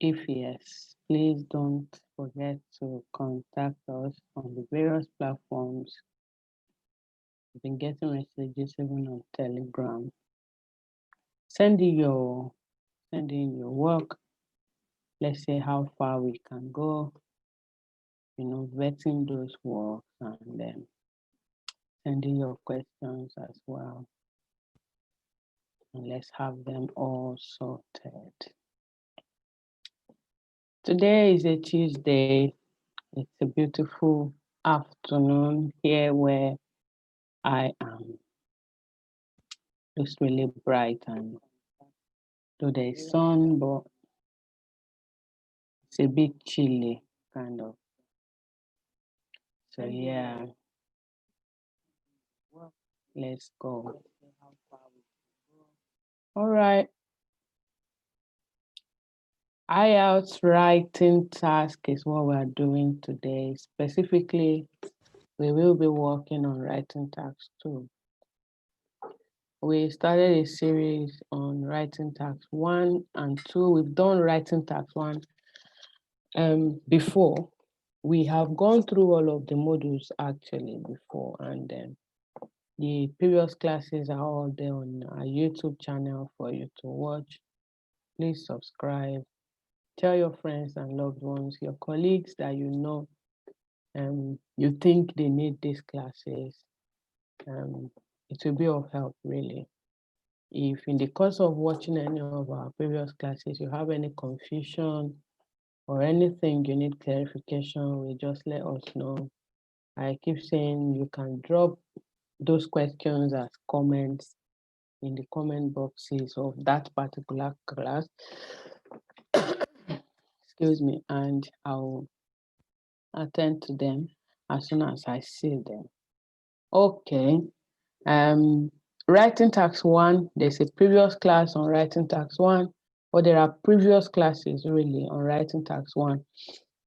If yes, please don't forget to contact us on the various platforms. You've been getting messages even on Telegram. Send in your work. Let's see how far we can go. Vetting those works and then sending your questions as well. And let's have them all sorted. Today is a Tuesday. It's a beautiful afternoon here where I am. It's really bright and though there is sun, but it's a bit chilly, kind of. So yeah, let's go. All right. IELTS writing task is what we're doing today. Specifically, we will be working on writing task 2. We started a series on writing task 1 and 2. We've done writing task 1 before. We have gone through all of the modules actually before, and the previous classes are all there on our YouTube channel for you to watch. Please subscribe. Tell your friends and loved ones, your colleagues that you think they need these classes. It will be of help, really. If in the course of watching any of our previous classes, you have any confusion or anything you need clarification with, just let us know. I keep saying you can drop those questions as comments in the comment boxes of that particular class. Excuse me, and I'll attend to them as soon as I see them. Okay. Writing task 1, there's a previous class on writing task 1, or there are previous classes really on writing task 1.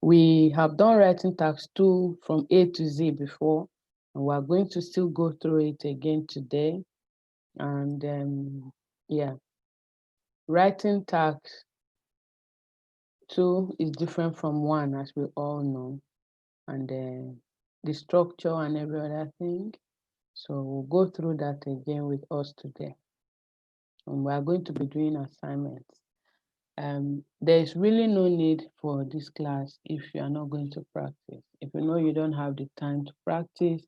We have done writing task 2 from A to Z before, and we're going to still go through it again today. And yeah, writing task 2 is different from 1, as we all know, and the structure and every other thing. So we'll go through that again with us today. And we are going to be doing assignments. There is really no need for this class if you are not going to practice. If you know you don't have the time to practice,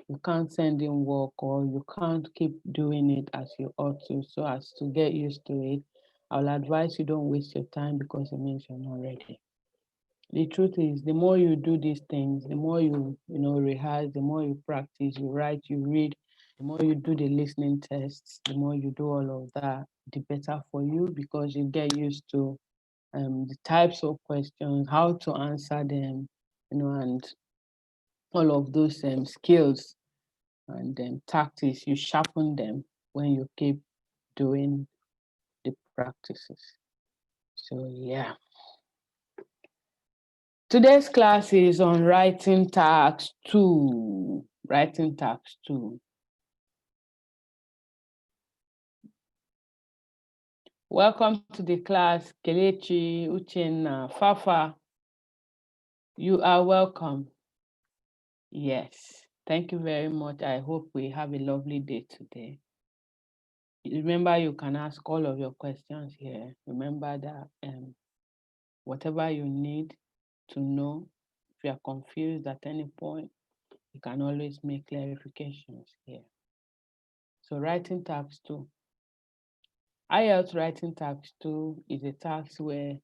you can't send in work, or you can't keep doing it as you ought to, so as to get used to it, I'll advise you don't waste your time, because it means you're not ready. The truth is, the more you do these things, the more you rehearse, the more you practice, you write, you read, the more you do the listening tests, the more you do all of that, the better for you, because you get used to the types of questions, how to answer them, and all of those skills and tactics, you sharpen them when you keep doing the practices. So yeah. Today's class is on writing task 2. Writing task 2. Welcome to the class, Kelechi, Uchenna, Fafa. You are welcome. Yes, thank you very much. I hope we have a lovely day today. Remember, you can ask all of your questions here. Remember that whatever you need to know, if you are confused at any point, you can always make clarifications here. So writing task 2. IELTS writing task 2 is a task where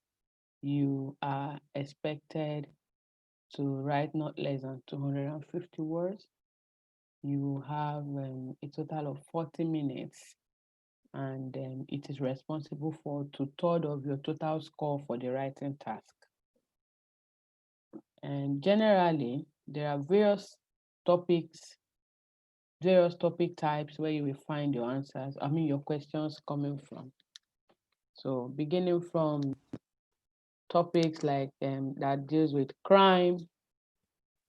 you are expected to write not less than 250 words. You have a total of 40 minutes, and it is responsible for 2/3 of your total score for the writing task. And generally, there are various topic types where you will find your answers, your questions coming from. So beginning from topics like that deals with crime,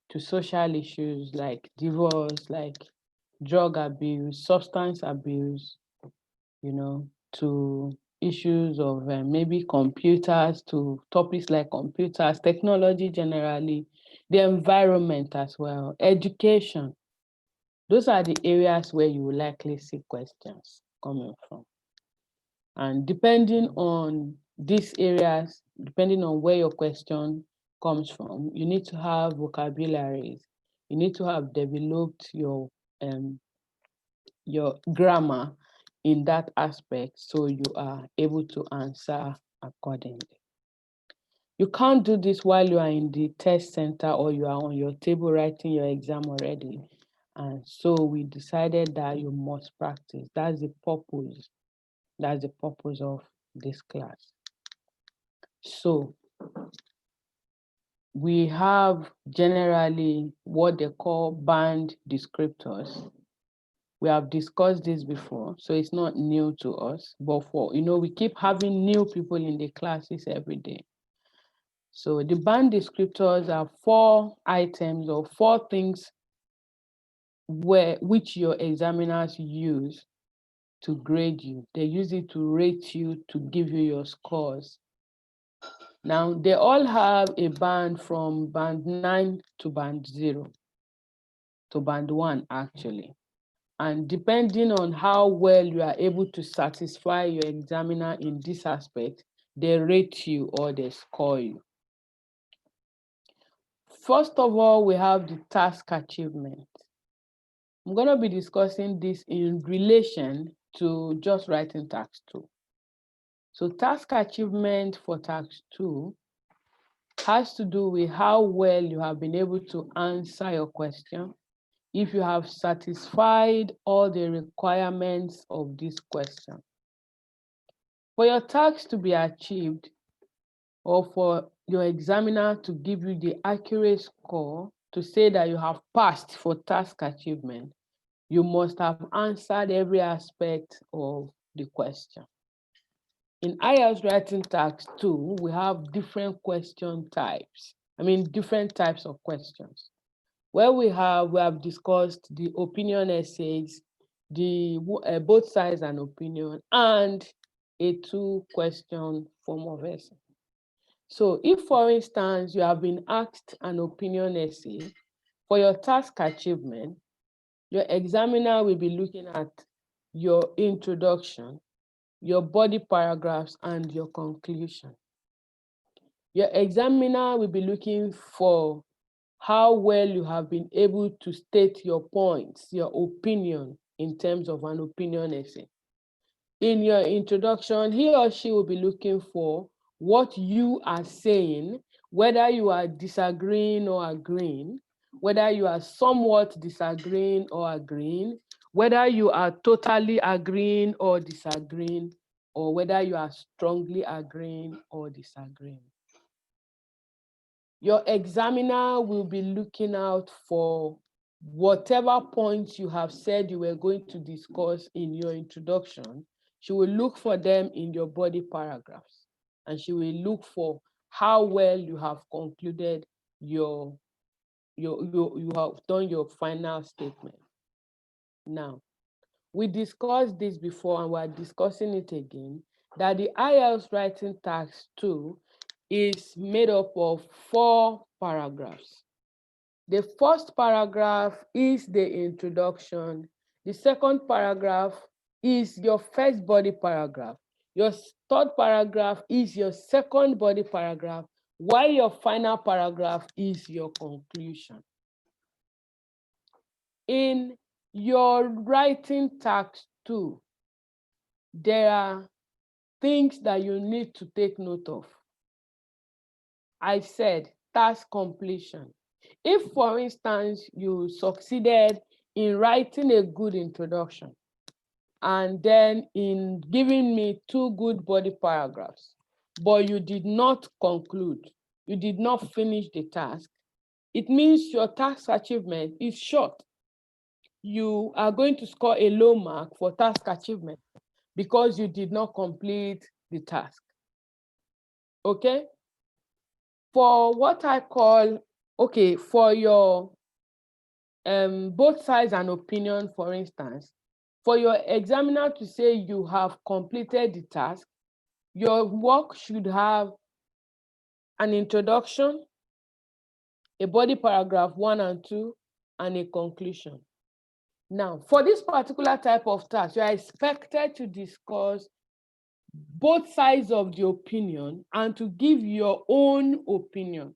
to social issues like divorce, like drug abuse, substance abuse, to issues of maybe computers to topics like computers, technology generally, the environment as well, education. Those are the areas where you will likely see questions coming from. And depending on these areas, depending on where your question comes from, you need to have vocabularies. You need to have developed your grammar in that aspect so you are able to answer accordingly. You can't do this while you are in the test center or you are on your table writing your exam already. And so we decided that you must practice. That's the purpose. That's the purpose of this class. So we have generally what they call band descriptors. We have discussed this before, so it's not new to us, but we keep having new people in the classes every day. So the band descriptors are 4 items or 4 things which your examiners use to grade you. They use it to rate you, to give you your scores. Now, they all have a band from band 9 to band 0, to band 1 actually. And depending on how well you are able to satisfy your examiner in this aspect, they rate you or they score you. First of all, we have the task achievement. I'm going to be discussing this in relation to just writing task 2. So task achievement for task 2 has to do with how well you have been able to answer your question, if you have satisfied all the requirements of this question. For your task to be achieved, or for your examiner to give you the accurate score to say that you have passed for task achievement, you must have answered every aspect of the question. In IELTS writing task 2, we have different question types. Different types of questions. Where we have discussed the opinion essays, the both sides and opinion, and a 2-question form of essay. So if, for instance, you have been asked an opinion essay for your task achievement, your examiner will be looking at your introduction, your body paragraphs, and your conclusion. Your examiner will be looking for how well you have been able to state your points, your opinion in terms of an opinion essay. In your introduction, he or she will be looking for what you are saying, whether you are disagreeing or agreeing, whether you are somewhat disagreeing or agreeing, whether you are totally agreeing or disagreeing, or whether you are strongly agreeing or disagreeing. Your examiner will be looking out for whatever points you have said you were going to discuss in your introduction. She will look for them in your body paragraphs, and she will look for how well you have concluded you have done your final statement. Now, we discussed this before and we're discussing it again, that the IELTS writing task 2 is made up of 4 paragraphs. The first paragraph is the introduction. The second paragraph is your first body paragraph. Your third paragraph is your second body paragraph, while your final paragraph is your conclusion. In your writing task 2, there are things that you need to take note of. I said task completion. If, for instance, you succeeded in writing a good introduction and then in giving me 2 good body paragraphs, but you did not conclude, you did not finish the task, it means your task achievement is short. You are going to score a low mark for task achievement because you did not complete the task. Okay? For what I call, for your both sides and opinion, for instance, for your examiner to say you have completed the task, Your work should have an introduction, a body paragraph 1 and 2, and a conclusion. Now, for this particular type of task, you are expected to discuss both sides of the opinion and to give your own opinion.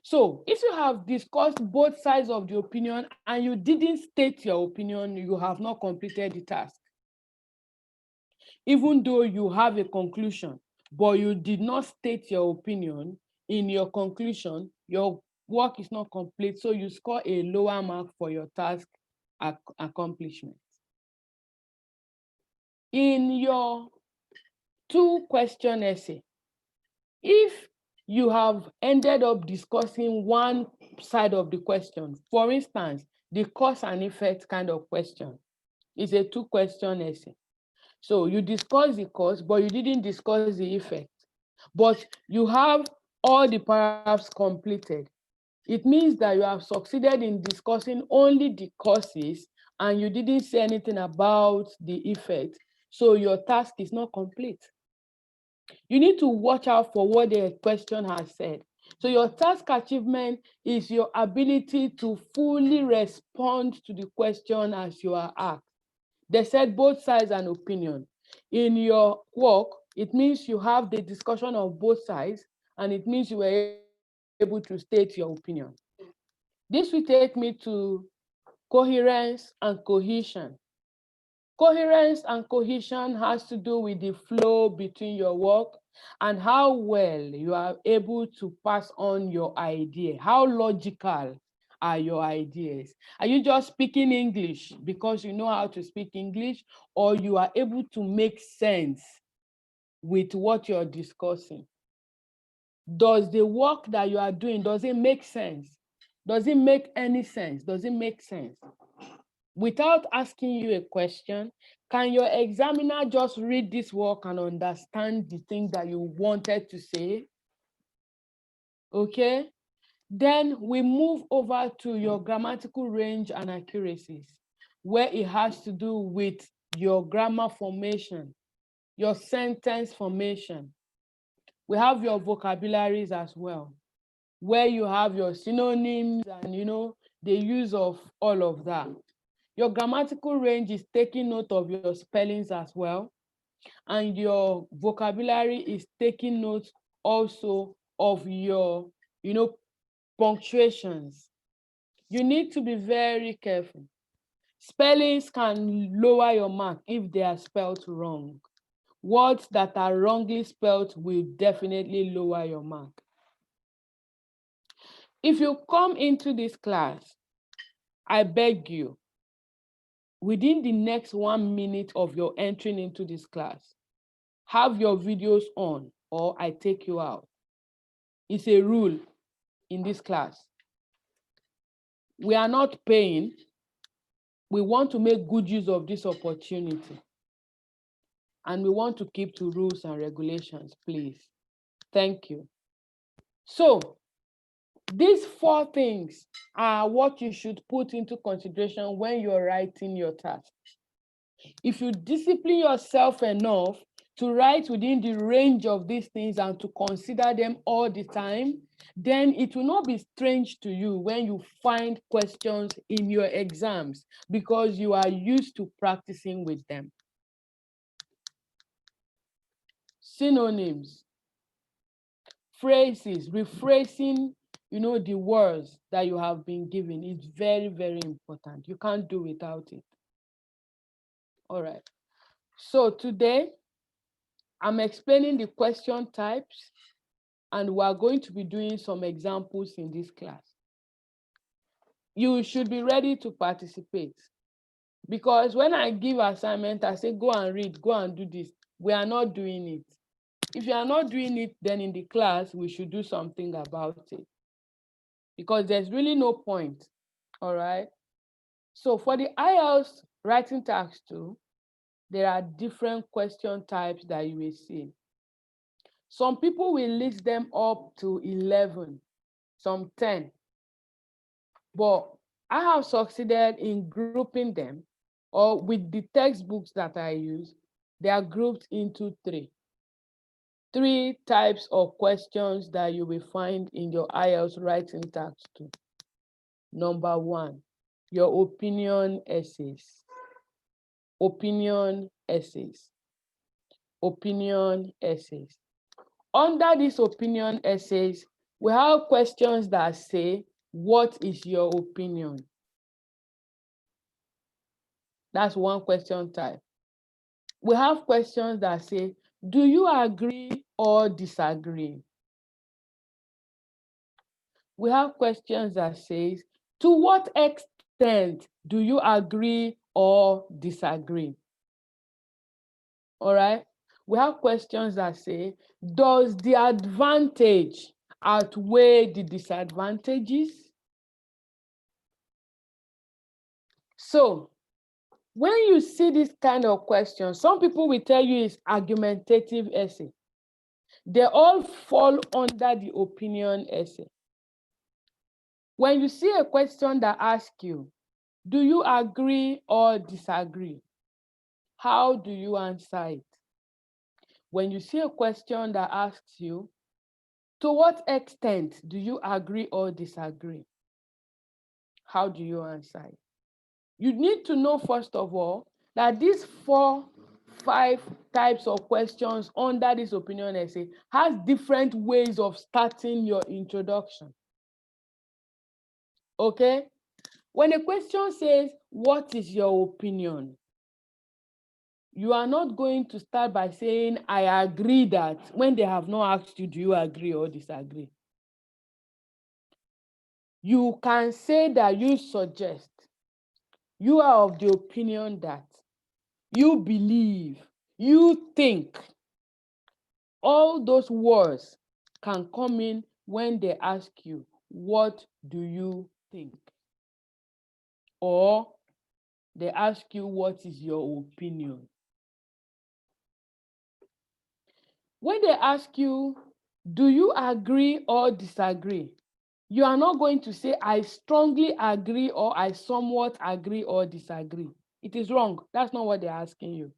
So, if you have discussed both sides of the opinion and you didn't state your opinion, you have not completed the task. Even though you have a conclusion, but you did not state your opinion in your conclusion, your work is not complete, so you score a lower mark for your task accomplishment. In your 2-question essay, if you have ended up discussing one side of the question, for instance, the cause and effect kind of question, is a 2-question essay. So you discuss the cause, but you didn't discuss the effect. But you have all the paragraphs completed. It means that you have succeeded in discussing only the causes and you didn't say anything about the effect. So your task is not complete. You need to watch out for what the question has said. So your task achievement is your ability to fully respond to the question as you are asked. They said both sides and opinion. In your work, it means you have the discussion of both sides, and it means you were able to state your opinion. This will take me to coherence and cohesion. Coherence and cohesion has to do with the flow between your work and how well you are able to pass on your idea. How logical are your ideas? Are you just speaking English because you know how to speak English, or you are able to make sense with what you're discussing? Does the work that you are doing, does it make sense? Does it make any sense? Does it make sense? Without asking you a question, can your examiner just read this work and understand the thing that you wanted to say? Okay? Then we move over to your grammatical range and accuracies, where it has to do with your grammar formation, your sentence formation. We have your vocabularies as well, where you have your synonyms and, the use of all of that. Your grammatical range is taking note of your spellings as well. And your vocabulary is taking note also of your, punctuations. You need to be very careful. Spellings can lower your mark if they are spelled wrong. Words that are wrongly spelled will definitely lower your mark. If you come into this class, I beg you, within the next 1 minute of your entering into this class, have your videos on or I take you out. It's a rule in this class. We are not paying. We want to make good use of this opportunity. And we want to keep to rules and regulations, please. Thank you. So, these 4 things are what you should put into consideration when you're writing your task. If you discipline yourself enough to write within the range of these things and to consider them all the time, then it will not be strange to you when you find questions in your exams because you are used to practicing with them. Synonyms, phrases, rephrasing, the words that you have been given is very, very important. You can't do without it. All right. So today, I'm explaining the question types, and we're going to be doing some examples in this class. You should be ready to participate, because when I give assignment, I say, go and read, go and do this. We are not doing it. If you are not doing it, then in the class, we should do something about it, because there's really no point. All right. So for the IELTS writing task 2, there are different question types that you will see. Some people will list them up to 11, some 10. But I have succeeded in grouping them, or with the textbooks that I use, they are grouped into 3. 3 types of questions that you will find in your IELTS writing task 2. Number 1, your opinion essays. Opinion essays. Opinion essays. Under these opinion essays, we have questions that say, what is your opinion? That's one question type. We have questions that say, do you agree or disagree? We have questions that says, to what extent do you agree or disagree? All right. We have questions that say, does the advantage outweigh the disadvantages? So when you see this kind of question, some people will tell you it's argumentative essay. They all fall under the opinion essay. When you see a question that asks you, do you agree or disagree? How do you answer it? When you see a question that asks you, to what extent do you agree or disagree? How do you answer it? You need to know, first of all, that these 4, 5 types of questions under this opinion essay has different ways of starting your introduction. Okay? When a question says, what is your opinion? You are not going to start by saying, I agree that, when they have not asked you, do you agree or disagree? You can say that you suggest, you are of the opinion that, you believe, you think. All those words can come in when they ask you, what do you think? Or they ask you, what is your opinion? When they ask you, do you agree or disagree? You are not going to say, I strongly agree or I somewhat agree or disagree. It is wrong. That's not what they're asking you.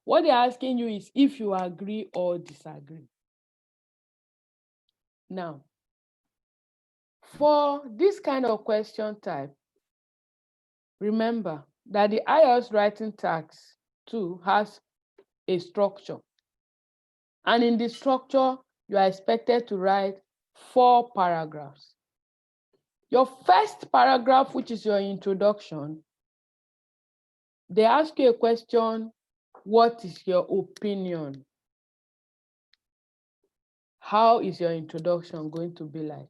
What they're asking you is if you agree or disagree. Now, for this kind of question type, remember that the IELTS writing task 2 has a structure. And in the structure, you are expected to write 4 paragraphs. Your first paragraph, which is your introduction, they ask you a question, what is your opinion? How is your introduction going to be like?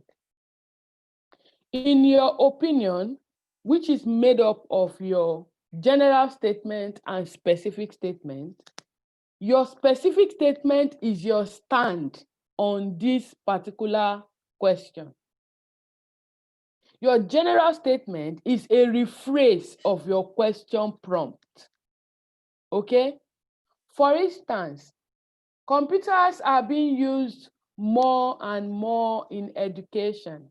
In your opinion, which is made up of your general statement and specific statement, your specific statement is your stand on this particular question. Your general statement is a rephrase of your question prompt. Okay? For instance, computers are being used more and more in education.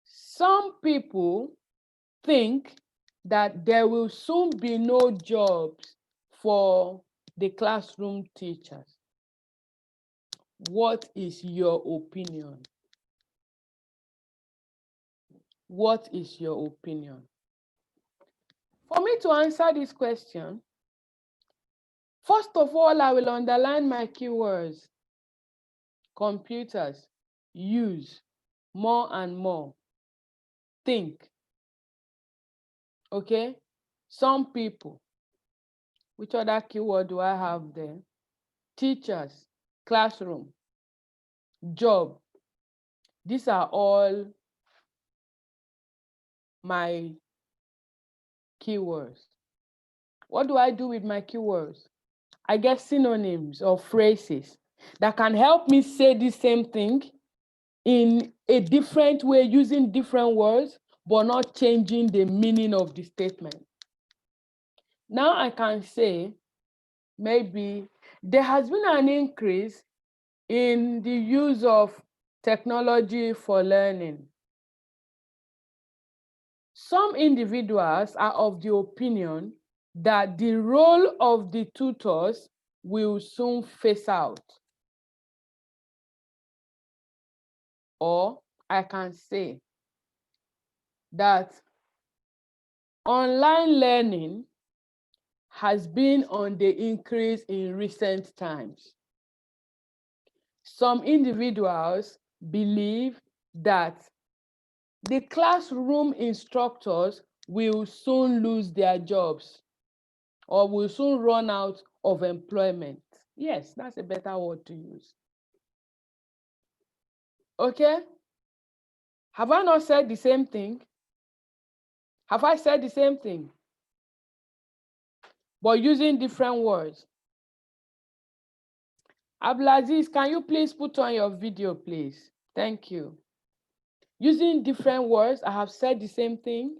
Some people think that there will soon be no jobs for the classroom teachers. What is your opinion? What is your opinion? For me to answer this question, first of all, I will underline my keywords. Computers use more and more. Think. Okay? Some people. Which other keyword do I have there? Teachers, classroom, job. These are all my keywords. What do I do with my keywords? I get synonyms or phrases that can help me say the same thing in a different way, using different words, but not changing the meaning of the statement. Now I can say, maybe there has been an increase in the use of technology for learning. Some individuals are of the opinion that the role of the tutors will soon phase out. Or I can say that online learning has been on the increase in recent times. Some individuals believe that the classroom instructors will soon lose their jobs or will soon run out of employment. Yes, that's a better word to use. Okay? Have I not said the same thing? Have I said the same thing? But using different words. Abdulaziz, can you please put on your video, please? Thank you. Using different words, I have said the same thing.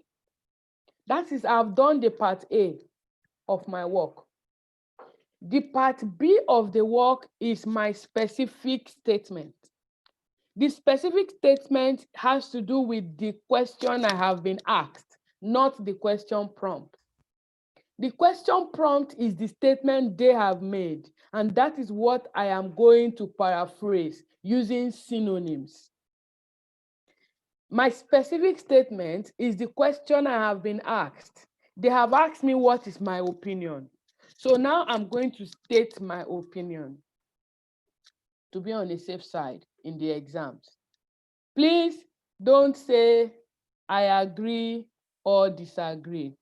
That is, I've done the part A of my work. The part B of the work is my specific statement. The specific statement has to do with the question I have been asked, not the question prompt. The question prompt is the statement they have made, and that is what I am going to paraphrase using synonyms. My specific statement is the question I have been asked. They have asked me what is my opinion. So now I'm going to state my opinion to be on the safe side in the exams. Please don't say I agree or disagree.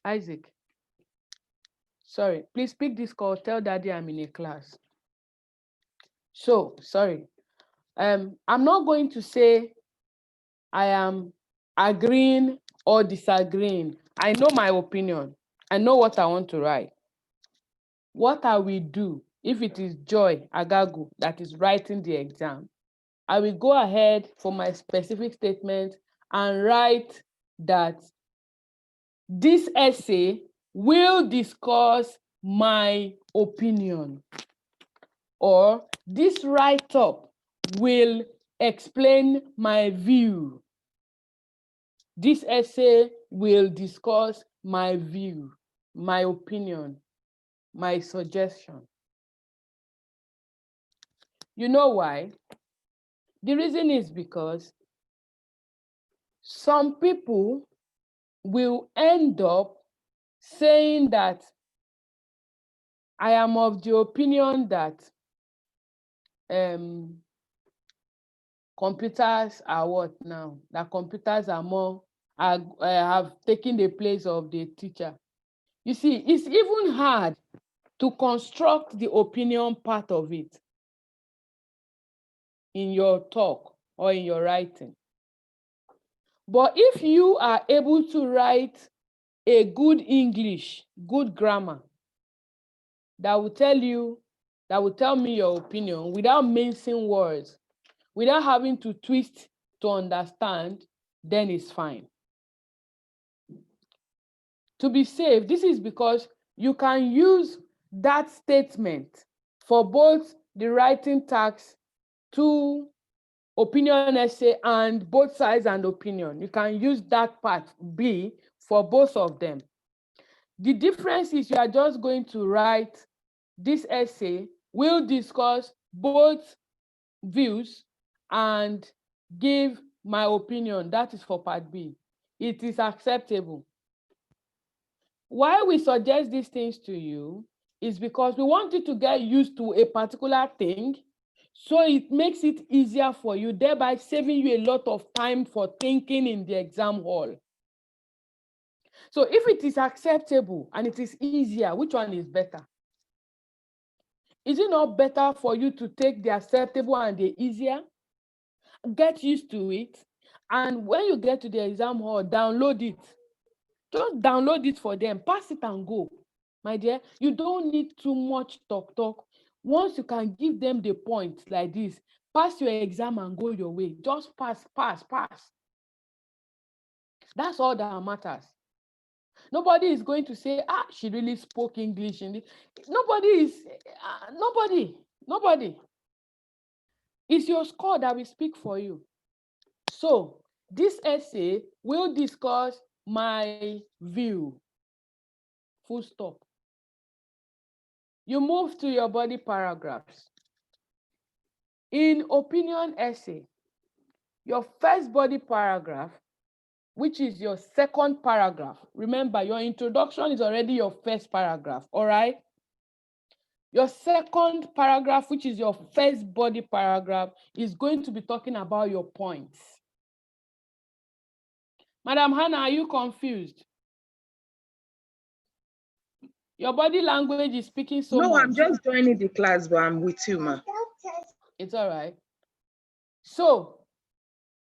Isaac, sorry, please pick this call. Tell Daddy I'm in a class. So, sorry. I'm not going to say I am agreeing or disagreeing. I know my opinion. I know what I want to write. What I will do, if it is Joy Agagwu that is writing the exam, I will go ahead for my specific statement and write that this essay will discuss my opinion, or this write-up will explain my view. This essay will discuss my view, my opinion, my suggestion. You know why? The reason is because some people will end up saying that I am of the opinion that computers are what now? That computers are more, have taken the place of the teacher. You see, it's even hard to construct the opinion part of it in your talk or in your writing. But if you are able to write a good English, good grammar, that will tell me your opinion without mincing words, without having to twist to understand, then it's fine. To be safe, this is because you can use that statement for both the writing task to opinion essay and both sides and opinion. You can use that part B for both of them. The difference is you are just going to write this essay will discuss both views and give my opinion. That is for part B. It is acceptable. Why we suggest these things to you is because we want you to get used to a particular thing, so it makes it easier for you, thereby saving you a lot of time for thinking in the exam hall. So if it is acceptable and it is easier, which one is better? Is it not better for you to take the acceptable and the easier? Get used to it, and when you get to the exam hall, download it. Just download it for them, pass it and go. My dear, you don't need too much talk. Once you can give them the point like this, pass your exam and go your way. Just pass. That's all that matters. Nobody is going to say, she really spoke English. Nobody. It's your score that will speak for you. So this essay will discuss my view. Full stop. You move to your body paragraphs. In opinion essay, your first body paragraph, which is your second paragraph. Remember, your introduction is already your first paragraph, all right? Your second paragraph, which is your first body paragraph, is going to be talking about your points. Madam Hannah, are you confused? Your body language is speaking so much. No, I'm just joining the class, but I'm with you, ma. It's all right. So,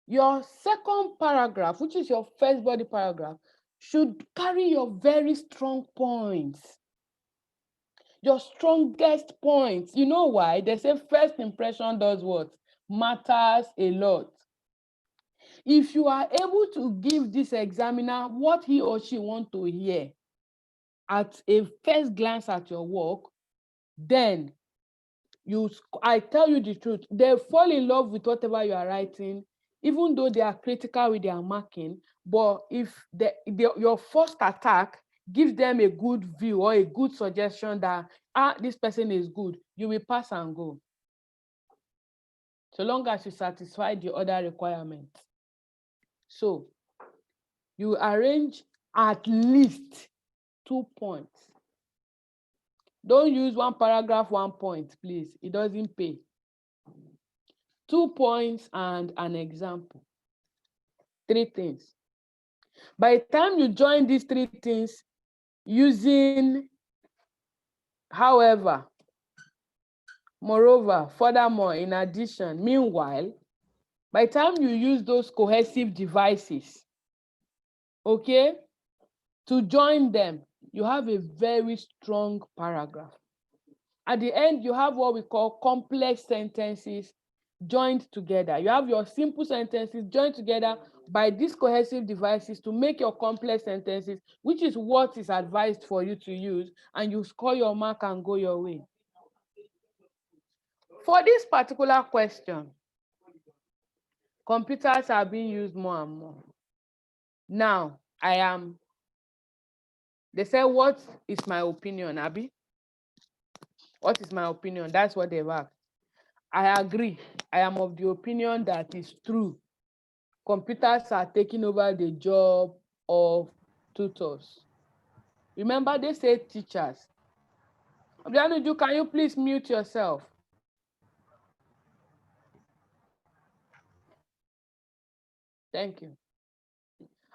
your second paragraph, which is your first body paragraph, should carry your very strong points. Your strongest points. You know why? They say first impression does what? Matters a lot. If you are able to give this examiner what he or she wants to hear at a first glance at your work, then I tell you the truth, they fall in love with whatever you are writing, even though they are critical with their marking. But if your first attack gives them a good view or a good suggestion that this person is good, you will pass and go, so long as you satisfy the other requirements. So you arrange at least 2 points. Don't use one paragraph, 1 point, please. It doesn't pay. 2 points and an example. 3 things. By the time you join these 3 things using, however, moreover, furthermore, in addition, meanwhile, by the time you use those cohesive devices, okay, to join them, you have a very strong paragraph. At the end, you have what we call complex sentences joined together. You have your simple sentences joined together by these cohesive devices to make your complex sentences, which is what is advised for you to use, and you score your mark and go your way. For this particular question, computers are being used more and more. Now, they say, what is my opinion, Abby? What is my opinion? That's what they've asked. I agree. I am of the opinion that it's true. Computers are taking over the job of tutors. Remember, they say teachers. Abdianuju, can you please mute yourself? Thank you.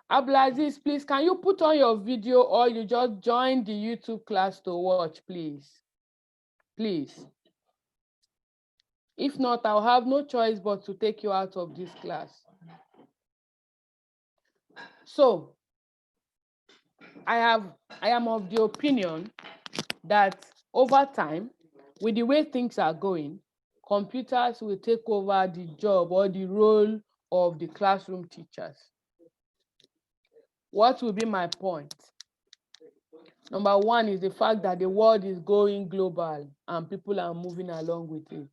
Abdulaziz, please, can you put on your video or you just join the YouTube class to watch, please? Please. If not, I'll have no choice but to take you out of this class. So, I am of the opinion that over time, with the way things are going, computers will take over the job or the role of the classroom teachers. What will be my point? Number one is the fact that the world is going global and people are moving along with it.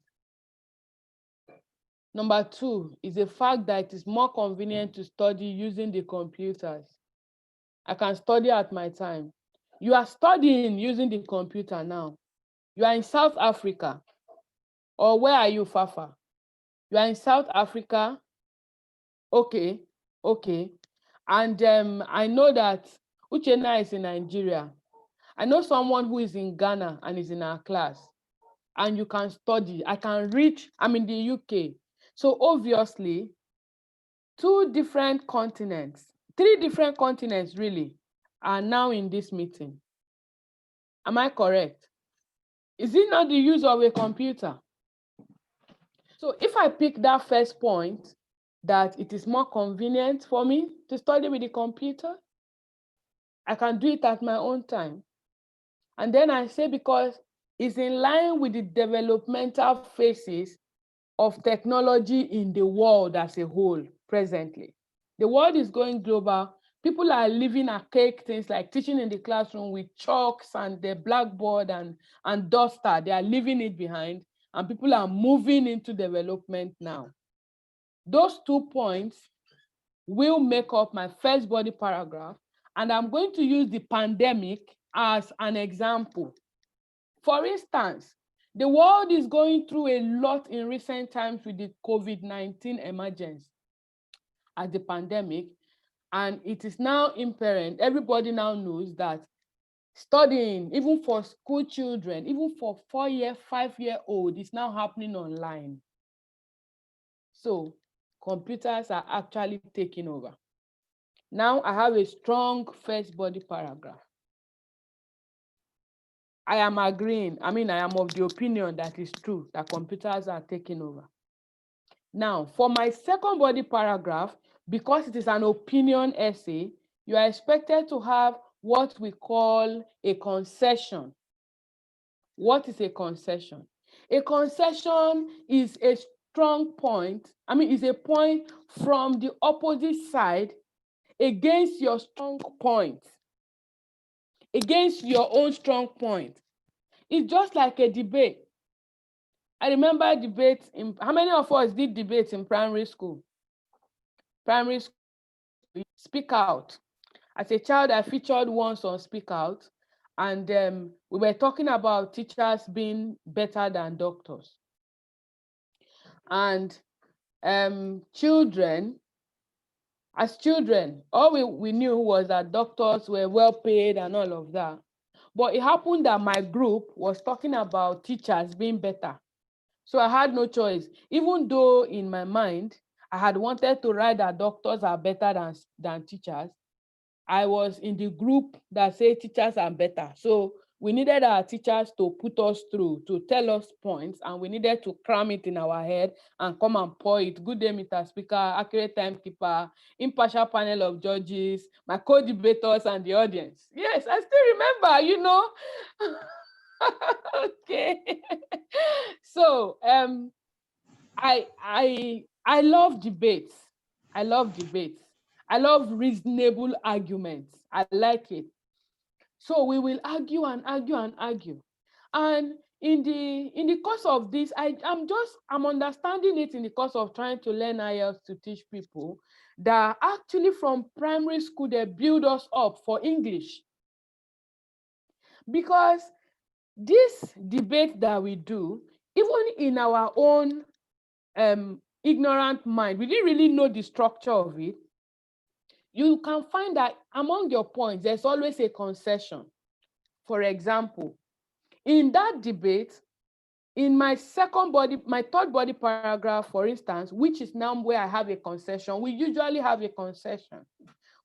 Number two is the fact that it is more convenient to study using the computers. I can study at my time. You are studying using the computer now. You are in South Africa. Or where are you, Fafa? You are in South Africa. Okay. And I know that Uchenna is in Nigeria. I know someone who is in Ghana and is in our class. And you can study. I can reach, I'm in the UK. So obviously, 2 different continents, 3 different continents really, are now in this meeting. Am I correct? Is it not the use of a computer? So if I pick that first point, that it is more convenient for me to study with the computer, I can do it at my own time. And then I say because it's in line with the developmental phases of technology in the world as a whole presently. The world is going global. People are living archaic things like teaching in the classroom with chalks and the blackboard and duster. They are leaving it behind, and people are moving into development now. Those 2 points will make up my first body paragraph, and I'm going to use the pandemic as an example. For instance, the world is going through a lot in recent times with the COVID-19 emergence as the pandemic, and it is now apparent, everybody now knows that studying, even for school children, even for 4-year, 5-year-old, is now happening online. So computers are actually taking over. Now I have a strong first body paragraph. I am agreeing. I am of the opinion that it's true that computers are taking over. Now, for my second body paragraph, because it is an opinion essay, you are expected to have what we call a concession. What is a concession? A concession is a strong point, is a point from the opposite side against your strong point, against your own strong point. It's just like a debate. I remember debates how many of us did debates in primary school? Primary school, Speak Out. As a child, I featured once on Speak Out, and we were talking about teachers being better than doctors. And children, all we knew was that doctors were well paid and all of that. But it happened that my group was talking about teachers being better. So I had no choice, even though in my mind, I had wanted to write that doctors are better than teachers. I was in the group that say teachers are better. So we needed our teachers to put us through, to tell us points, and we needed to cram it in our head and come and pour it. Good day, Mr. Speaker, accurate timekeeper, impartial panel of judges, my co-debaters, and the audience. Yes, I still remember, Okay. So I love debates. I love debates. I love reasonable arguments. I like it. So we will argue and argue and argue. And in the course of this, I'm understanding it in the course of trying to learn IELTS to teach people that actually from primary school, they build us up for English. Because this debate that we do, even in our own ignorant mind, we didn't really know the structure of it. You can find that among your points, there's always a concession. For example, in that debate, in my third body paragraph, for instance, which is now where I have a concession, we usually have a concession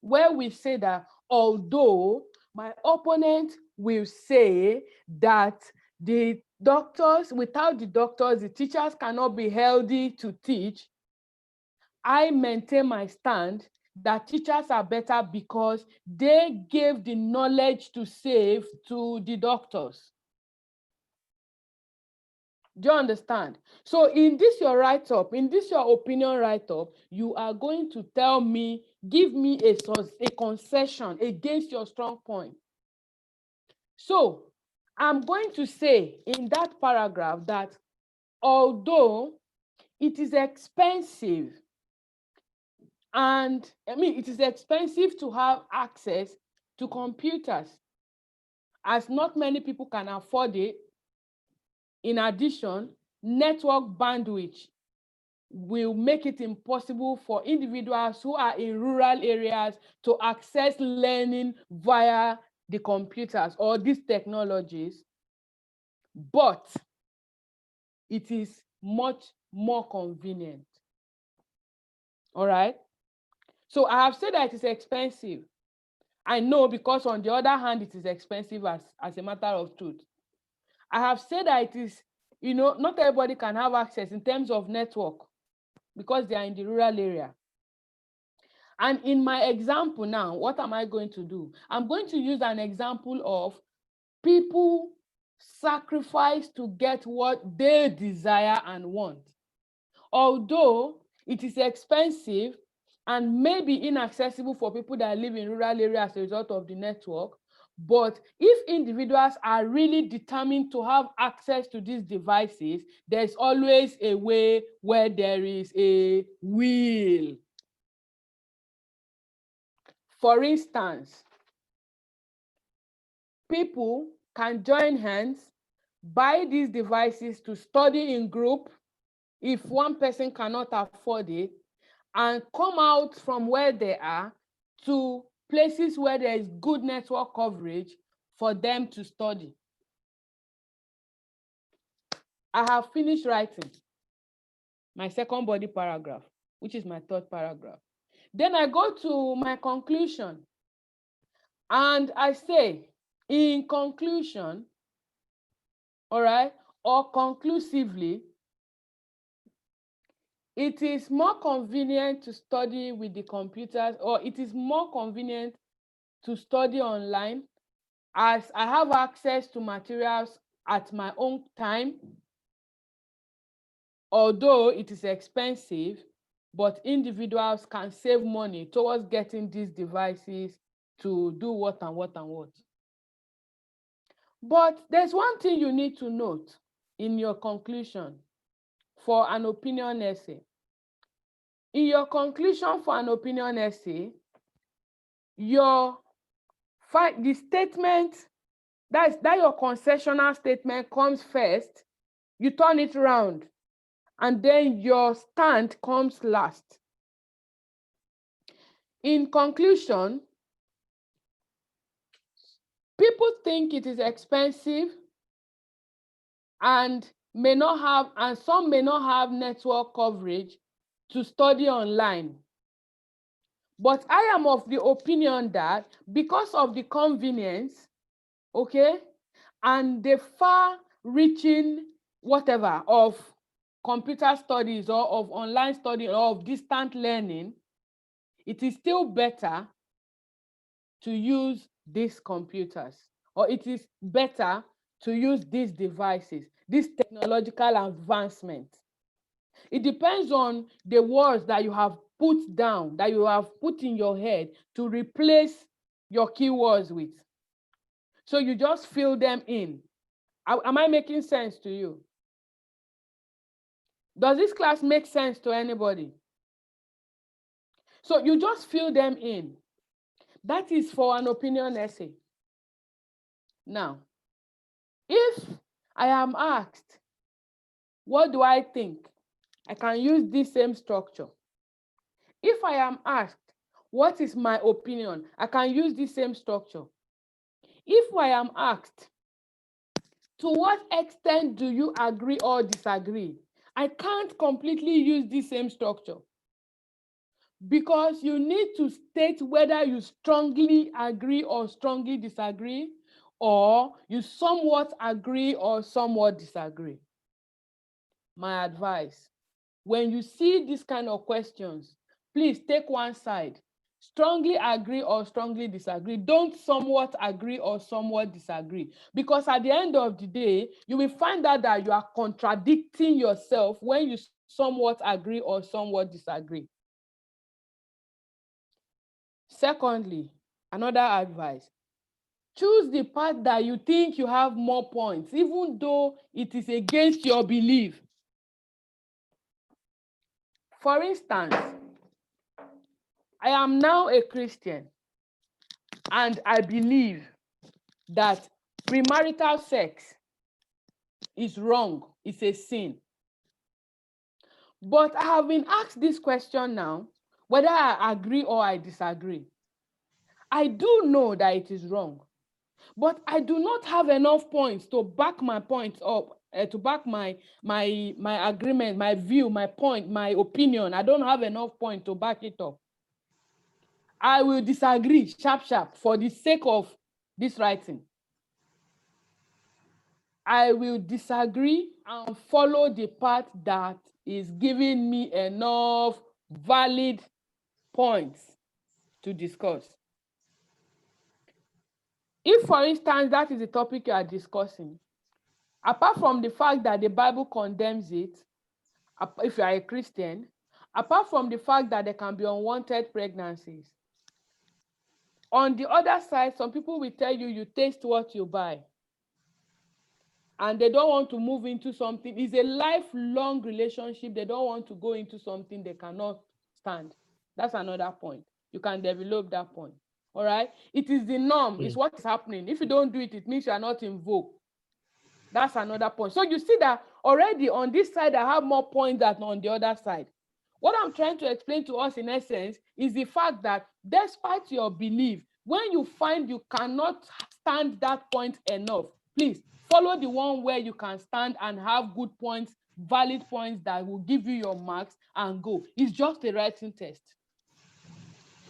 where we say that although my opponent will say that the doctors, without the doctors, the teachers cannot be healthy to teach, I maintain my stand that teachers are better because they gave the knowledge to save to the doctors. Do you understand? So in this your write-up, in this your opinion write-up, you are going to tell me, give me a concession against your strong point. So I'm going to say in that paragraph that although it is expensive, and it is expensive to have access to computers, as not many people can afford it. In addition, network bandwidth will make it impossible for individuals who are in rural areas to access learning via the computers or these technologies, but it is much more convenient. All right? So I have said that it is expensive. I know, because on the other hand, it is expensive as a matter of truth. I have said that it is, not everybody can have access in terms of network because they are in the rural area. And in my example now, what am I going to do? I'm going to use an example of people sacrifice to get what they desire and want. Although it is expensive and maybe inaccessible for people that live in rural areas as a result of the network, but if individuals are really determined to have access to these devices, there's always a way where there is a will. For instance, people can join hands buy these devices to study in group if one person cannot afford it, and come out from where they are to places where there is good network coverage for them to study. I have finished writing my second body paragraph, which is my third paragraph. Then I go to my conclusion, and I say, in conclusion, all right, or conclusively, it is more convenient to study with the computers, or it is more convenient to study online, as I have access to materials at my own time, although it is expensive, but individuals can save money towards getting these devices to do what and what and what. But there's one thing you need to note in your conclusion for an opinion essay. In your conclusion for an opinion essay, the statement, that your concessional statement comes first, you turn it around, and then your stand comes last. In conclusion, people think it is expensive and some may not have network coverage to study online. But I am of the opinion that because of the convenience, okay, and the far-reaching whatever of computer studies or of online study or of distant learning, it is still better to use these computers, or it is better to use these devices, this technological advancement. It depends on the words that you have put down, that you have put in your head to replace your keywords with. So you just fill them in. Am I making sense to you? Does this class make sense to anybody? So you just fill them in. That is for an opinion essay. Now, if I am asked, what do I think? I can use this same structure. If I am asked, what is my opinion? I can use this same structure. If I am asked, to what extent do you agree or disagree? I can't completely use this same structure, because you need to state whether you strongly agree or strongly disagree, or you somewhat agree or somewhat disagree. My advice, when you see this kind of questions, please take one side. Strongly agree or strongly disagree. Don't somewhat agree or somewhat disagree. Because at the end of the day, you will find out that you are contradicting yourself when you somewhat agree or somewhat disagree. Secondly, another advice, choose the part that you think you have more points, even though it is against your belief. For instance, I am now a Christian, and I believe that premarital sex is wrong, it's a sin. But I have been asked this question now, whether I agree or I disagree. I do know that it is wrong, but I do not have enough points to back my points up, to back my agreement, my view, my point, my opinion. I don't have enough points to back it up. I will disagree sharp for the sake of this writing. I will disagree and follow the path that is giving me enough valid points to discuss. If, for instance, that is the topic you are discussing, apart from the fact that the Bible condemns it, if you are a Christian, apart from the fact that there can be unwanted pregnancies, on the other side, some people will tell you, you taste what you buy. And they don't want to move into something. It's a lifelong relationship. They don't want to go into something they cannot stand. That's another point. You can develop that point. All right? It is the norm. It's what is happening. If you don't do it, it means you are not in vogue. That's another point. So you see that already on this side, I have more points than on the other side. What I'm trying to explain to us in essence is the fact that despite your belief, when you find you cannot stand that point enough, please follow the one where you can stand and have good points, valid points that will give you your marks and go. It's just a writing test.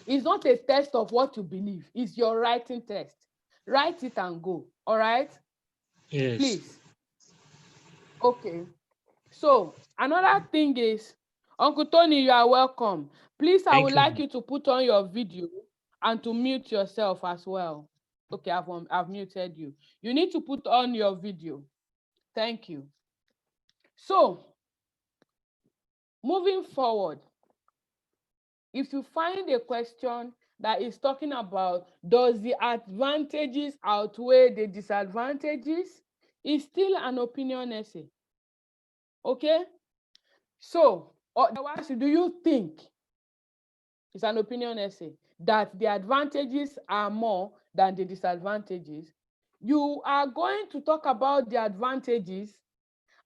It's not a test of what you believe. It's your writing test. Write it and go. All right? Yes. Please. Okay. So another thing is, Uncle Tony, you are welcome. Please, I Thank would you. like you to put on your video and to mute yourself as well. Okay, I've muted you. You need to put on your video. Thank you. So, moving forward, if you find a question that is talking about does the advantages outweigh the disadvantages, it's still an opinion essay. Okay? So, otherwise, do you think, it's an opinion essay, that the advantages are more than the disadvantages? You are going to talk about the advantages,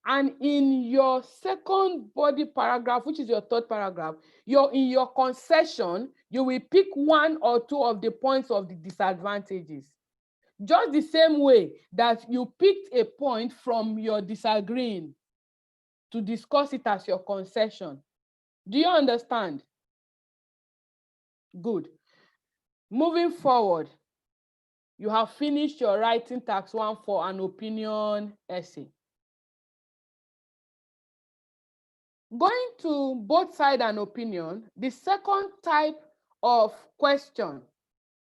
and in your second body paragraph, which is your third paragraph, in your concession, you will pick one or two of the points of the disadvantages. Just the same way that you picked a point from your disagreeing to discuss it as your concession. Do you understand? Good. Moving forward, you have finished your writing task 1 for an opinion essay. Going to both side and opinion, the second type of question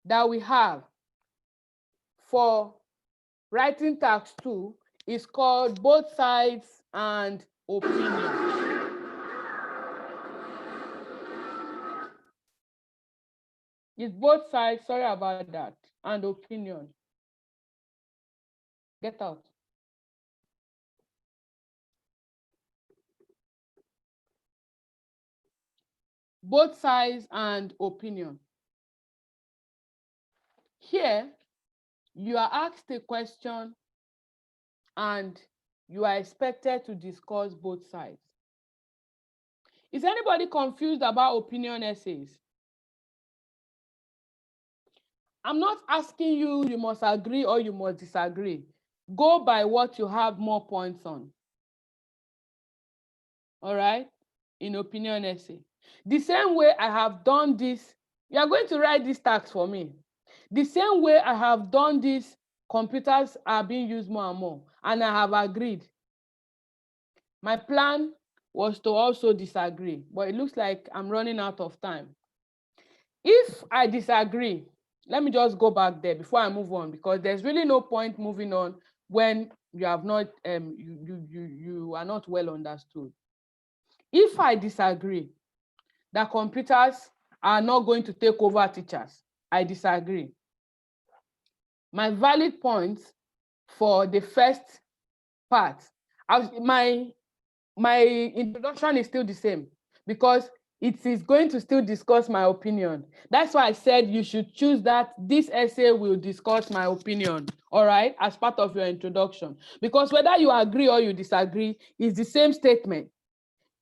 that we have for writing task 2 is called both sides and opinion. It's both sides, sorry about that, and opinion. Get out. Both sides and opinion. Here, you are asked a question and you are expected to discuss both sides. Is anybody confused about opinion essays? I'm not asking you, you must agree or you must disagree. Go by what you have more points on. All right? In opinion essay. The same way I have done this, you are going to write this task for me. The same way I have done this, computers are being used more and more, and I have agreed. My plan was to also disagree, but it looks like I'm running out of time. If I disagree, let me just go back there before I move on, because there's really no point moving on when you have not you are not well understood. If I disagree that computers are not going to take over teachers, I disagree. My valid points for the first part, my introduction is still the same, because it is going to still discuss my opinion. That's why I said you should choose that this essay will discuss my opinion, all right, as part of your introduction. Because whether you agree or you disagree, is the same statement.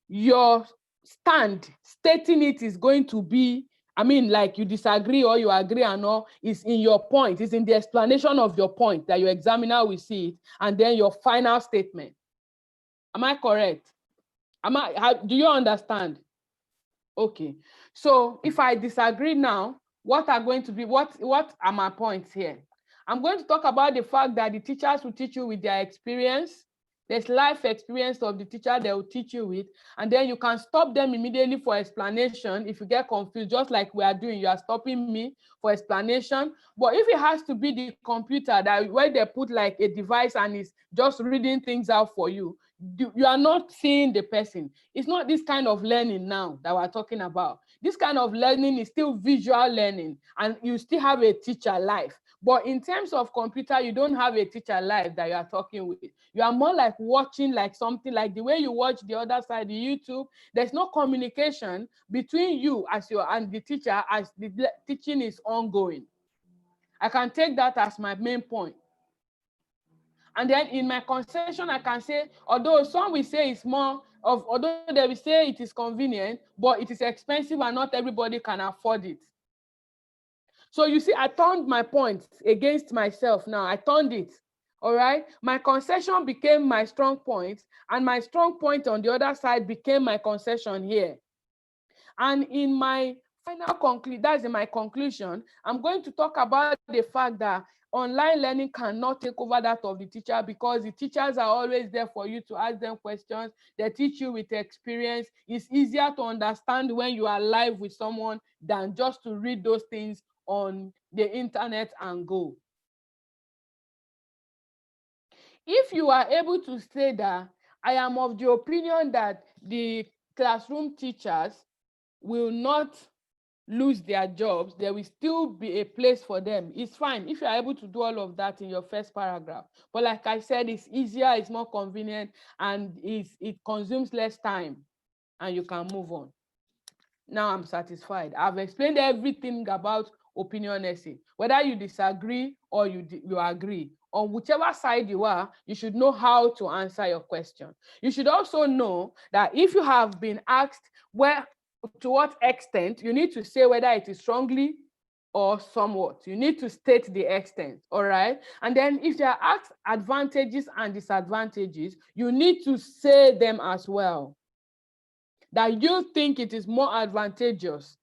Your stand stating it is going to be, I mean, like you disagree or you agree and all, is in your point, is in the explanation of your point that your examiner will see it, and then your final statement. Am I correct? Do you understand? Okay. So if I disagree now, what are going to be, what are my points here? I'm going to talk about the fact that the teachers will teach you with their experience. There's life experience of the teacher they will teach you with, and then you can stop them immediately for explanation. If you get confused, just like we are doing, you are stopping me for explanation. But if it has to be the computer that where they put like a device and is just reading things out for you, you are not seeing the person. It's not this kind of learning now that we're talking about. This kind of learning is still visual learning, and you still have a teacher life. But in terms of computer, you don't have a teacher live that you are talking with. You are more like watching, like something like the way you watch the other side, the YouTube. There's no communication between you and the teacher as the teaching is ongoing. I can take that as my main point. And then in my concession, I can say, although some will say it's more of, although they will say it is convenient, but it is expensive and not everybody can afford it. So you see, I turned my point against myself now. I turned it. All right. My concession became my strong point, and my strong point on the other side became my concession here. And in my final conclusion, that's in my conclusion, I'm going to talk about the fact that online learning cannot take over that of the teacher, because the teachers are always there for you to ask them questions. They teach you with experience. It's easier to understand when you are live with someone than just to read those things on the internet and go. If you are able to say that, I am of the opinion that the classroom teachers will not lose their jobs, there will still be a place for them. It's fine if you are able to do all of that in your first paragraph. But like I said, it's easier, it's more convenient, and it consumes less time, and you can move on. Now I'm satisfied. I've explained everything about opinion essay. Whether you disagree or you agree, on whichever side you are, you should know how to answer your question. You should also know that if you have been asked to what extent, you need to say whether it is strongly or somewhat. You need to state the extent, all right? And then if you are asked advantages and disadvantages, you need to say them as well. That you think it is more advantageous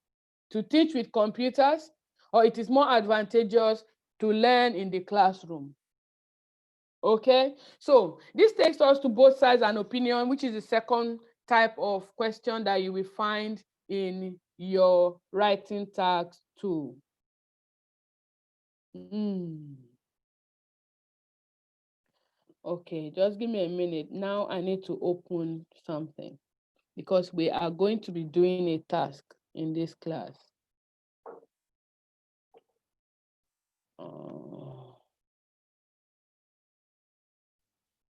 to teach with computers, or it is more advantageous to learn in the classroom. Okay, so this takes us to both sides and opinion, which is the second type of question that you will find in your writing task tool. Okay, just give me a minute. Now I need to open something, because we are going to be doing a task in this class.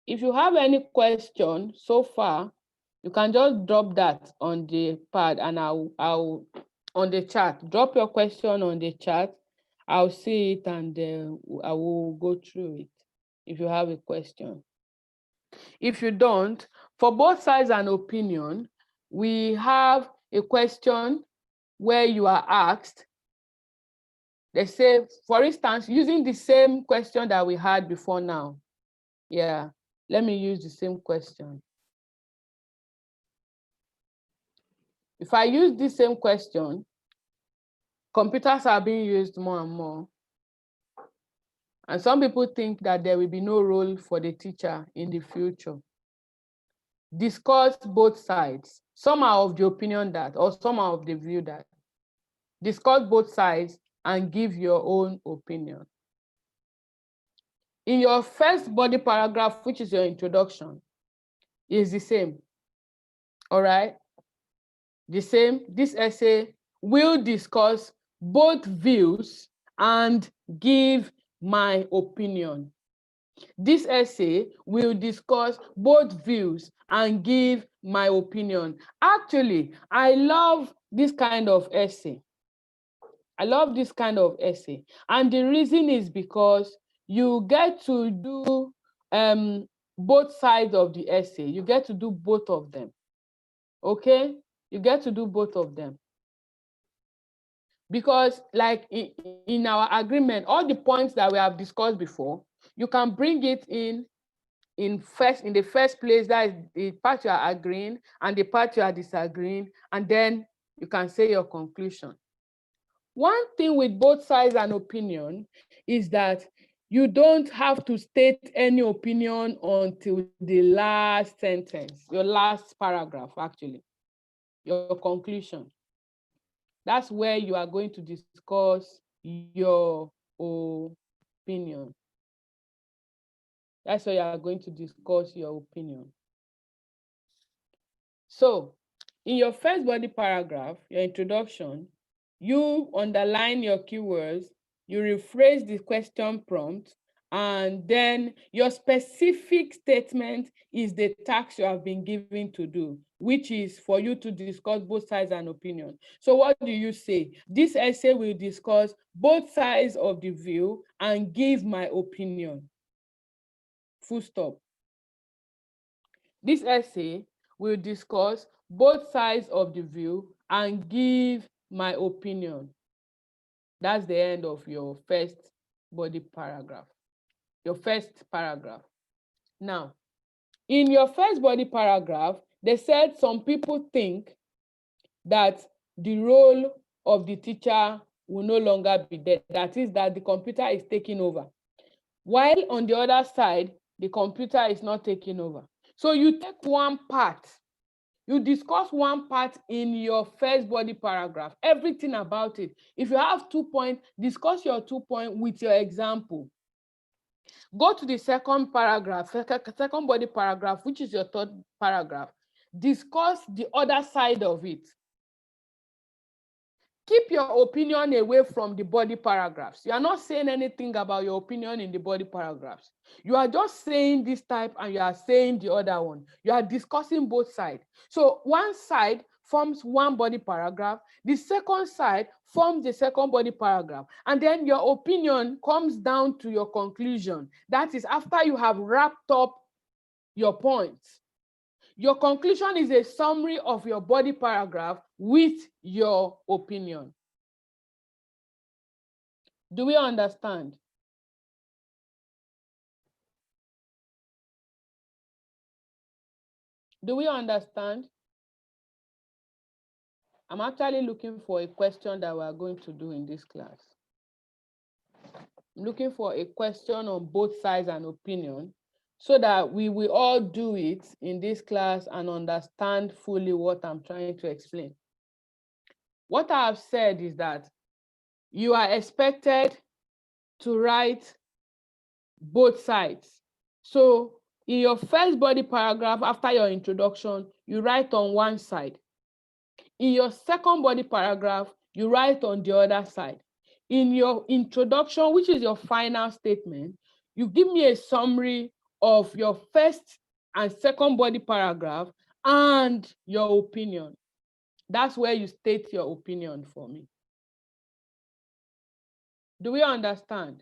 If you have any question so far, you can just drop that on the pad, and I'll on the chat. Drop your question on the chat. I'll see it, and I will go through it if you have a question. If you don't, for both sides and opinion, we have a question where you are asked. They say, for instance, using the same question that we had before now. Yeah, let me use the same question. If I use this same question, computers are being used more and more. And some people think that there will be no role for the teacher in the future. Discuss both sides. Some are of the opinion that, or some are of the view that. Discuss both sides and give your own opinion. In your first body paragraph, which is your introduction, is the same. All right? The same. This essay will discuss both views and give my opinion. This essay will discuss both views and give my opinion. Actually, I love this kind of essay. I love this kind of essay. And the reason is because you get to do both sides of the essay. You get to do both of them. Okay? You get to do both of them. Because like in our agreement, all the points that we have discussed before, you can bring it in the first place, that is the part you are agreeing and the part you are disagreeing, and then you can say your conclusion. One thing with both sides and opinion is that you don't have to state any opinion until the last sentence, your last paragraph, actually, your conclusion. That's where you are going to discuss your opinion. That's where you are going to discuss your opinion. So, in your first body paragraph, your introduction, you underline your keywords, you rephrase the question prompt, and then your specific statement is the task you have been given to do, which is for you to discuss both sides and opinion. So what do you say? This essay will discuss both sides of the view and give my opinion. full stop. This essay will discuss both sides of the view and give my opinion. That's the end of your first body paragraph. Your first paragraph. Now, in your first body paragraph, they said some people think that the role of the teacher will no longer be there. That is, that the computer is taking over. While on the other side, the computer is not taking over. So you take one part, you discuss one part in your first body paragraph, everything about it. If you have 2 points, discuss your 2 points with your example. Go to the second paragraph, second body paragraph, which is your third paragraph. Discuss the other side of it. Keep your opinion away from the body paragraphs. You are not saying anything about your opinion in the body paragraphs. You are just saying this type and you are saying the other one. You are discussing both sides. So one side forms one body paragraph. The second side forms the second body paragraph. And then your opinion comes down to your conclusion. That is after you have wrapped up your points. Your conclusion is a summary of your body paragraph with your opinion. Do we understand? Do we understand? I'm actually looking for a question that we are going to do in this class. I'm looking for a question on both sides and opinion so that we will all do it in this class and understand fully what I'm trying to explain. What I have said is that you are expected to write both sides. So in your first body paragraph, after your introduction, you write on one side. In your second body paragraph, you write on the other side. In your introduction, which is your final statement, you give me a summary of your first and second body paragraph and your opinion. That's where you state your opinion for me. Do we understand?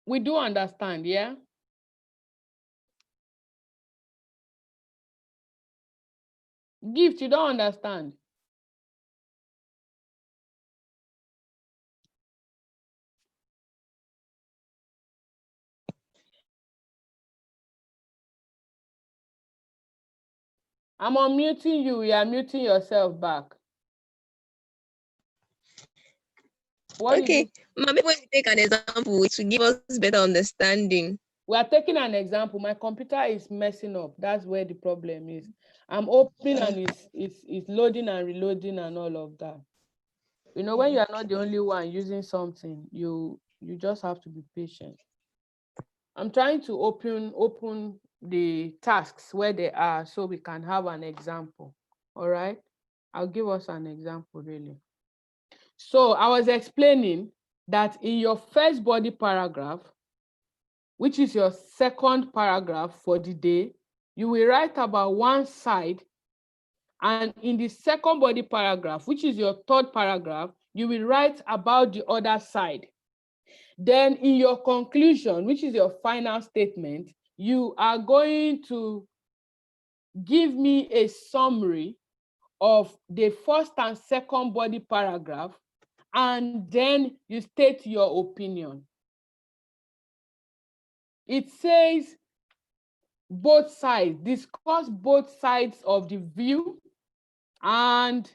We do understand, yeah? Gift, you don't understand. I'm unmuting you. You are muting yourself back. What okay, maybe when we take an example, it will give us better understanding. We are taking an example. My computer is messing up. That's where the problem is. I'm opening and it's loading and reloading and all of that. You know, when you are not the only one using something, you just have to be patient. I'm trying to open the tasks where they are so we can have an example. All right. I'll give us an example really. So I was explaining that in your first body paragraph, which is your second paragraph for the day, you will write about one side. And in the second body paragraph, which is your third paragraph, you will write about the other side. Then in your conclusion, which is your final statement, you are going to give me a summary of the first and second body paragraph, and then you state your opinion. It says both sides, discuss both sides of the view and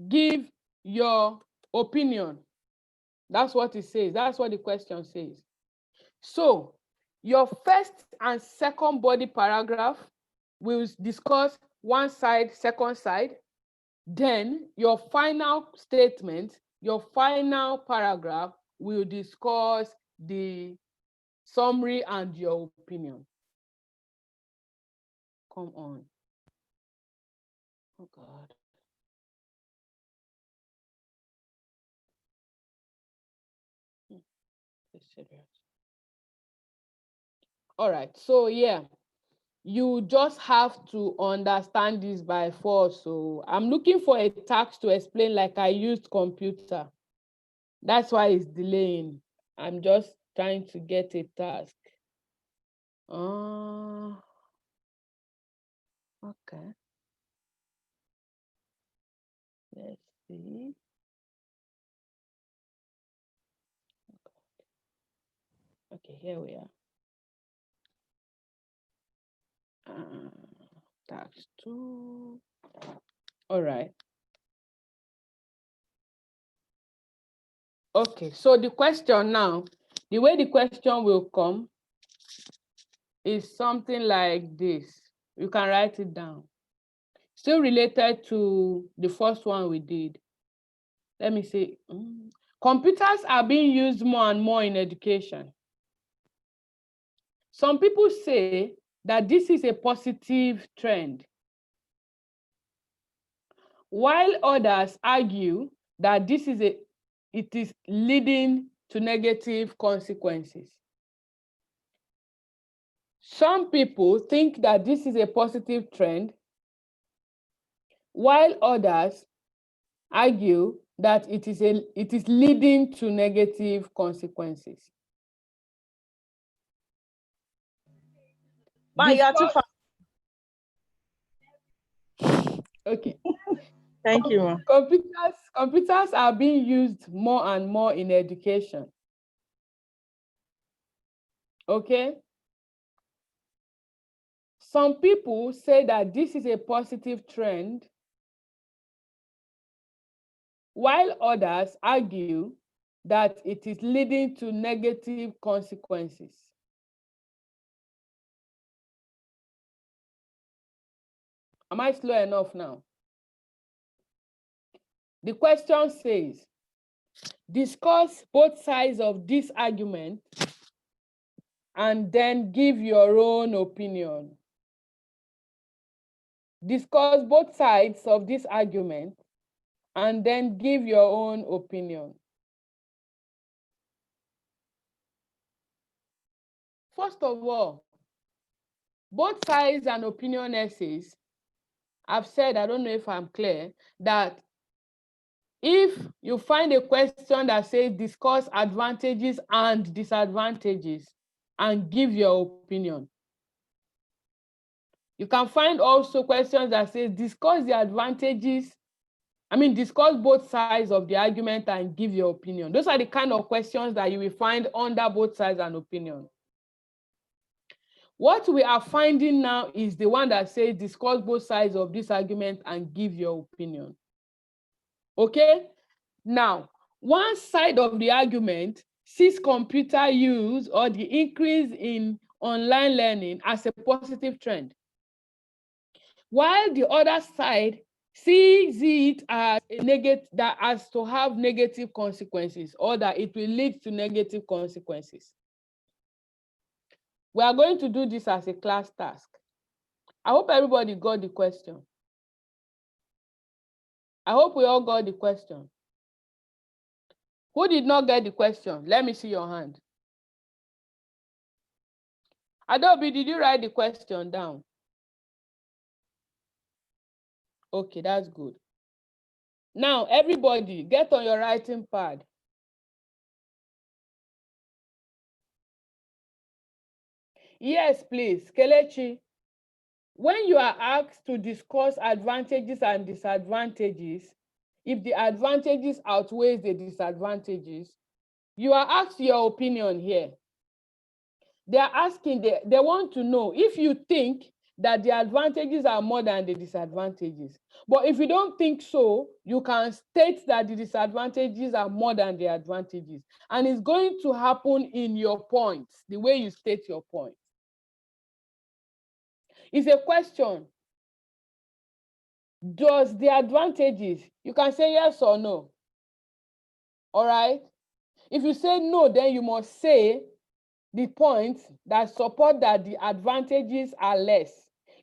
give your opinion. That's what it says. That's what the question says. So your first and second body paragraph will discuss one side, second side. Then your final statement, your final paragraph will discuss the summary and your opinion. Come on. Oh God. All right, so yeah, you just have to understand this by force. So I'm looking for a task to explain like I used computer. That's why it's delaying. I'm just trying to get a task. Okay. Let's see. Okay, here we are. Task 2. All right. Okay, so the question now, the way the question will come is something like this. You can write it down. Still related to the first one we did. Let me see. Computers are being used more and more in education. Some people say that this is a positive trend, while others argue that it is leading to negative consequences. Some people think that this is a positive trend, while others argue that it is leading to negative consequences. Ma, you are too fast. Okay. Thank you, ma. Computers are being used more and more in education. Okay. Some people say that this is a positive trend, while others argue that it is leading to negative consequences. Am I slow enough now? The question says, discuss both sides of this argument and then give your own opinion. Discuss both sides of this argument and then give your own opinion. First of all, both sides and opinion essays, I've said, I don't know if I'm clear, that if you find a question that says discuss advantages and disadvantages and give your opinion. You can find also questions that say discuss the advantages, discuss both sides of the argument and give your opinion. Those are the kind of questions that you will find under both sides and opinion. What we are finding now is the one that says discuss both sides of this argument and give your opinion. Okay? Now, one side of the argument sees computer use or the increase in online learning as a positive trend, while the other side sees it as a negative, that has to have negative consequences, or that it will lead to negative consequences. We are going to do this as a class task. I hope everybody got the question. I hope we all got the question. Who did not get the question? Let me see your hand. Adobe, did you write the question down? Okay, that's good. Now, everybody, get on your writing pad. Yes, please, Kelechi. When you are asked to discuss advantages and disadvantages, if the advantages outweighs the disadvantages, you are asked your opinion here. They are asking, they want to know if you think that the advantages are more than the disadvantages. But if you don't think so, you can state that the disadvantages are more than the advantages. And it's going to happen in your points, the way you state your point. It's a question. Does the advantages, you can say yes or no. All right? If you say no, then you must say the points that support that the advantages are less.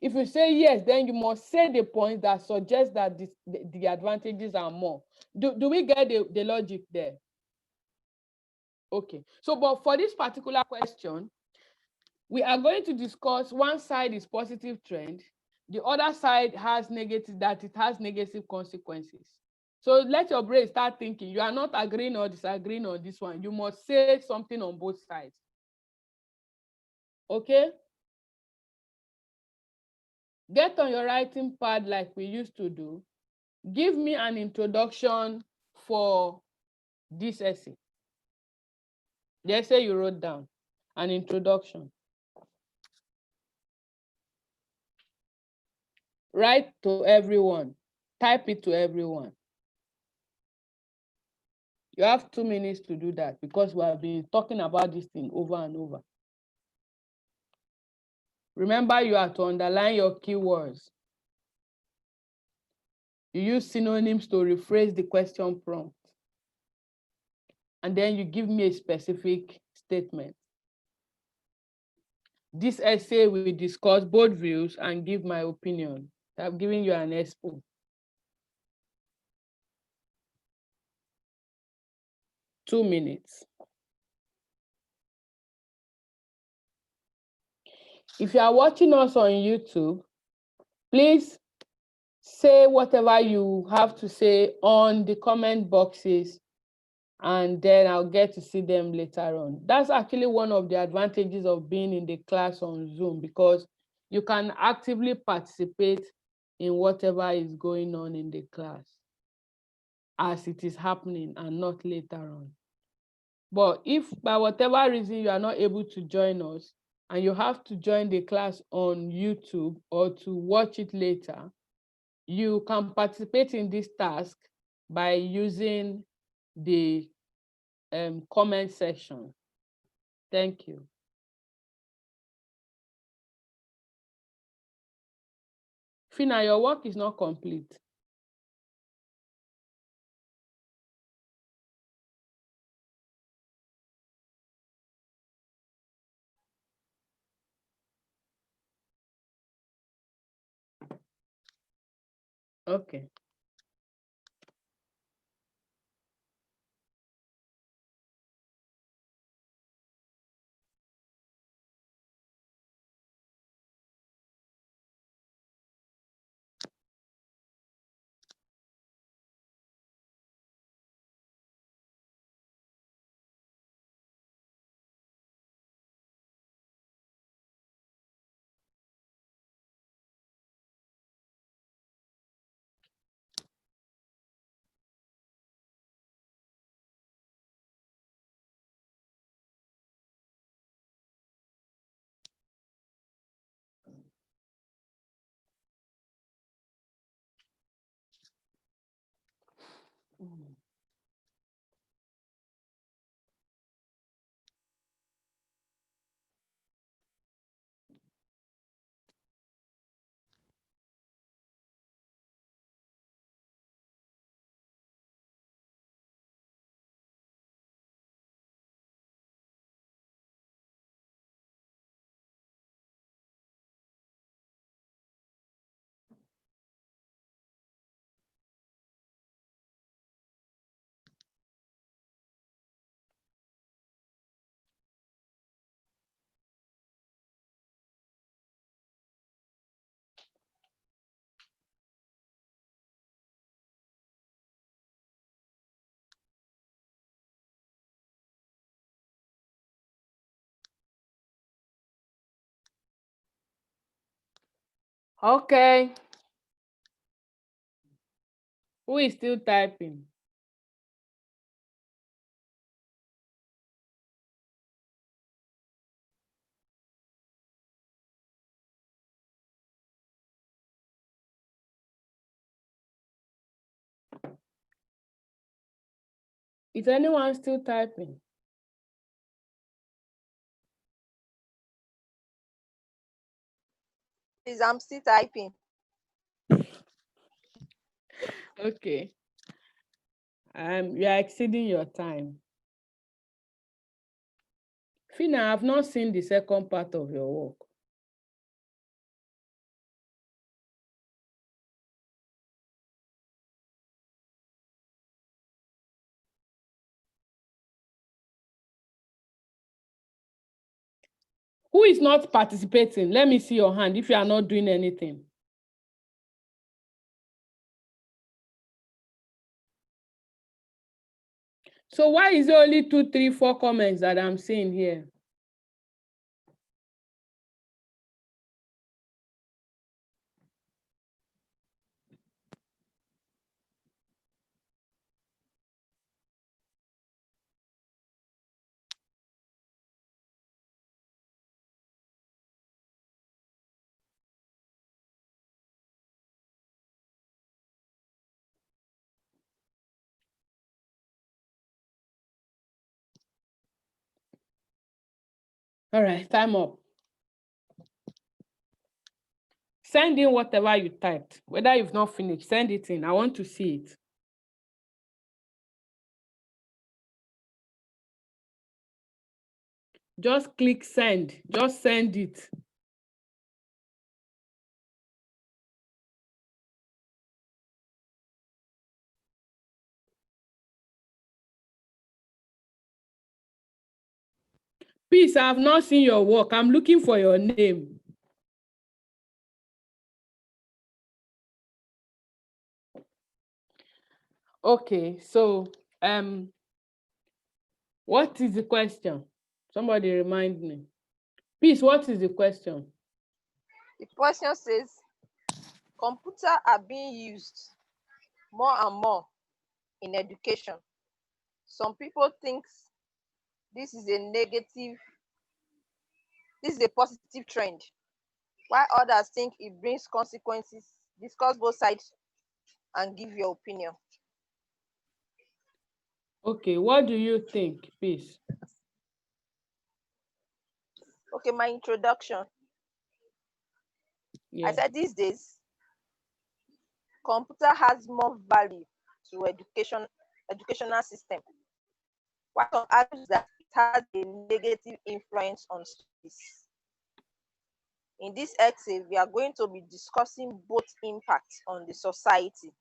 If you say yes, then you must say the points that suggest that the advantages are more. Do we get the logic there? Okay. So, but for this particular question, we are going to discuss one side is positive trend, the other side has negative, that it has negative consequences. So let your brain start thinking. You are not agreeing or disagreeing on this one. You must say something on both sides. Okay? Get on your writing pad like we used to do. Give me an introduction for this essay. The essay you wrote down, an introduction. Write to everyone. Type it to everyone. You have 2 minutes to do that because we have been talking about this thing over and over. Remember, you have to underline your keywords. You use synonyms to rephrase the question prompt. And then you give me a specific statement. This essay will discuss both views and give my opinion. I'm giving you an expo. Two minutes. If you are watching us on YouTube, please say whatever you have to say on the comment boxes, and then I'll get to see them later on. That's actually one of the advantages of being in the class on Zoom, because you can actively participate in whatever is going on in the class as it is happening and not later on. But if by whatever reason you are not able to join us and you have to join the class on YouTube or to watch it later, you can participate in this task by using the comment section. Thank you. Fina, your work is not complete. Okay. Okay. Who is still typing? Is anyone still typing? Please, I'm still typing. Okay. You are exceeding your time. Fina, I have not seen the second part of your work. Who is not participating? Let me see your hand if you are not doing anything. So why is there only 2, 3, 4 comments that I'm seeing here? All right, time up. Send in whatever you typed. Whether you've not finished, send it in. I want to see it. Just click send. Just send it. Peace, I have not seen your work. I'm looking for your name. Okay, so what is the question? Somebody remind me. Peace, what is the question? The question says, computers are being used more and more in education. Some people think this is a positive trend, while others think it brings consequences. Discuss both sides and give your opinion. Okay, what do you think, Peace? Okay, my introduction. Yeah. I said these days, computer has more value to educational system. While some argue that it has a negative influence on studies. In this essay, we are going to be discussing both impacts on the society.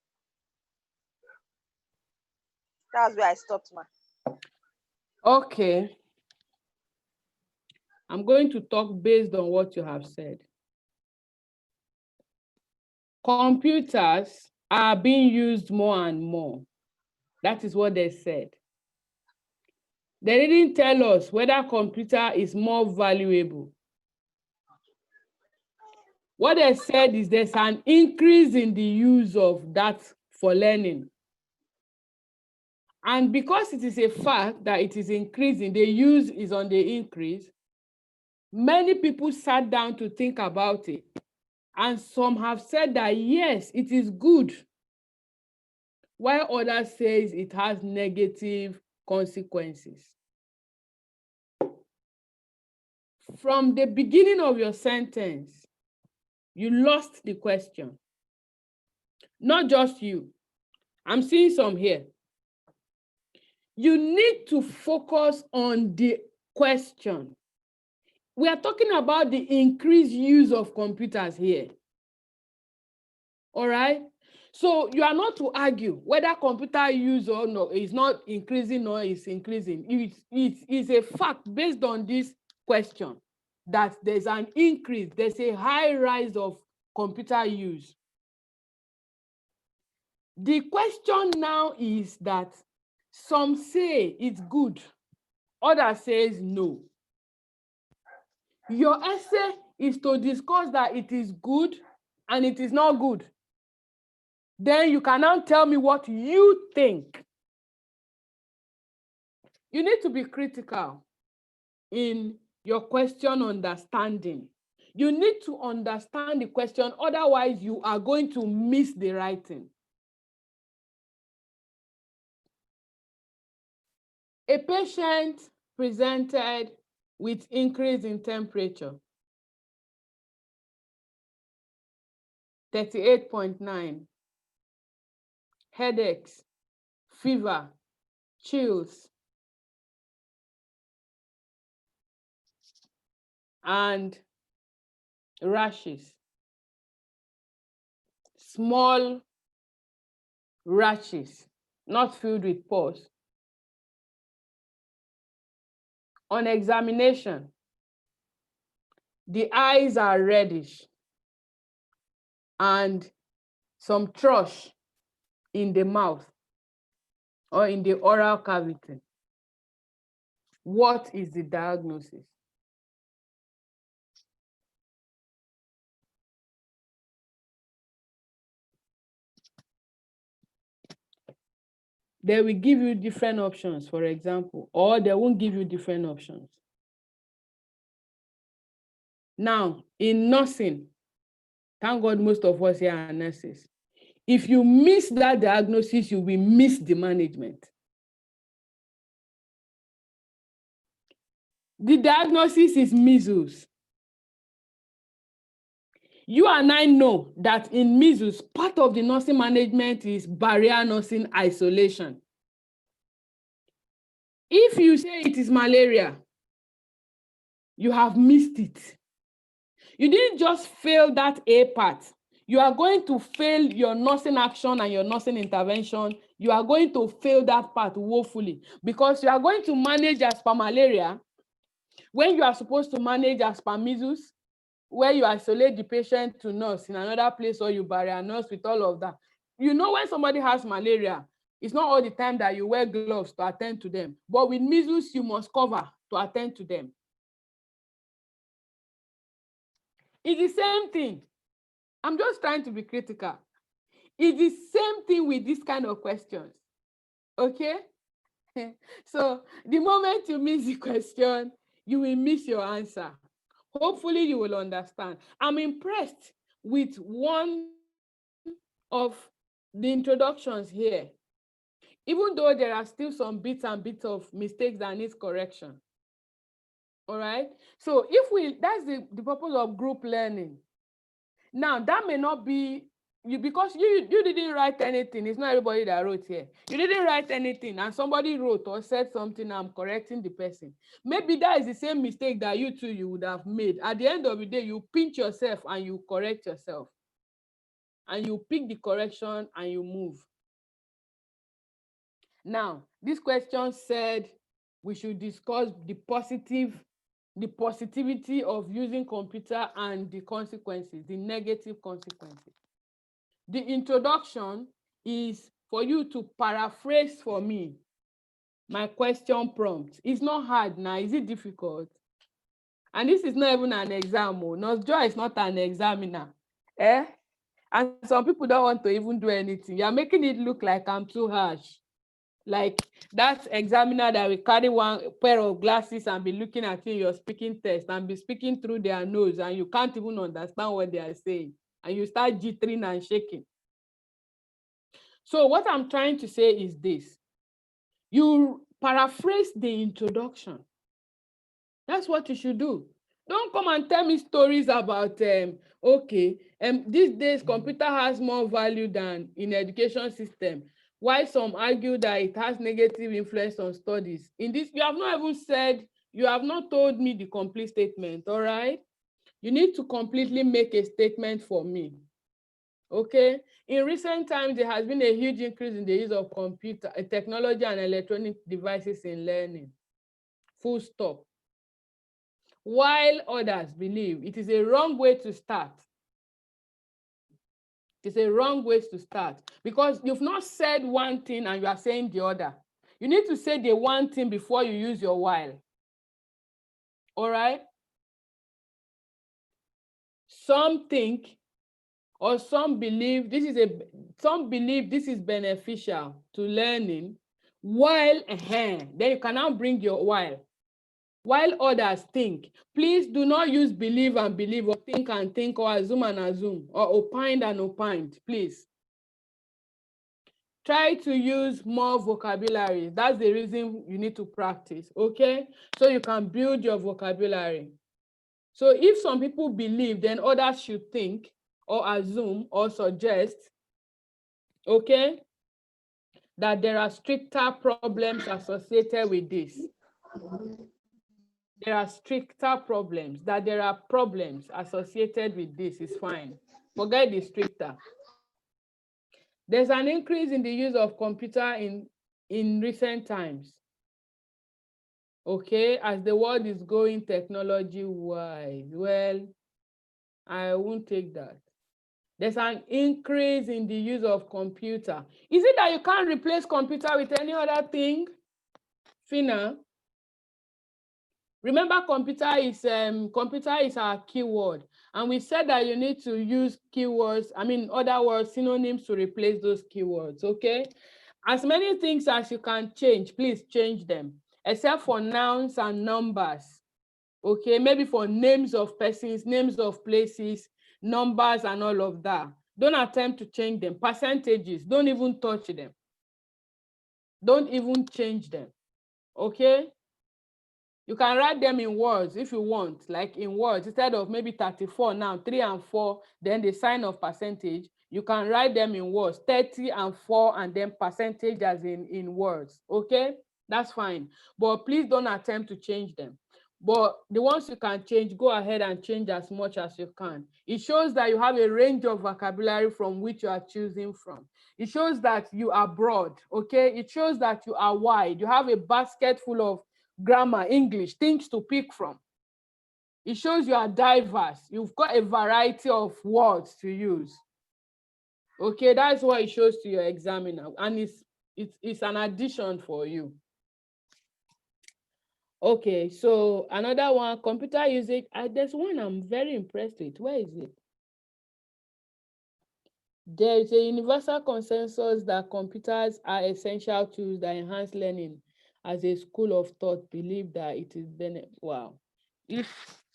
That's where I stopped, ma. Okay. I'm going to talk based on what you have said. Computers are being used more and more. That is what they said. They didn't tell us whether computer is more valuable. What they said is there's an increase in the use of that for learning. And because it is a fact that it is increasing, the use is on the increase, many people sat down to think about it. And some have said that, yes, it is good, while others says it has negative consequences. From the beginning of your sentence, you lost the question. Not just you. I'm seeing some here. You need to focus on the question. We are talking about the increased use of computers here. All right? So you are not to argue whether computer use or no is not increasing or is increasing. It is a fact based on this question that there's an increase, there's a high rise of computer use. The question now is that some say it's good, others says no. Your essay is to discuss that it is good and it is not good. Then you can now tell me what you think. You need to be critical in your question understanding. You need to understand the question, otherwise you are going to miss the writing. A patient presented with increase in temperature, 38.9, headaches, fever, chills, and rashes. Small rashes, not filled with pus. On examination, the eyes are reddish and some thrush in the mouth or in the oral cavity. What is the diagnosis? They will give you different options, for example, or they won't give you different options. Now, in nursing, thank God most of us here are nurses. If you miss that diagnosis, you will miss the management. The diagnosis is measles. You and I know that in measles, part of the nursing management is barrier nursing isolation. If you say it is malaria, you have missed it. You didn't just fail that A part. You are going to fail your nursing action and your nursing intervention. You are going to fail that part woefully because you are going to manage as per malaria when you are supposed to manage as per measles, where you isolate the patient to nurse in another place or you barrier nurse with all of that. You know, when somebody has malaria, it's not all the time that you wear gloves to attend to them. But with measles, you must cover to attend to them. It's the same thing. I'm just trying to be critical. It's the same thing with this kind of questions. Okay? So the moment you miss the question, you will miss your answer. Hopefully you will understand. I'm impressed with one of the introductions here, even though there are still some bits of mistakes that needs correction. All right. So that's the purpose of group learning. Now that may not be you because you didn't write anything. It's not everybody that wrote here. You didn't write anything and somebody wrote or said something. I'm correcting the person. Maybe that is the same mistake that you would have made. At the end of the day, you pinch yourself and you correct yourself. And you pick the correction and you move. Now, this question said we should discuss the positivity of using computer and the consequences, the negative consequences. The introduction is for you to paraphrase for me my question prompt. It's not hard now. Is it difficult? And this is not even an exam. Nurse Joy is not an examiner. And some people don't want to even do anything. You're making it look like I'm too harsh. Like that examiner that will carry one pair of glasses and be looking at you in your speaking test and be speaking through their nose and you can't even understand what they are saying. And you start jittering and shaking. So what I'm trying to say is this. You paraphrase the introduction. That's what you should do. Don't come and tell me stories about, these days computer has more value than in education system. Why some argue that it has negative influence on studies. In this, you have not even said, you have not told me the complete statement, all right? You need to completely make a statement for me, okay? In recent times, there has been a huge increase in the use of computer, technology and electronic devices in learning, full stop. While others believe it is a wrong way to start. It's a wrong way to start because you've not said one thing and you are saying the other. You need to say the one thing before you use your while. All right? Some think or some believe this is beneficial to learning, while then you can now bring your while. While others think, please do not use believe and believe or think and think or assume and assume or opined and opined, please. Try to use more vocabulary. That's the reason you need to practice, okay? So you can build your vocabulary. So if some people believe, then others should think or assume or suggest, okay, that there are stricter problems associated with this. There are stricter problems, that there are problems associated with this is fine. Forget the stricter. There's an increase in the use of computer in recent times. Okay, as the world is going technology-wise, well, I won't take that. There's an increase in the use of computer. Is it that you can't replace computer with any other thing? Fina? Remember, computer is our keyword, and we said that you need to use keywords, other words, synonyms to replace those keywords, okay? As many things as you can change, please change them, except for nouns and numbers, okay? Maybe for names of persons, names of places, numbers and all of that. Don't attempt to change them. Percentages, don't even touch them. Don't even change them, okay? You can write them in words if you want, like in words, instead of maybe 34 now, 3 and 4, then the sign of percentage, you can write them in words, 30 and 4, and then percentage as in words, okay? That's fine, but please don't attempt to change them. But the ones you can change, go ahead and change as much as you can. It shows that you have a range of vocabulary from which you are choosing from. It shows that you are broad, okay? It shows that you are wide. You have a basket full of grammar, English, things to pick from. It shows you are diverse. You've got a variety of words to use. Okay, that's what it shows to your examiner, and it's an addition for you. Okay, so another one, computer usage. There's one I'm very impressed with. Where is it? There is a universal consensus that computers are essential tools that enhance learning. As a school of thought, believe that it is wow. If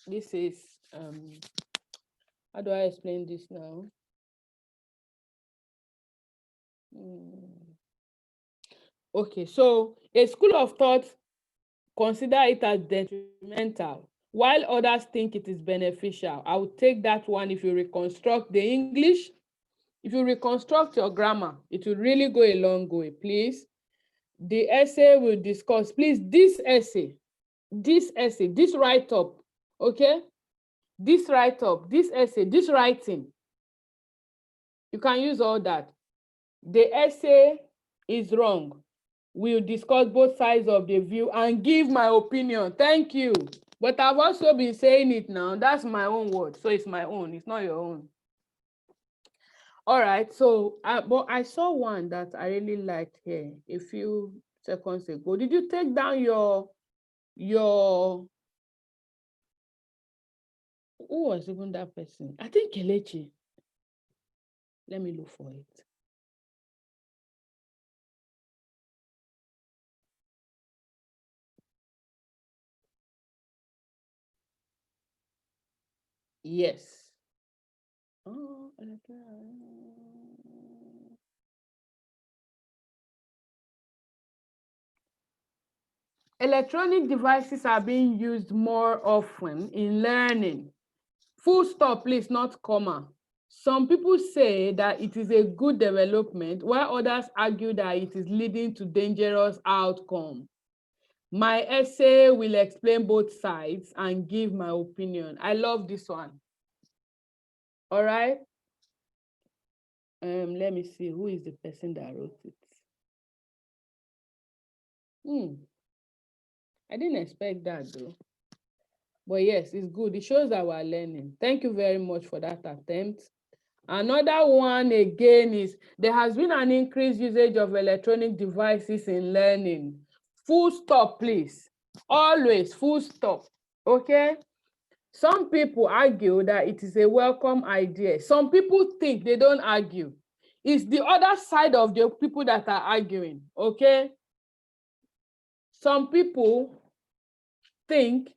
this is how do I explain this now? Okay, so a school of thought consider it as detrimental, while others think it is beneficial. I would take that one. If you reconstruct the English, if you reconstruct your grammar, it will really go a long way, please. The essay will discuss, please, this write-up, okay? This write-up, this essay, this writing, you can use all that. The essay is wrong. We'll discuss both sides of the view and give my opinion. Thank you. But I've also been saying it now. That's my own word. So it's my own. It's not your own. All right. So, but I saw one that I really liked here a few seconds ago. Did you take down your who was even that person? I think Kelechi. Let me look for it. Yes. Oh, electronic devices are being used more often in learning. Full stop, please, not comma. Some people say that it is a good development, while others argue that it is leading to dangerous outcomes. My essay will explain both sides and give my opinion. I love this one. All right. Let me see, who is the person that wrote it? I didn't expect that though. But yes, it's good. It shows that we're learning. Thank you very much for that attempt. Another one again is there has been an increased usage of electronic devices in learning. Full stop, please. Always full stop. Okay? Some people argue that it is a welcome idea. Some people think, they don't argue. It's the other side of the people that are arguing. Okay? Some people think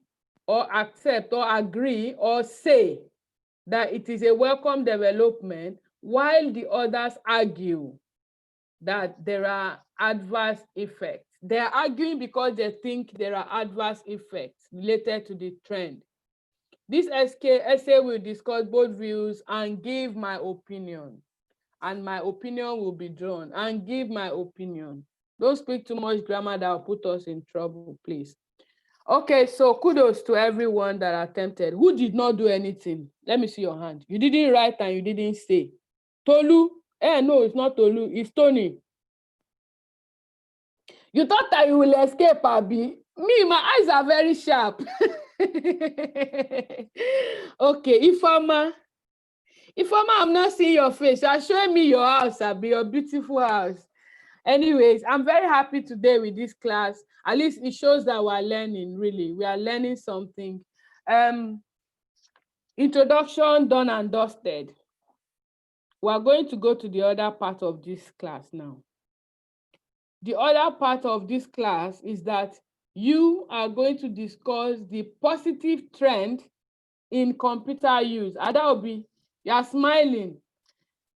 or accept or agree or say that it is a welcome development, while the others argue that there are adverse effects. They are arguing because they think there are adverse effects related to the trend. This essay will discuss both views and give my opinion. And my opinion will be drawn and give my opinion. Don't speak too much grammar that will put us in trouble, please. Okay, so kudos to everyone that attempted. Who did not do anything? Let me see your hand. You didn't write and you didn't say. Tolu? No, it's not Tolu. It's Tony. You thought that you will escape, Abi. Me, my eyes are very sharp. Okay, Ifeoma, I'm not seeing your face. You are showing me your house, Abi, your beautiful house. Anyways, I'm very happy today with this class. At least it shows that we're learning, really. We are learning something. Introduction done and dusted. We are going to go to the other part of this class now. The other part of this class is that you are going to discuss the positive trend in computer use. Adaobi, you are smiling.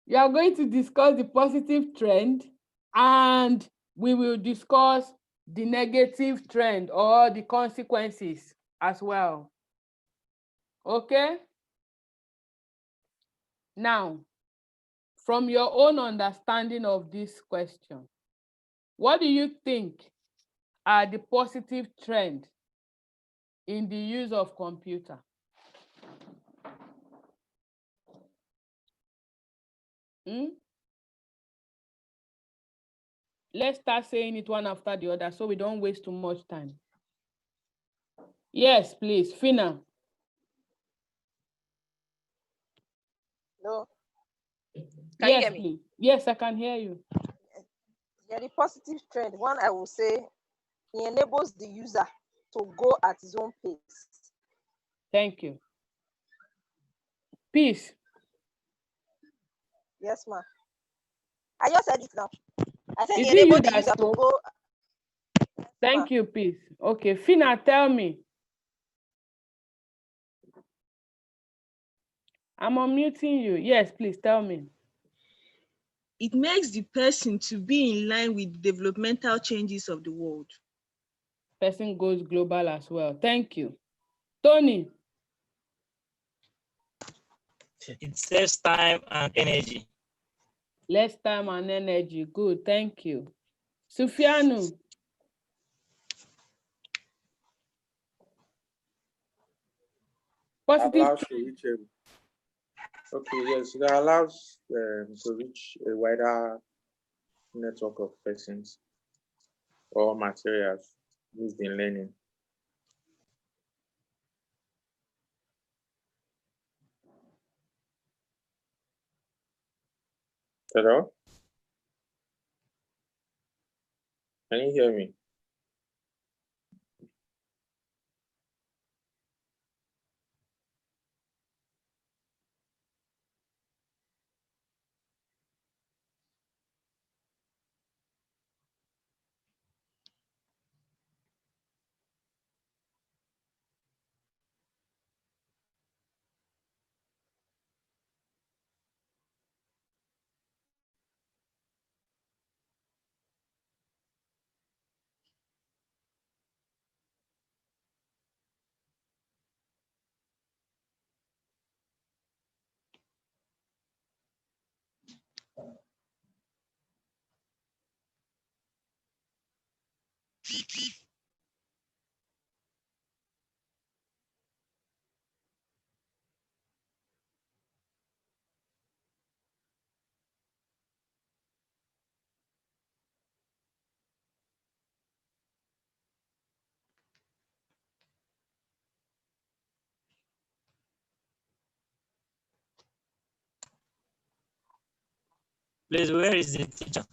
You are going to discuss the positive trend, and we will discuss the negative trend or the consequences as well. Okay? Now, from your own understanding of this question, what do you think are the positive trends in the use of computer? Let's start saying it one after the other so we don't waste too much time. Yes, please, Fina. No. Can you hear me? Please. Yes, I can hear you. Yeah, the positive trend, one I will say, it enables the user to go at his own pace. Thank you. Peace. Yes, ma'am. I just said it now. I said Is it it you enables the that user to spoke? go. Thank you, Peace. Okay, Fina, tell me. I'm unmuting you. Yes, please tell me. It makes the person to be in line with the developmental changes of the world. Person goes global as well. Thank you. Tony. It saves time and energy. Less time and energy. Good, thank you. Sufianu. Positive. Okay, yes, it allows to reach a wider network of persons or materials used in learning. Hello? Can you hear me? Please, where is the teacher?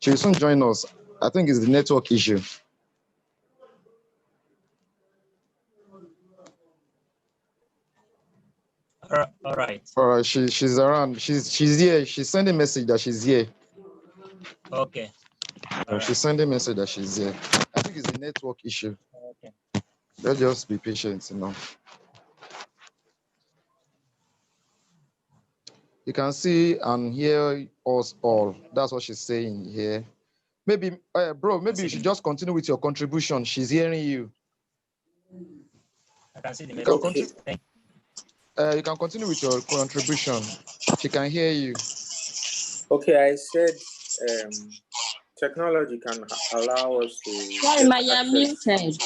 She will soon join us. I think it's the network issue. All right. She's around. She's here. She's sending a message that she's here. Okay. She's sending a message that she's here. I think it's a network issue. Okay. Let's just be patient, You can see and hear us all. That's what she's saying here. Maybe, bro, maybe you should just continue with your contribution. She's hearing you. I can see the message. Okay. You can continue with your contribution. She can hear you. Okay, I said technology can allow us to. Sorry, ma, you're muted.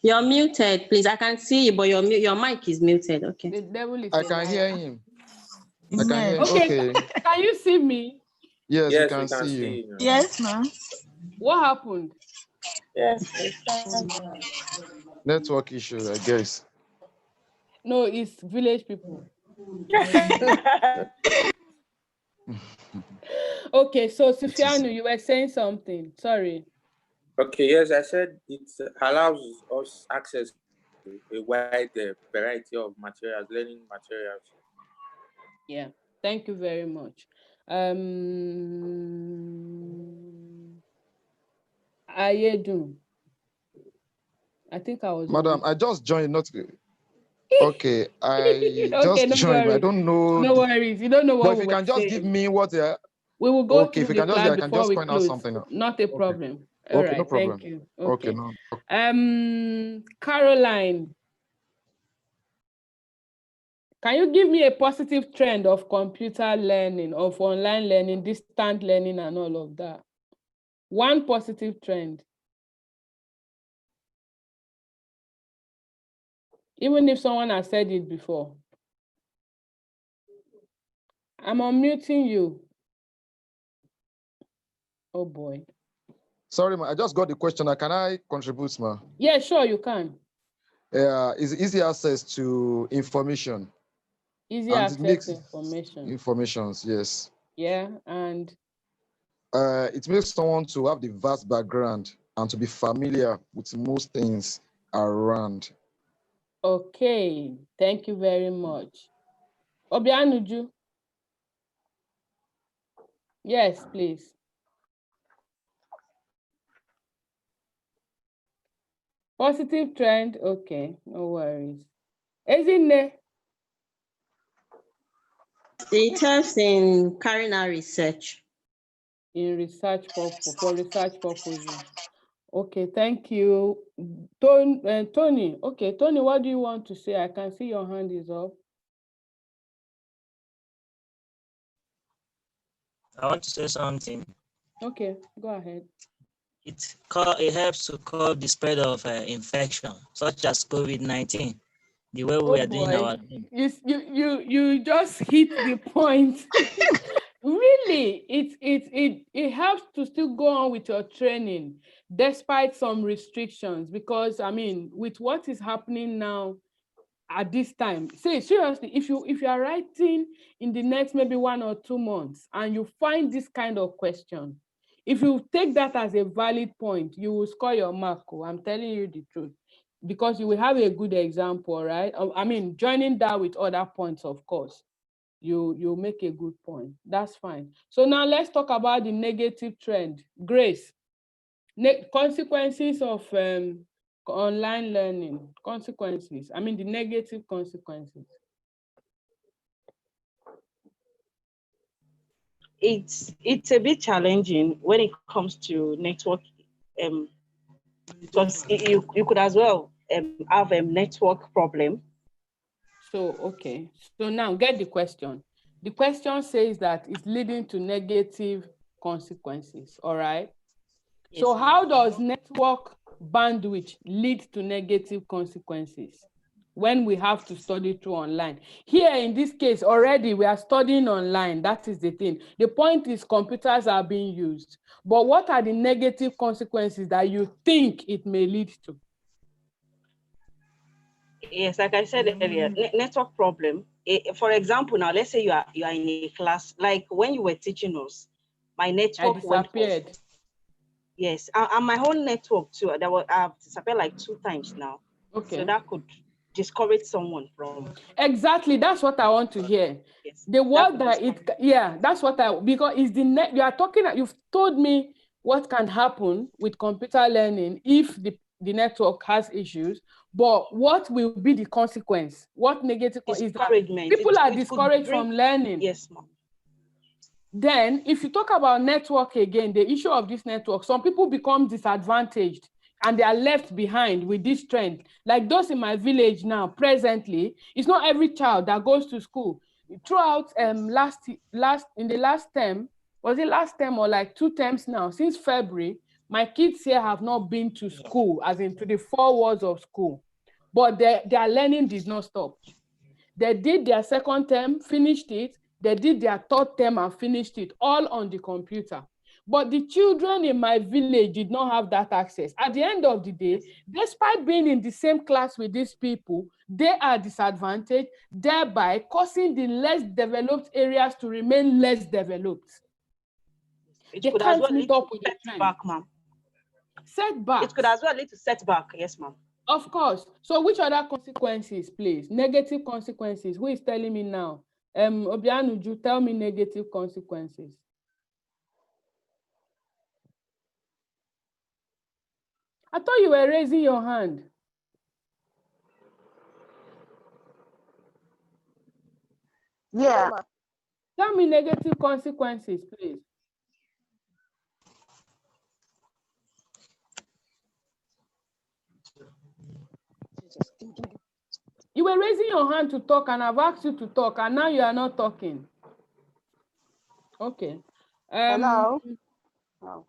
You're muted, please. I can see you, but your mic is muted. Okay. The devil is I a can liar. hear him. I can hear him. Okay. Okay. Can you see me? Yes, we Yes, can we can see you. see you. Yes, ma'am. What happened? Yes. Network issue, I guess. No, it's village people. Okay, so Sufianu, you were saying something. Sorry. Okay, yes, I said it allows us access to a wide variety of materials, learning materials. Yeah, thank you very much. Ayedun. I think I was Madam, on. I just joined, not okay. I Okay, just no joined, but I worries. don't know. No worries. You don't know But what if we you were can just give saying. me what We will go okay, through if you the can just class I can before just we find out close. something. Not a Okay. problem. All Okay, right, no problem. thank you. Okay, Okay. no. Caroline, can you give me a positive trend of computer learning, of online learning, distant learning, and all of that? One positive trend. Even if someone has said it before. I'm unmuting you. Oh boy. Sorry, ma. I just got the question. Can I contribute, ma? Yeah, sure, you can. Is easy access to information. Easy And it access makes to information. informations, yes. Yeah, and it makes someone to have the vast background and to be familiar with most things around. okay, thank you very much. Obianuju. Yes, please. Positive trend, okay, no worries. Ezinne. It helps in carrying out research. In research for research purposes. Okay, thank you. Tony, okay, Tony, what do you want to say? I can see your hand is up. I want to say something. Okay, go ahead. It helps to curb the spread of infection, such as COVID-19. The way we are doing our You just hit the point. Really, it helps to still go on with your training despite some restrictions, because I mean, with what is happening now at this time, say seriously, if you are writing in the next maybe 1 or 2 months and you find this kind of question, if you take that as a valid point, you will score your mark. I'm telling you the truth, because you will have a good example, right? I mean, joining that with other points, of course, you make a good point. That's fine. So now let's talk about the negative trend. Grace, consequences of online learning, consequences. I mean, the negative consequences. It's a bit challenging when it comes to network, because you could as well have a network problem. So, okay. So now get the question. The question says that it's leading to negative consequences, all right? Yes. So how does network bandwidth lead to negative consequences when we have to study through online? Here in this case, already we are studying online. That is the thing. The point is computers are being used. But what are the negative consequences that you think it may lead to? Yes, like I said earlier, network problem. For example, now let's say you are in a class, like when you were teaching us, my network went off. Yes, and my whole network too. I've disappeared like 2 times now. Okay. So that could discourage someone from. Exactly, that's what I want to hear. Yes. The word that it, yeah, that's what because it's the net. You are talking. You've told me what can happen with computer learning if the network has issues. But what will be the consequence? What negative is that people are discouraged from learning? Yes, ma'am. Then, if you talk about network again, the issue of this network, some people become disadvantaged and they are left behind with this trend. Like those in my village now, presently, it's not every child that goes to school. Throughout in the last term, was it last term or like 2 terms now, since February, My kids here have not been to school, as in to the 4 walls of school, but their learning did not stop. They did their 2nd term, finished it. They did their 3rd term and finished it, all on the computer. But the children in my village did not have that access. At the end of the day, despite being in the same class with these people, they are disadvantaged, thereby causing the less developed areas to remain less developed. It They could as can't well meet lead to up with the trend. setback, ma'am. Setback. It could as well lead to setback, yes, ma'am. Of course. So which other consequences, please? Negative consequences. Who is telling me now? Obianuju, tell me negative consequences. I thought you were raising your hand. Yeah. Tell me negative consequences, please. You were raising your hand to talk, and I've asked you to talk, and now you are not talking. Okay. Hello. Oh.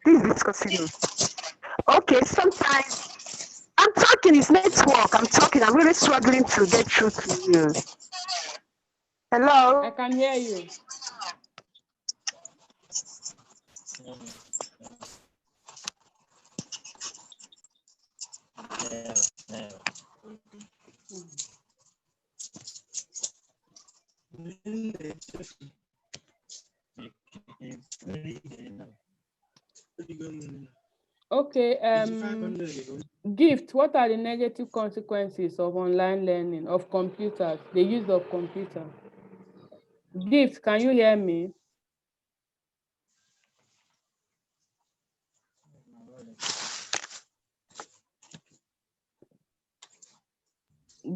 Please discontinue. Okay, sometimes I'm talking, it's network. I'm talking, I'm really struggling to get through to you. Hello. I can hear you. Okay, Gift, what are the negative consequences of online learning, of computers, the use of computer? Gift, can you hear me?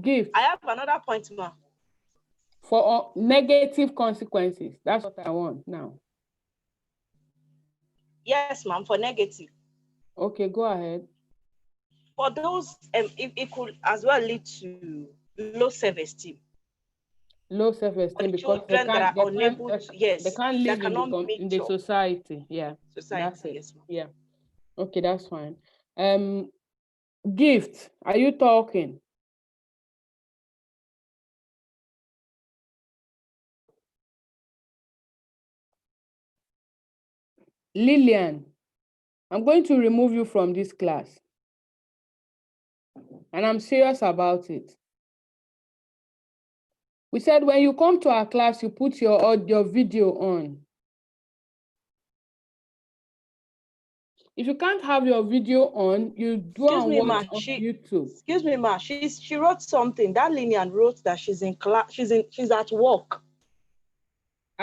Gift. I have another point, ma'am. For negative consequences, that's what I want now. Yes, ma'am, for negative. Okay, go ahead. For those, it could as well lead to low self-esteem. Low self-esteem because they can't live in the society. Yeah, that's it. Yes, yeah. Okay, that's fine. Gift, are you talking? Lillian, I'm going to remove you from this class. And I'm serious about it. We said when you come to our class, you put your video on. If you can't have your video on, you do and watch on YouTube. Excuse me, ma. She wrote something. That Lillian wrote that she's in class. She's at work.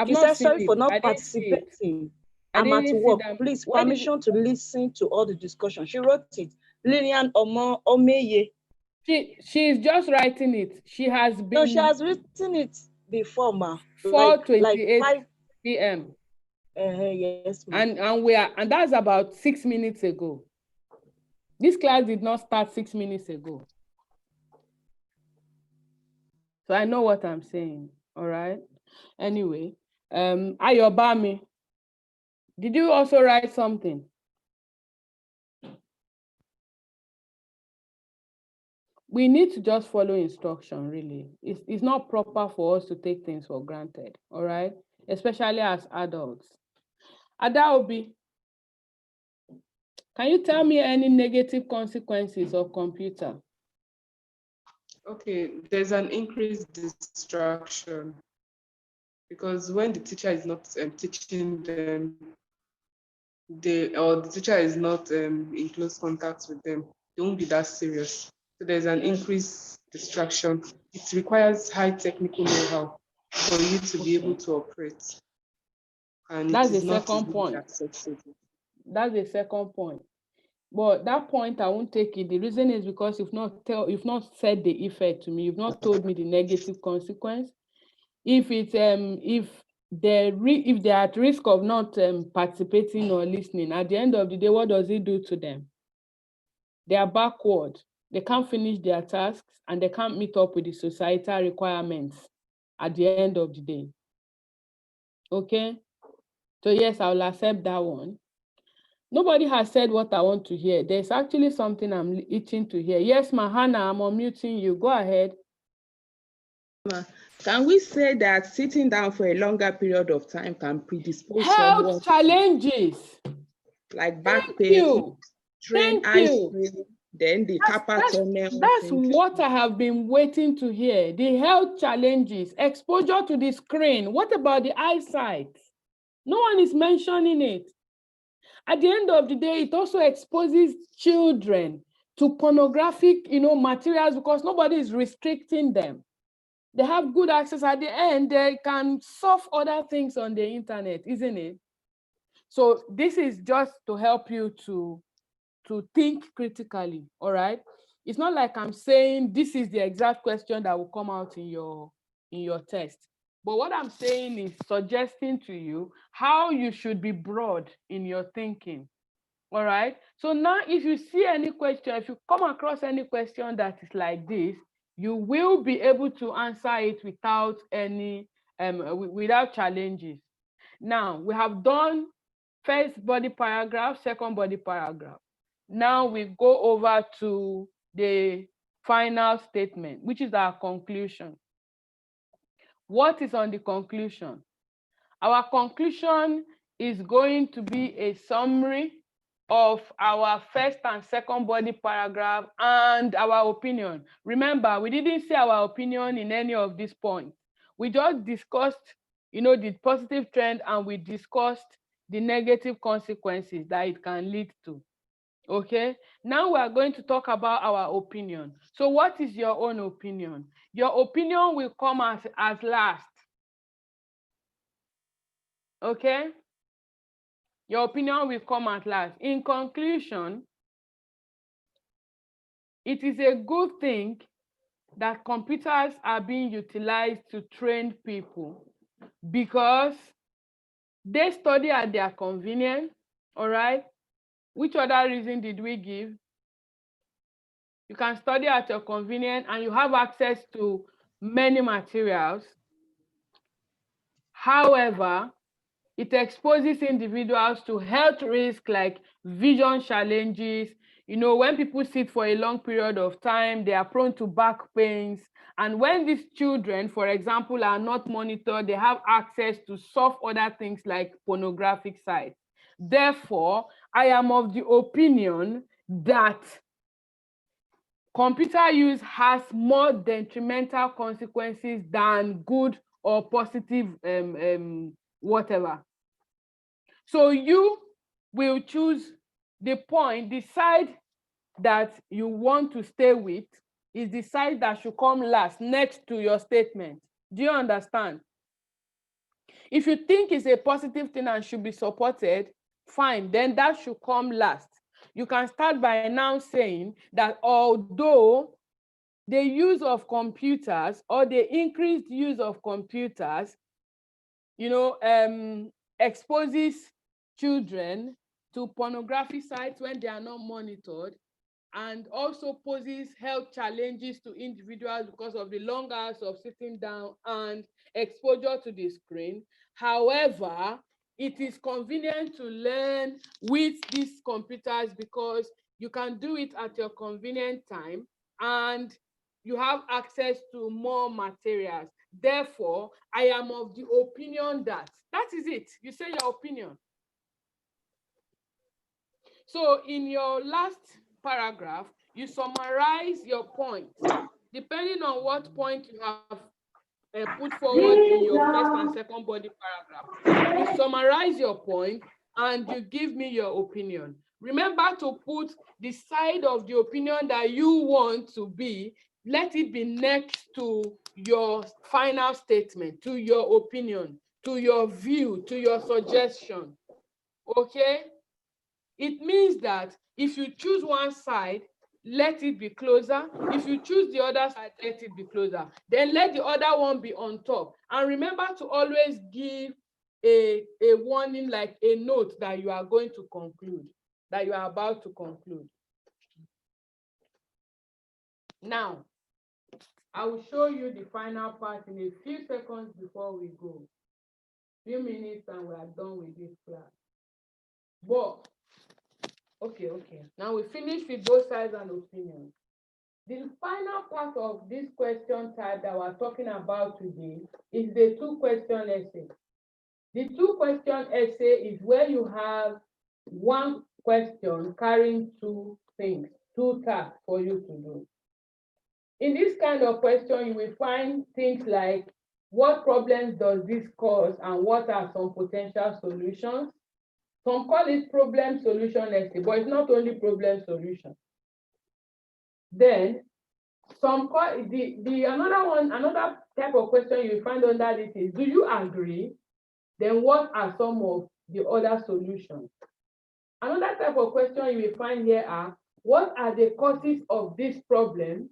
She said sorry for not participating. I'm at work. Please, permission to listen to all the discussion. She wrote it. Lillian Omeye. She's just writing it. She has been. No, she has written it before, ma. 4:28 p.m. Yes, ma'am. And that's about 6 minutes ago. This class did not start 6 minutes ago. So I know what I'm saying. All right. Anyway, Ayobami, did you also write something? We need to just follow instruction, really. It's not proper for us to take things for granted, all right? Especially as adults. Adaobi, can you tell me any negative consequences of computer? Okay, there's an increased distraction because when the teacher is not teaching them, the teacher is not in close contact with them, they won't be that serious. So there's an increased distraction. It requires high technical know-how for you to be able to operate. And that's the second point. That's the second point. But that point, I won't take it. The reason is because you've not said the effect to me. You've not told me the negative consequence. If they're at risk of not participating or listening, at the end of the day, what does it do to them? They are backward. They can't finish their tasks and they can't meet up with the societal requirements at the end of the day. Okay? So yes, I will accept that one. Nobody has said what I want to hear. There's actually something I'm itching to hear. Yes, Mahana, I'm unmuting you. Go ahead. Can we say that sitting down for a longer period of time can predispose someone Health challenges. like back Thank pain, you. strain, Thank eye you. strain, then the carpal tunnel? That's what I have been waiting to hear. The health challenges, exposure to the screen. What about the eyesight? No one is mentioning it. At the end of the day, it also exposes children to pornographic, materials because nobody is restricting them. They have good access. At the end, they can surf other things on the internet, isn't it? So this is just to help you to think critically, all right? It's not like I'm saying this is the exact question that will come out in your test. But what I'm saying is suggesting to you how you should be broad in your thinking. All right. So now if you see any question, if you come across any question that is like this, you will be able to answer it without any without challenges. Now we have done first body paragraph, second body paragraph. Now we go over to the final statement, which is our conclusion. What is on the conclusion? Our conclusion is going to be a summary of our first and second body paragraph and our opinion. Remember, we didn't say our opinion in any of these points. We just discussed, the positive trend, and we discussed the negative consequences that it can lead to. Okay, now we are going to talk about our opinion. So what is your own opinion? Your opinion will come as last. Okay, your opinion will come at last. In conclusion, it is a good thing that computers are being utilized to train people because they study at their convenience, all right? Which other reason did we give? You can study at your convenience and you have access to many materials. However, it exposes individuals to health risks like vision challenges. When people sit for a long period of time, they are prone to back pains. And when these children, for example, are not monitored, they have access to solve other things like pornographic sites. Therefore, I am of the opinion that computer use has more detrimental consequences than good or positive whatever. So you will choose the point, the side that you want to stay with is the side that should come last next to your statement. Do you understand? If you think it's a positive thing and should be supported, fine, then that should come last. You can start by now saying that although the use of computers or the increased use of computers, exposes children to pornography sites when they are not monitored, and also poses health challenges to individuals because of the long hours of sitting down and exposure to the screen. However, it is convenient to learn with these computers because you can do it at your convenient time and you have access to more materials. Therefore, I am of the opinion that is it. You say your opinion. So in your last paragraph, you summarize your point. Depending on what point you have put forward in your first and second body paragraph, you summarize your point and you give me your opinion. Remember to put the side of the opinion that you want to be, let it be next to your final statement, to your opinion, to your view, to your suggestion. Okay? It means that if you choose one side, let it be closer. If you choose the other side, let it be closer. Then let the other one be on top. And remember to always give a warning, like a note that you are going to conclude, that you are about to conclude. Now, I will show you the final part in a few seconds before we go. Few minutes and we are done with this class. But Okay. Now we finish with both sides and opinions. The final part of this question type that we're talking about today is the 2-question essay. The 2-question essay is where you have one question carrying 2 things, 2 tasks for you to do. In this kind of question, you will find things like, what problems does this cause and what are some potential solutions? Some call it problem solution essay, but it's not only problem solution. Then some call another type of question you find under this is, do you agree? Then what are some of the other solutions? Another type of question you will find here are, what are the causes of this problem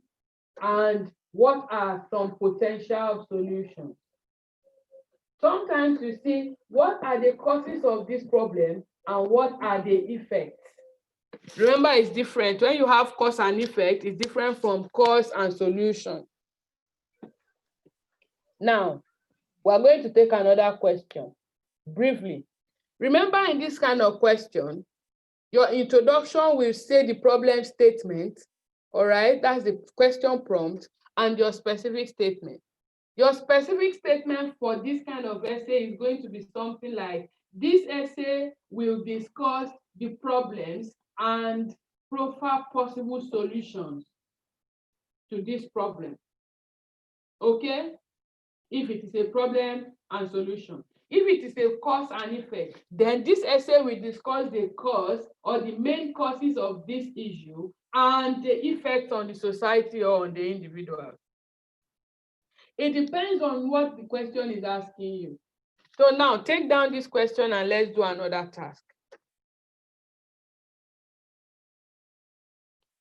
and what are some potential solutions? Sometimes you see, what are the causes of this problem and what are the effects? Remember, it's different. When you have cause and effect, it's different from cause and solution. Now, we're going to take another question briefly. Remember, in this kind of question, your introduction will say the problem statement, all right? That's the question prompt, and your specific statement. Your specific statement for this kind of essay is going to be something like, this essay will discuss the problems and proffer possible solutions to this problem. Okay? If it is a problem and solution. If it is a cause and effect, then this essay will discuss the cause or the main causes of this issue and the effect on the society or on the individual. It depends on what the question is asking you. So now take down this question and let's do another task.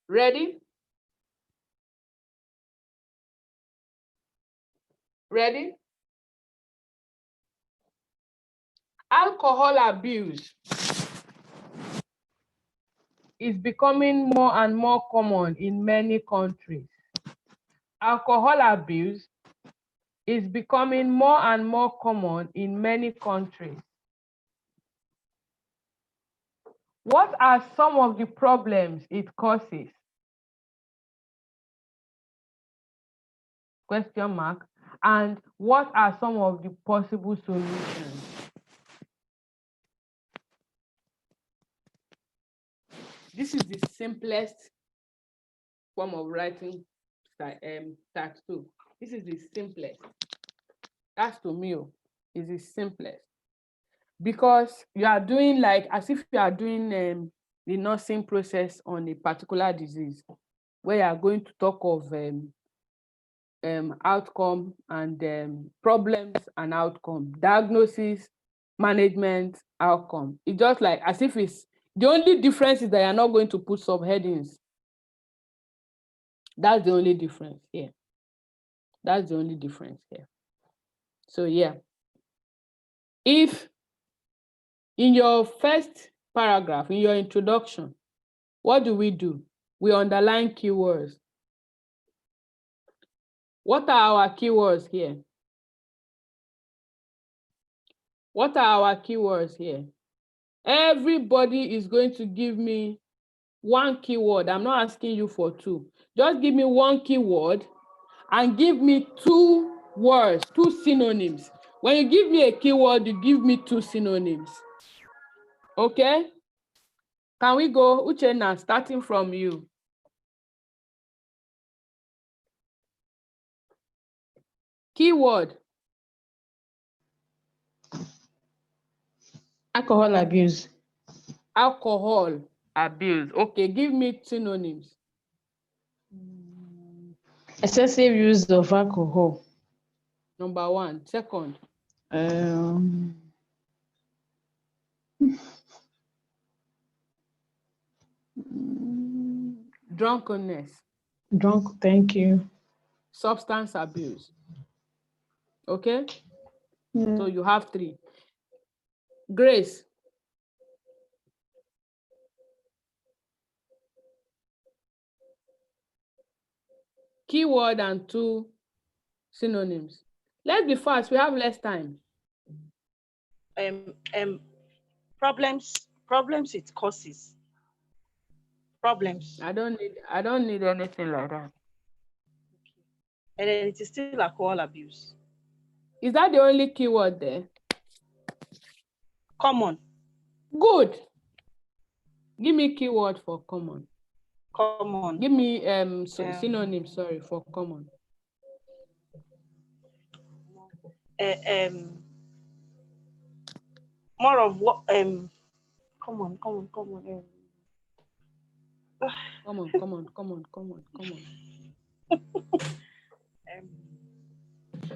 Ready? Ready? Alcohol abuse is becoming more and more common in many countries. Alcohol abuse is becoming more and more common in many countries. What are some of the problems it causes? Question mark. And what are some of the possible solutions? This is the simplest form of writing task 2. This is the simplest. That's to me, is the simplest. Because you are doing like as if you are doing the nursing process on a particular disease, where you are going to talk of outcome and problems and outcome, diagnosis, management, outcome. It's just like as if it's the only difference is that you're not going to put subheadings. That's the only difference here. That's the only difference here. So yeah, if in your first paragraph, in your introduction, what do? We underline keywords. What are our keywords here? What are our keywords here? Everybody is going to give me one keyword. I'm not asking you for 2. Just give me one keyword and give me 2 words, 2 synonyms. When you give me a keyword, you give me 2 synonyms. Okay? Can we go, Uchenna, starting from you? Keyword. Alcohol abuse. Alcohol abuse. Okay, give me synonyms. Excessive use of alcohol. Number 1. Second. Drunkenness. Thank you. Substance abuse. Okay? Yeah. So you have 3. Grace. Keyword and 2 synonyms. Let's be fast. We have less time. Problems it causes. Problems. I don't need anything like that. And then it is still alcohol abuse. Is that the only keyword there? Common. Good. Give me keyword for common. Common. Give me synonym, sorry, for common. More of what come on. Come on.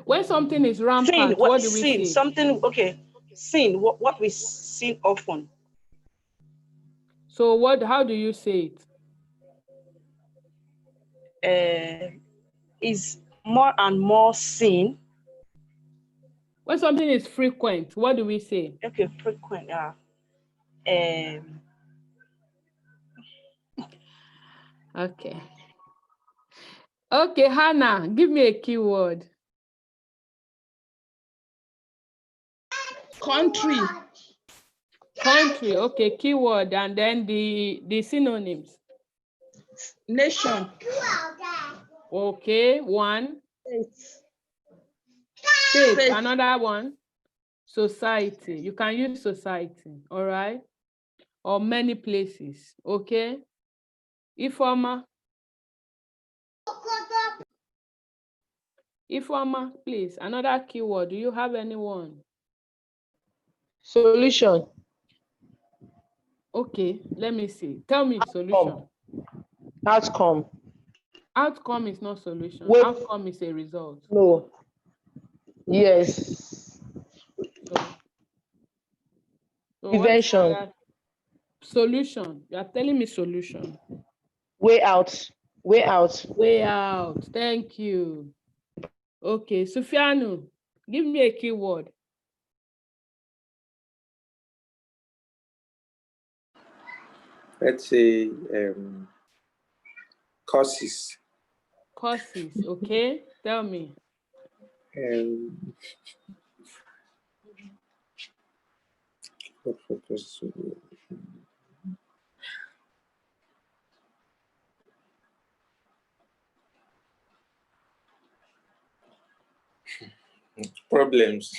When something is rampant, what do we say? Something, okay. Sin, what we sin often. So how do you say it? Is more and more sin. When something is frequent, what do we say? Okay, frequent, yeah. Okay, Hannah, give me a keyword. Country. Country, okay, keyword, and then the synonyms. Nation. Okay, one. State, another one. Society, you can use society, all right? Or many places, okay? Ifeoma, please, another keyword. Do you have anyone? Solution. Okay, let me see. Tell me solution. Outcome. Outcome is not solution. Outcome is a result. No. Yes. So prevention. Solution. You are telling me solution. Way out. Way out. Way out. Thank you. Okay, Sufianu, give me a keyword. Let's say courses. Courses, okay? Tell me. Problems.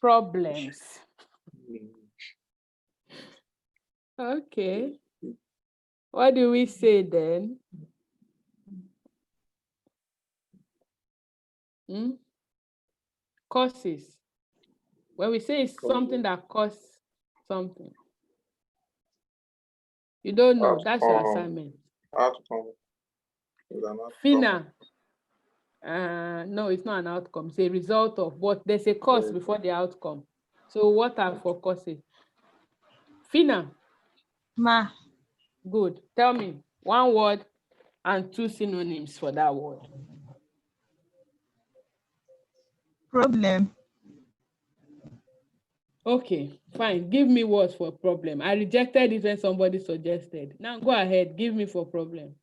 Problems. Okay. What do we say then? Causes. When we say it's something that causes something. You don't know. That's your assignment. Outcome. Fina. No, it's not an outcome. It's a result of what there's a cause before the outcome. So what are for causes? Fina. Ma. Good. Tell me one word and two synonyms for that word. Problem. Okay, fine. Give me words for problem. I rejected it when somebody suggested. Now go ahead. Give me for problem.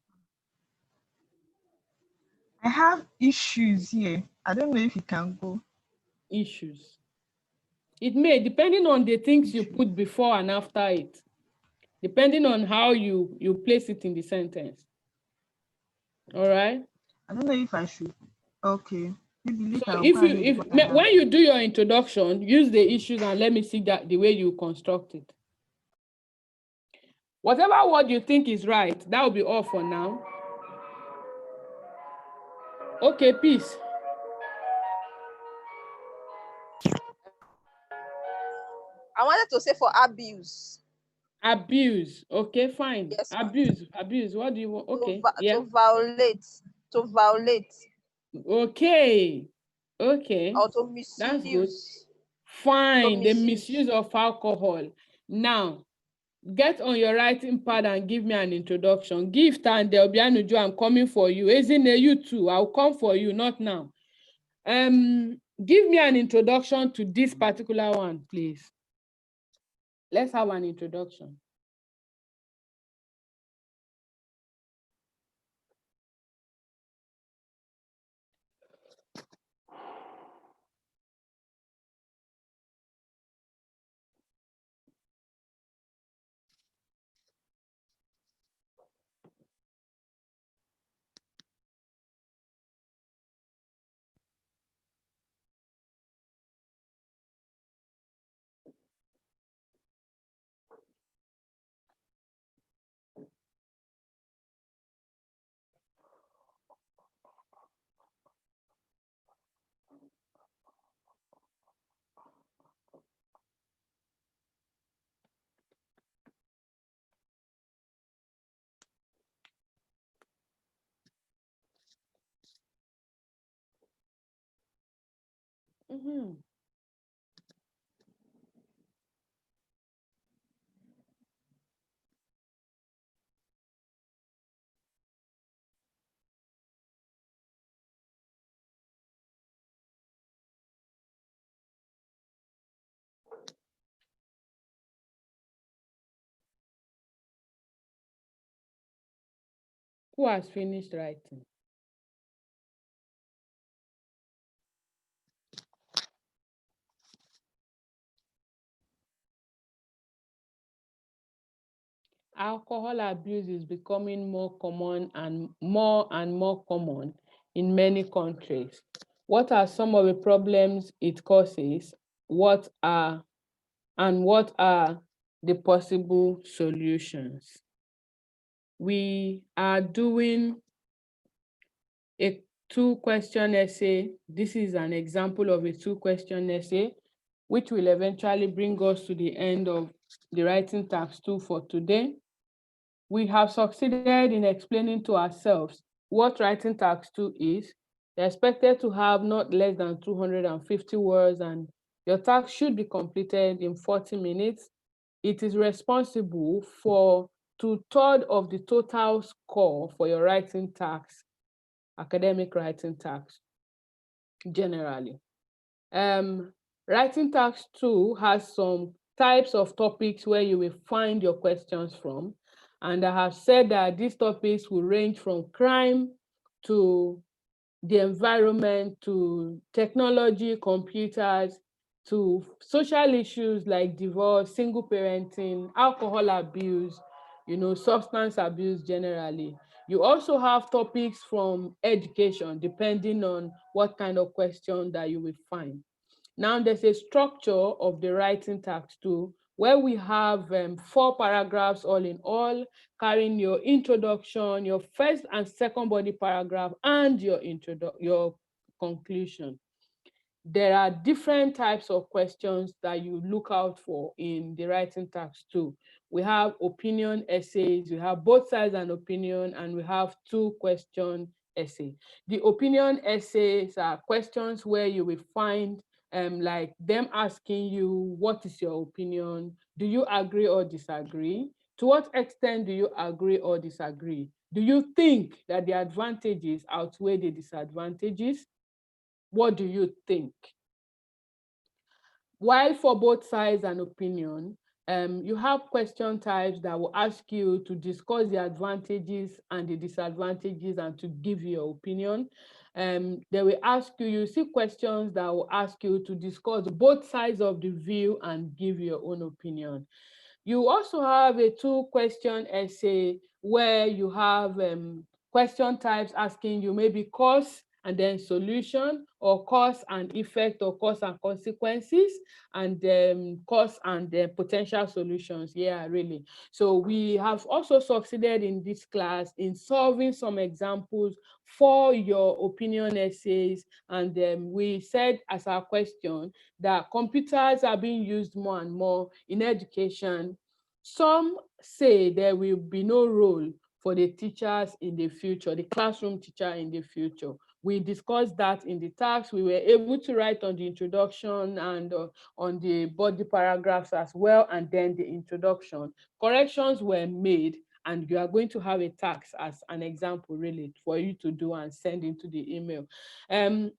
I have issues here. I don't know if you can go. Issues. It may, depending on the things you put before and after it. Depending on how you place it in the sentence. All right? I don't know if I should. Okay. Maybe So when you do your introduction, use the issues and let me see that the way you construct it. Whatever word you think is right, that will be all for now. Okay, peace. I wanted to say for abuse. Abuse. Okay, fine. Yes, abuse. What do you want? Okay. To violate. Okay. Or to misuse. That's good. Fine. The misuse of alcohol. Now, get on your writing pad and give me an introduction. Give Tandel Bianuju, I'm coming for you. Ezine, you too. I'll come for you, not now. Give me an introduction to this particular one, please. Let's have an introduction. Who has finished writing? Alcohol abuse is becoming more and more common in many countries. What are some of the problems it causes? What are the possible solutions? We are doing a 2-question essay. This is an example of a 2-question essay, which will eventually bring us to the end of the writing task 2 for today. We have succeeded in explaining to ourselves what writing task 2 is. They're expected to have not less than 250 words, and your task should be completed in 40 minutes. It is responsible for 2/3 of the total score for your writing task, academic writing task, generally. Writing task 2 has some types of topics where you will find your questions from. And I have said that these topics will range from crime to the environment, to technology, computers, to social issues like divorce, single parenting, alcohol abuse, substance abuse generally. You also have topics from education, depending on what kind of question that you will find. Now, there's a structure of the writing task 2, where we have 4 paragraphs all in all, carrying your introduction, your first and second body paragraph, and your conclusion. There are different types of questions that you look out for in the writing task 2. We have opinion essays, we have both sides and opinion, and we have 2-question essay. The opinion essays are questions where you will find like them asking you, what is your opinion? Do you agree or disagree? To what extent do you agree or disagree? Do you think that the advantages outweigh the disadvantages? What do you think? While for both sides and opinion, you have question types that will ask you to discuss the advantages and the disadvantages and to give your opinion. They will ask you, you see questions that will ask you to discuss both sides of the view and give your own opinion. You also have a 2-question essay where you have question types asking you maybe cause and then solution, or cause and effect, or cause and consequences, and cause and potential solutions. Yeah, really. So we have also succeeded in this class in solving some examples for your opinion essays. And we said as our question that computers are being used more and more in education. Some say there will be no role for the teachers in the future, the classroom teacher in the future. We discussed that in the task. We were able to write on the introduction and on the body paragraphs as well, and then the introduction. Corrections were made, and you are going to have a task as an example, really, for you to do and send into the email.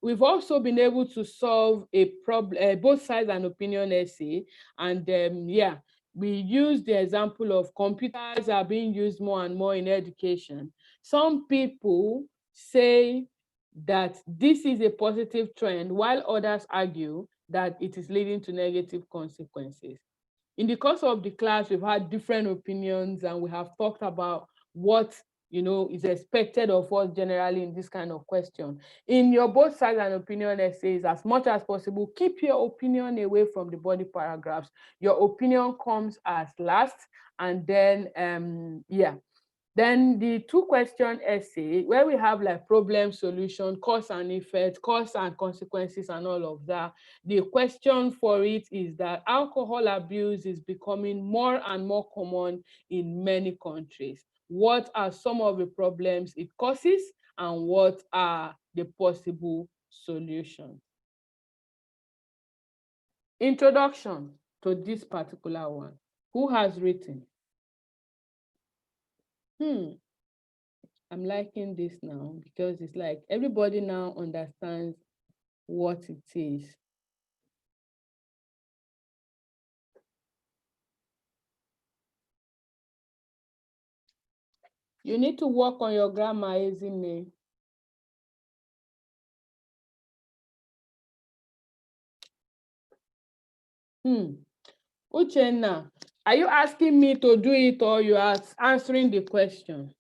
We've also been able to solve a problem, both sides and opinion essay, and yeah, we use the example of computers are being used more and more in education. Some people say that this is a positive trend, while others argue that it is leading to negative consequences. In the course of the class, we've had different opinions, and we have talked about what is expected of us generally in this kind of question. In your both sides and opinion essays, as much as possible, keep your opinion away from the body paragraphs. Your opinion comes as last, and then yeah. Then the 2-question essay, where we have like problem, solution, cause and effect, cause and consequences, and all of that. The question for it is that alcohol abuse is becoming more and more common in many countries. What are some of the problems it causes, and what are the possible solutions? Introduction to this particular one. Who has written? I'm liking this now because it's like everybody now understands what it is. You need to work on your grammar, isn't it? Uchenna, are you asking me to do it or you are answering the question?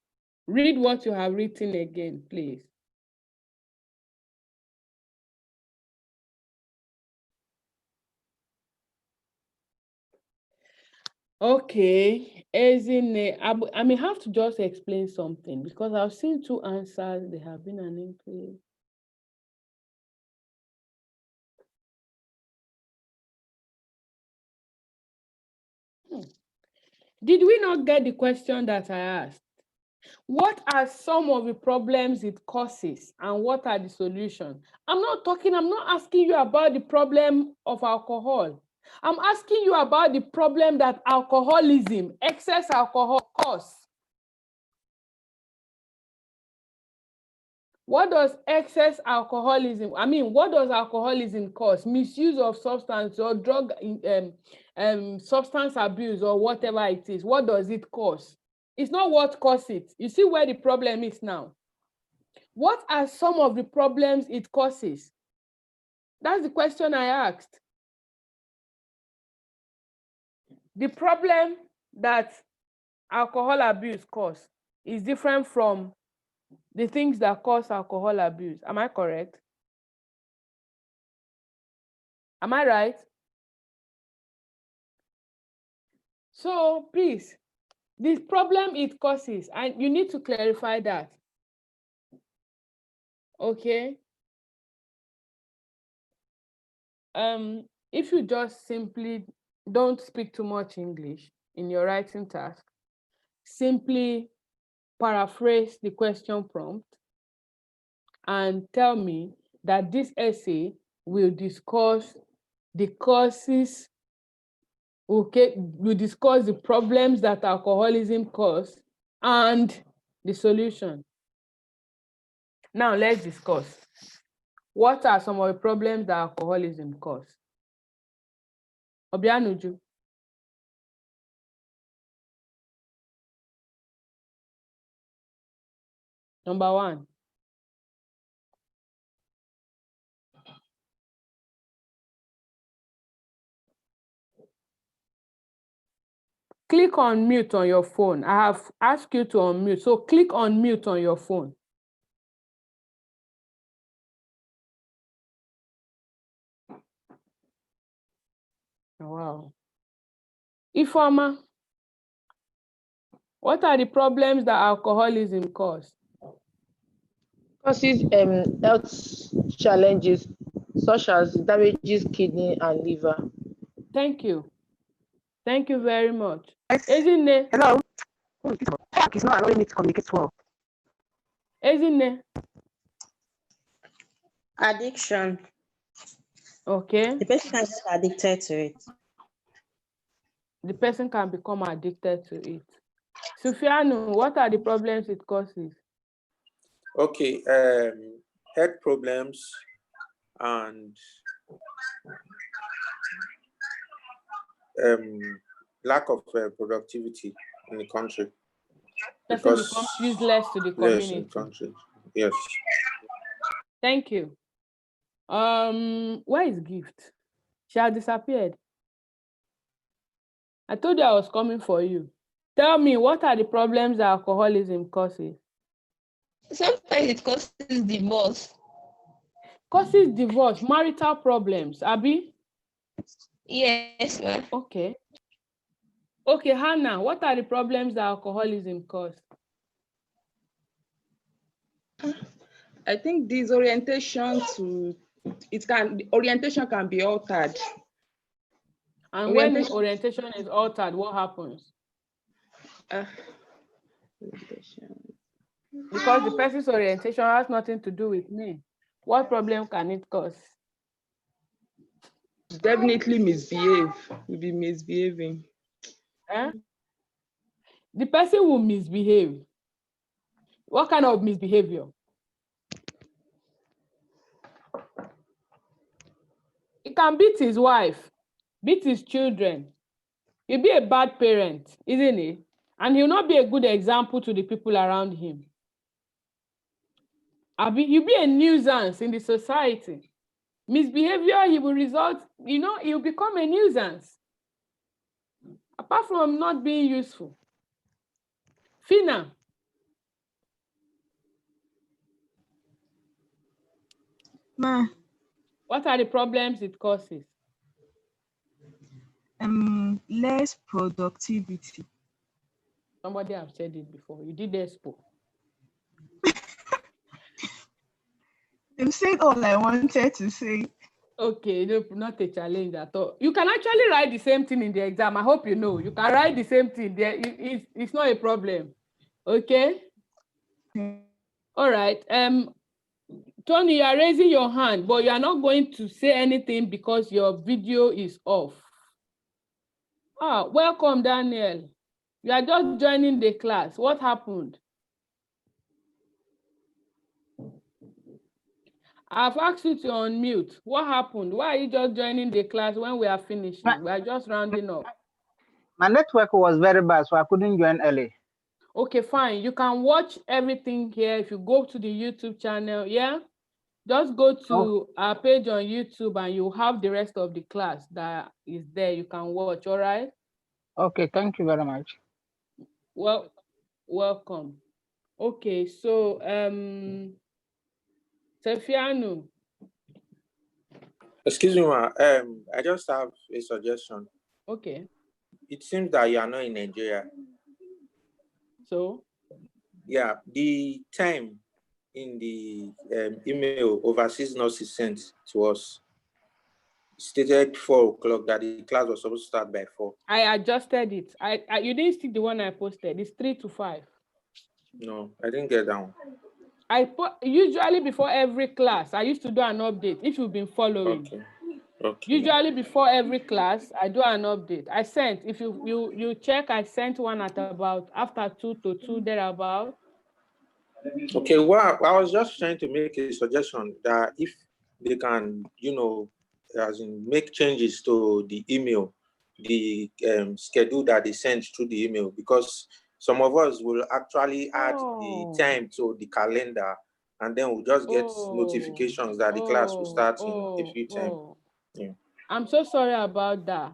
Read what you have written again, please. Okay, Ezine, I may have to just explain something because I've seen two answers. There have been an increase. Did we not get the question that I asked? What are some of the problems it causes and what are the solutions? I'm not asking you about the problem of alcohol. I'm asking you about the problem that alcoholism, excess alcohol causes. What does excess alcoholism, what does alcoholism cause? Misuse of substance or drug, substance abuse or whatever it is. What does it cause? It's not what causes it. You see where the problem is now. What are some of the problems it causes? That's the question I asked. The problem that alcohol abuse causes is different from the things that cause alcohol abuse. Am I correct? Am I right? So please, the problem it causes, and you need to clarify that. Okay? If you just simply don't speak too much English in your writing task, simply paraphrase the question prompt and tell me that this essay will discuss the causes, okay, we'll discuss the problems that alcoholism causes and the solution. Now let's discuss. What are some of the problems that alcoholism causes? Obianuju. Number one. Click on mute on your phone. I have asked you to unmute, so click on mute on your phone. Wow. Ifeoma, what are the problems that alcoholism causes? Causes health challenges such as damages kidney and liver. Thank you. Thank you very much. Ezine. Hello. Talk is not allowing me to communicate well. Ezine. Addiction. Okay. The person can get addicted to it. The person can become addicted to it. Sufianu, what are the problems it causes? Okay, health problems and lack of productivity in the country. Person becomes useless to the community. Yes, in the country. Yes. Thank you. Where is Gift? She has disappeared. I told you I was coming for you. Tell me, what are the problems that alcoholism causes? Sometimes it causes divorce. Causes divorce, marital problems, Abby? Yes, ma'am. Okay. Okay, Hannah, what are the problems that alcoholism causes? I think orientation can be altered. And when orientation is altered, what happens? Because the person's orientation has nothing to do with me. What problem can it cause? Definitely misbehave. Will be misbehaving. Eh? The person will misbehave. What kind of misbehavior? He can beat his wife, beat his children. He'll be a bad parent, isn't he? And he'll not be a good example to the people around him. He'll be a nuisance in the society. Misbehavior, he will result, he'll become a nuisance. Apart from not being useful. Fina. Ma. What are the problems it causes? Less productivity. Somebody have said it before. You did expo. You said all I wanted to say. Okay, no, not a challenge at all. You can actually write the same thing in the exam. I hope you know. You can write the same thing there. It's not a problem. Okay? All right. Tony, you are raising your hand, but you are not going to say anything because your video is off. Welcome, Daniel. You are just joining the class. What happened? I've asked you to unmute. What happened? Why are you just joining the class when we are finishing? We are just rounding up. My network was very bad, so I couldn't join early. Okay, fine. You can watch everything here if you go to the YouTube channel, yeah? Just go to our page on YouTube and you have the rest of the class that is there. You can watch, all right? Okay, thank you very much. Well, welcome. Okay, so Sefianu. Excuse me, ma. I just have a suggestion. Okay. It seems that you are not in Nigeria. So? Yeah, the time in the email overseas nurses sent to us stated 4 o'clock, that the class was supposed to start by 4. I adjusted it. You didn't see the one I posted. It's 3 to 5. No, I didn't get that one. Usually before every class, I used to do an update if you've been following. Okay. Usually before every class, I do an update. I sent, if you check, I sent one at about after 2 to 2 thereabout. Okay, well, I was just trying to make a suggestion that if they can, as in make changes to the email, the schedule that they send through the email, because some of us will actually add the time to the calendar, and then we'll just get notifications that the class will start in a few times. Yeah. I'm so sorry about that.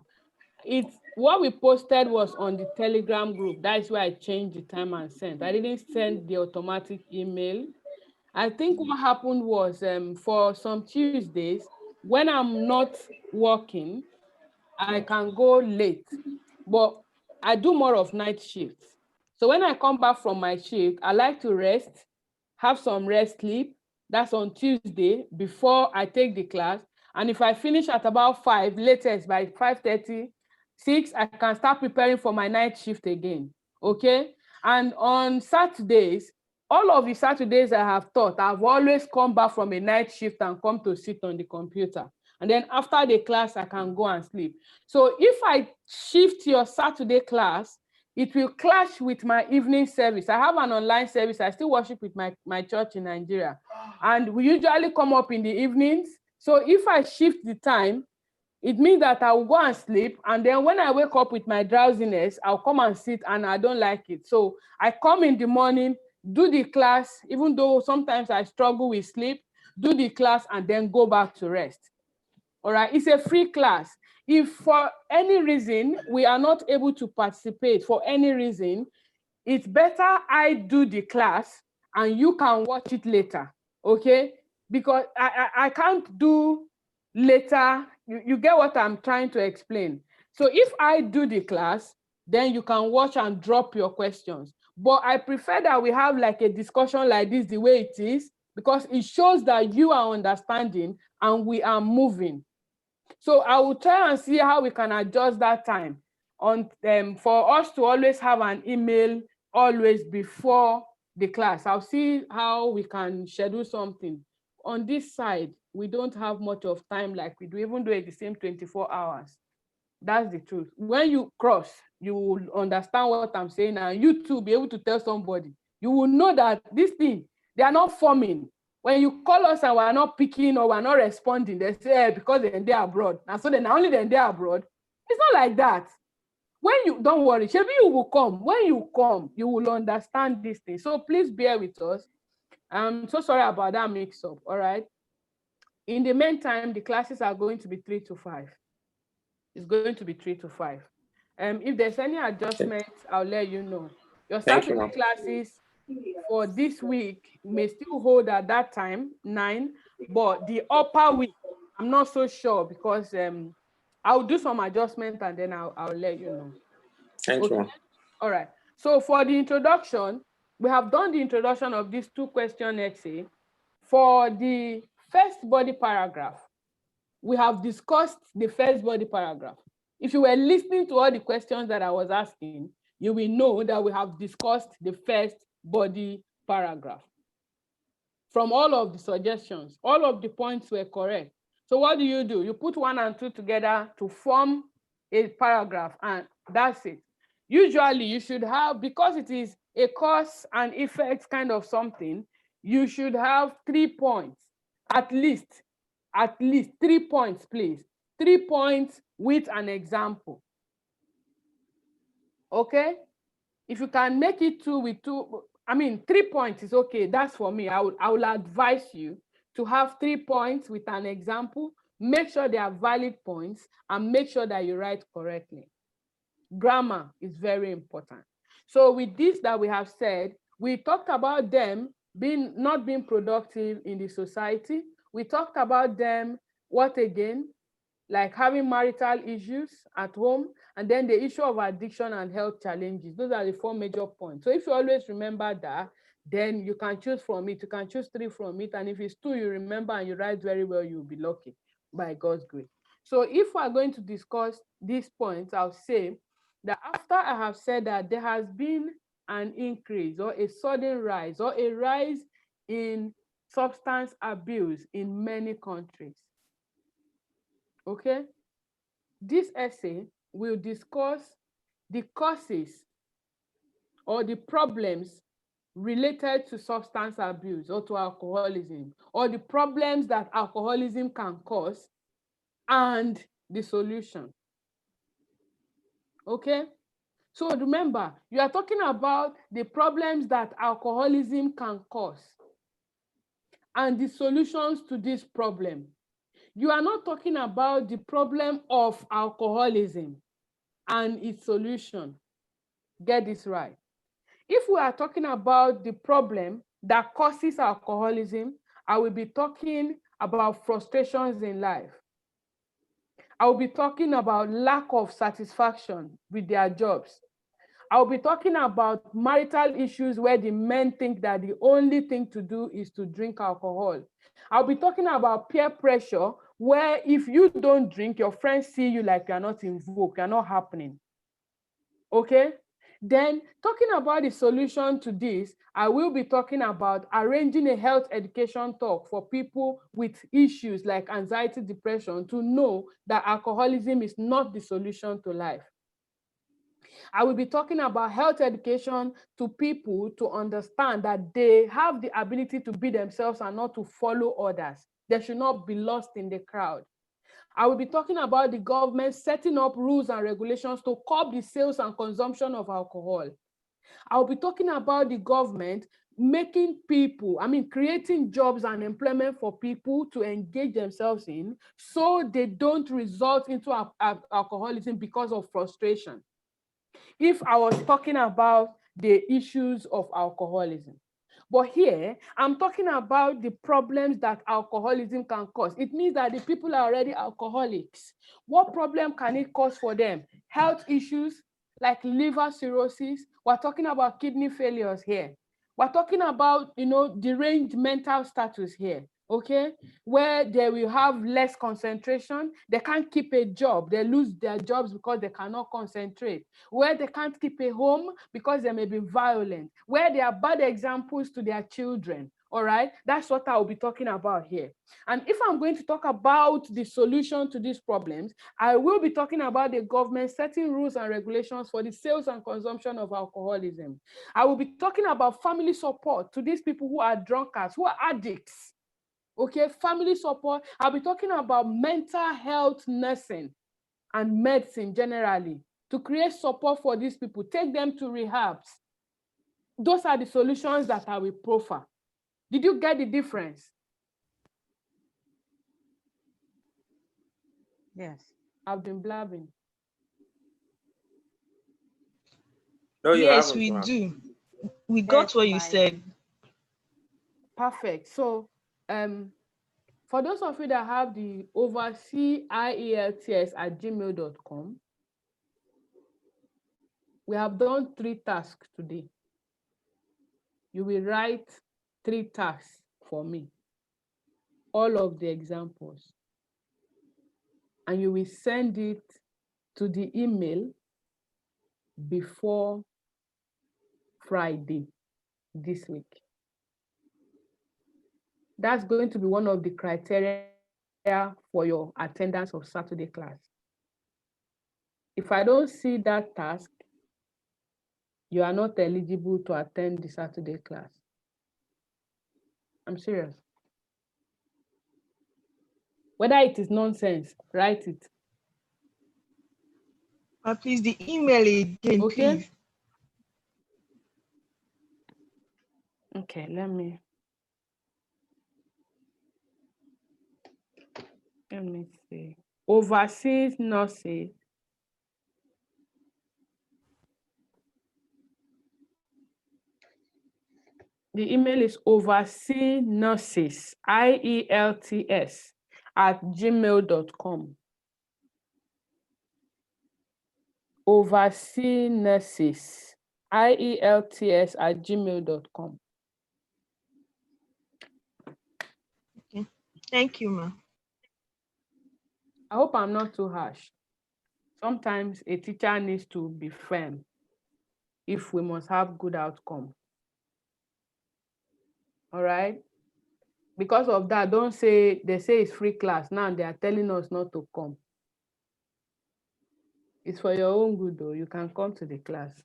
What we posted was on the Telegram group. That's why I changed the time and sent. I didn't send the automatic email. I think what happened was for some Tuesdays, when I'm not working, I can go late, but I do more of night shifts. So when I come back from my shift, I like to rest, have some rest sleep. That's on Tuesday before I take the class. And if I finish at about 5, latest by 5:30, 6, I can start preparing for my night shift again, okay? And on Saturdays, all of the Saturdays I have taught, I've always come back from a night shift and come to sit on the computer. And then after the class, I can go and sleep. So if I shift your Saturday class, it will clash with my evening service. I have an online service. I still worship with my church in Nigeria. And we usually come up in the evenings. So if I shift the time, it means that I will go and sleep. And then when I wake up with my drowsiness, I'll come and sit and I don't like it. So I come in the morning, do the class, even though sometimes I struggle with sleep, do the class and then go back to rest. All right, it's a free class. If for any reason we are not able to participate for any reason, it's better I do the class and you can watch it later, okay? Because I can't do later. You get what I'm trying to explain. So if I do the class, then you can watch and drop your questions. But I prefer that we have like a discussion like this, the way it is, because it shows that you are understanding and we are moving. So I will try and see how we can adjust that time for us to always have an email always before the class. I'll see how we can schedule something on this side. we don't have much of time like we do, even though it's the same 24 hours. That's the truth. When you cross, you will understand what I'm saying, and you too be able to tell somebody. You will know that this thing, they are not forming. When you call us and we're not picking or we're not responding, they say, because they're abroad. And so then only then they're abroad. It's not like that. When you, don't worry, Shebi, you will come. When you come, you will understand this thing. So please bear with us. I'm so sorry about that mix-up, all right? In the meantime, the classes are going to be 3 to 5. It's going to be 3 to 5. If there's any adjustments, I'll let you know. Your Thank you, Saturday ma'am. classes for this week may still hold at that time, 9, but the upper week, I'm not so sure because I'll do some adjustment and then I'll let you know. Thank you, ma'am. All right. So for the introduction, we have done the introduction of this 2-question essay. For the first body paragraph, we have discussed the first body paragraph. If you were listening to all the questions that I was asking, you will know that we have discussed the first body paragraph. From all of the suggestions, all of the points were correct. So what do? You put 1 and 2 together to form a paragraph, and that's it. Usually you should have, because it is a cause and effect kind of something, you should have 3 points, at least 3 points, please. 3 points with an example. Okay? If you can make it 2 with 2, 3 points is okay. That's for me. I will advise you to have 3 points with an example. Make sure they are valid points and make sure that you write correctly. Grammar is very important. So with this that we have said, we talked about them not being productive in the society. We talked about them, what again? Like having marital issues at home, and then the issue of addiction and health challenges. Those are the 4 major points. So if you always remember that, then you can choose from it. You can choose 3 from it. And if it's 2, you remember and you write very well, you'll be lucky by God's grace. So if we are going to discuss these points, I'll say that after I have said that there has been an increase or a sudden rise or a rise in substance abuse in many countries. Okay, this essay will discuss the causes or the problems related to substance abuse or to alcoholism, or the problems that alcoholism can cause and the solution. Okay, so remember, you are talking about the problems that alcoholism can cause and the solutions to this problem. You are not talking about the problem of alcoholism and its solution. Get this right. If we are talking about the problem that causes alcoholism, I will be talking about frustrations in life. I will be talking about lack of satisfaction with their jobs. I will be talking about marital issues where the men think that the only thing to do is to drink alcohol. I'll be talking about peer pressure where if you don't drink, your friends see you like you're not in vogue, you're not happening. Okay? Then talking about the solution to this, I will be talking about arranging a health education talk for people with issues like anxiety, depression, to know that alcoholism is not the solution to life. I will be talking about health education to people to understand that they have the ability to be themselves and not to follow others. They should not be lost in the crowd. I will be talking about the government setting up rules and regulations to curb the sales and consumption of alcohol. I'll be talking about the government making people, creating jobs and employment for people to engage themselves in so they don't result into alcoholism because of frustration. If I was talking about the issues of alcoholism. But here, I'm talking about the problems that alcoholism can cause. It means that the people are already alcoholics. What problem can it cause for them? Health issues like liver cirrhosis. We're talking about kidney failures here. We're talking about, deranged mental status here. okay, where they will have less concentration, they can't keep a job, they lose their jobs because they cannot concentrate, where they can't keep a home because they may be violent, where they are bad examples to their children. All right, that's what I'll be talking about here. And if I'm going to talk about the solution to these problems, I will be talking about the government setting rules and regulations for the sales and consumption of alcoholism. I will be talking about family support to these people who are drunkards, who are addicts. Okay, family support. I'll be talking about mental health nursing and medicine generally to create support for these people, take them to rehabs. Those are the solutions that I will proffer. Did you get the difference? Yes. I've been blabbing. No, you yes, haven't, we ma'am. do. We got what you said. Perfect. So, for those of you that have the oversee IELTS@gmail.com, we have done 3 tasks today. You will write 3 tasks for me, all of the examples, and you will send it to the email before Friday this week. That's going to be one of the criteria for your attendance of Saturday class. If I don't see that task, you are not eligible to attend the Saturday class. I'm serious. Whether it is nonsense, write it. Please, the email again, okay? Please. Okay, let me see. Overseas nurses. The email is overseas nurses, IELTS, @gmail.com. Overseas nurses, IELTS, @gmail.com. Okay. Thank you, ma'am. I hope I'm not too harsh. Sometimes a teacher needs to be firm if we must have good outcome. All right? Because of that, don't say, they say it's free class. Now they are telling us not to come. It's for your own good though. You can come to the class.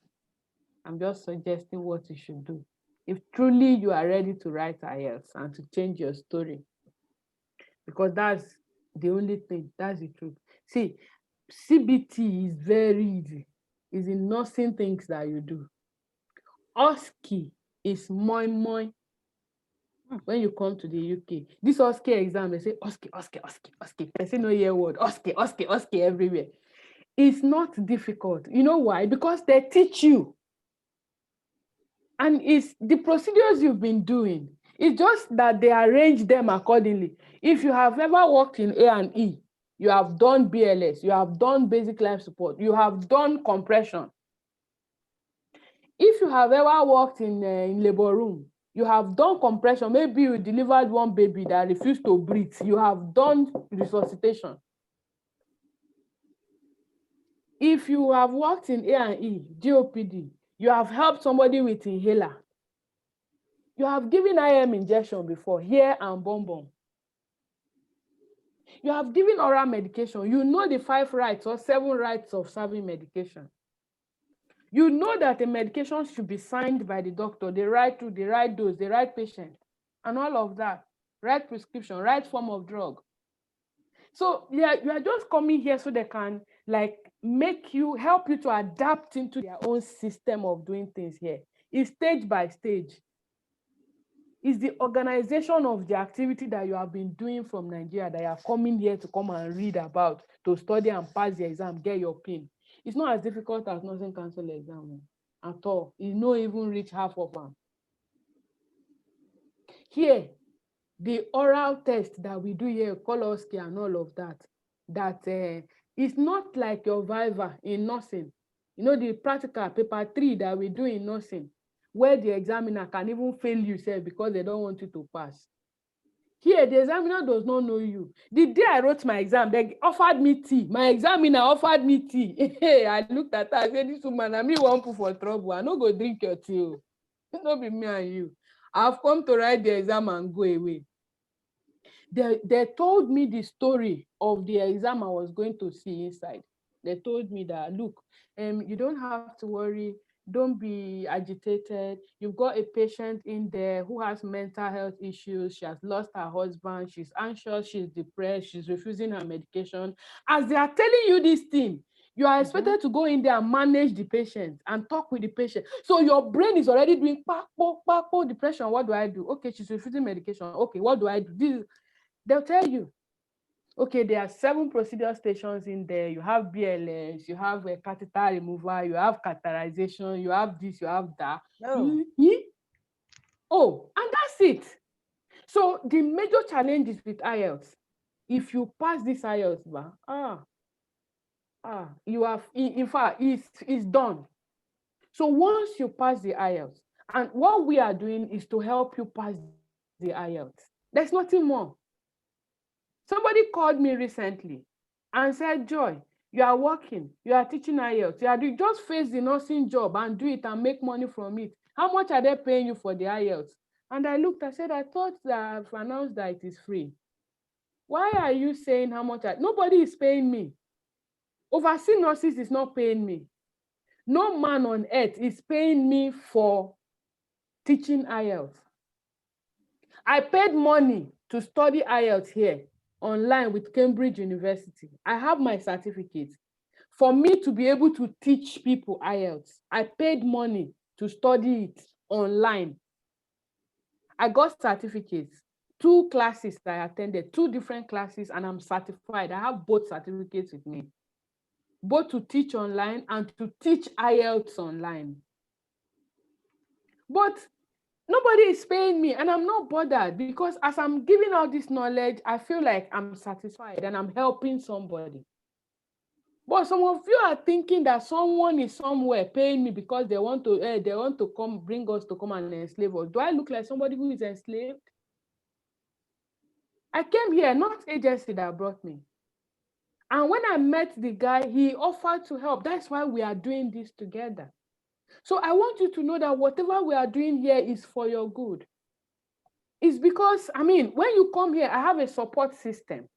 I'm just suggesting what you should do. If truly you are ready to write IELTS and to change your story, because that's the only thing, that's the truth. See, CBT is very easy. It's the nursing things that you do. OSCE is moi. When you come to the UK, this OSCE exam, they say OSCE. They say no year word, OSCE everywhere. It's not difficult. You know why? Because they teach you. And it's the procedures you've been doing. It's just that they arrange them accordingly. If you have ever worked in A&E, you have done BLS, you have done basic life support, you have done compression. If you have ever worked in labor room, you have done compression. Maybe you delivered one baby that refused to breathe. You have done resuscitation. If you have worked in A&E, GOPD, you have helped somebody with inhaler. You have given IM injection before, here and bonbon. You have given oral medication. You know the 5 rights or 7 rights of serving medication. You know that the medication should be signed by the doctor, the right to the right dose, the right patient, and all of that. Right prescription, right form of drug. So yeah, you are just coming here so they can like help you to adapt into their own system of doing things here. It's stage by stage. It's the organization of the activity that you have been doing from Nigeria that you are coming here to come and read about, to study and pass the exam, get your PIN. It's not as difficult as nursing council exam at all. It's not even reach half of them. Here, the oral test that we do here, colonoscopy and all of that, it's not like your Viva in nursing. You know, the practical paper 3 that we do in nursing, where the examiner can even fail you, say, because they don't want you to pass. Here, the examiner does not know you. The day I wrote my exam, they offered me tea. My examiner offered me tea. Hey, I looked at her, I said, this woman, I won't put for trouble. I no go drink your tea. Not be me and you. I've come to write the exam and go away. They told me the story of the exam I was going to see inside. They told me that, look, you don't have to worry. Don't be agitated. You've got a patient in there who has mental health issues. She has lost her husband. She's anxious. She's depressed. She's refusing her medication. As they are telling you this thing, you are expected to go in there and manage the patient and talk with the patient. So your brain is already doing depression. What do I do? Okay, she's refusing medication. Okay, what do I do? They'll tell you, okay, there are 7 procedure stations in there. You have BLS, you have a catheter removal, you have catheterization, you have this, you have that. No. Oh, and that's it. So the major challenge is with IELTS. If you pass this IELTS, you have, in fact, it's done. So once you pass the IELTS, and what we are doing is to help you pass the IELTS. There's nothing more. Somebody called me recently and said, Joy, you are working, you are teaching IELTS, you just face the nursing job and do it and make money from it. How much are they paying you for the IELTS? And I looked, I said, I thought that I've announced that it is free. Why are you saying how much? Nobody is paying me. Overseas nurses is not paying me. No man on earth is paying me for teaching IELTS. I paid money to study IELTS here online with Cambridge University. I have my certificate. For me to be able to teach people IELTS, I paid money to study it online. I got certificates, 2 classes that I attended, 2 different classes, and I'm certified. I have both certificates with me, both to teach online and to teach IELTS online. But nobody is paying me, and I'm not bothered, because as I'm giving out this knowledge, I feel like I'm satisfied and I'm helping somebody. But some of you are thinking that someone is somewhere paying me because they want to come bring us to come and enslave us. Do I look like somebody who is enslaved? I came here, not agency that brought me. And when I met the guy, he offered to help. That's why we are doing this together. So I want you to know that whatever we are doing here is for your good. It's because, when you come here, I have a support system.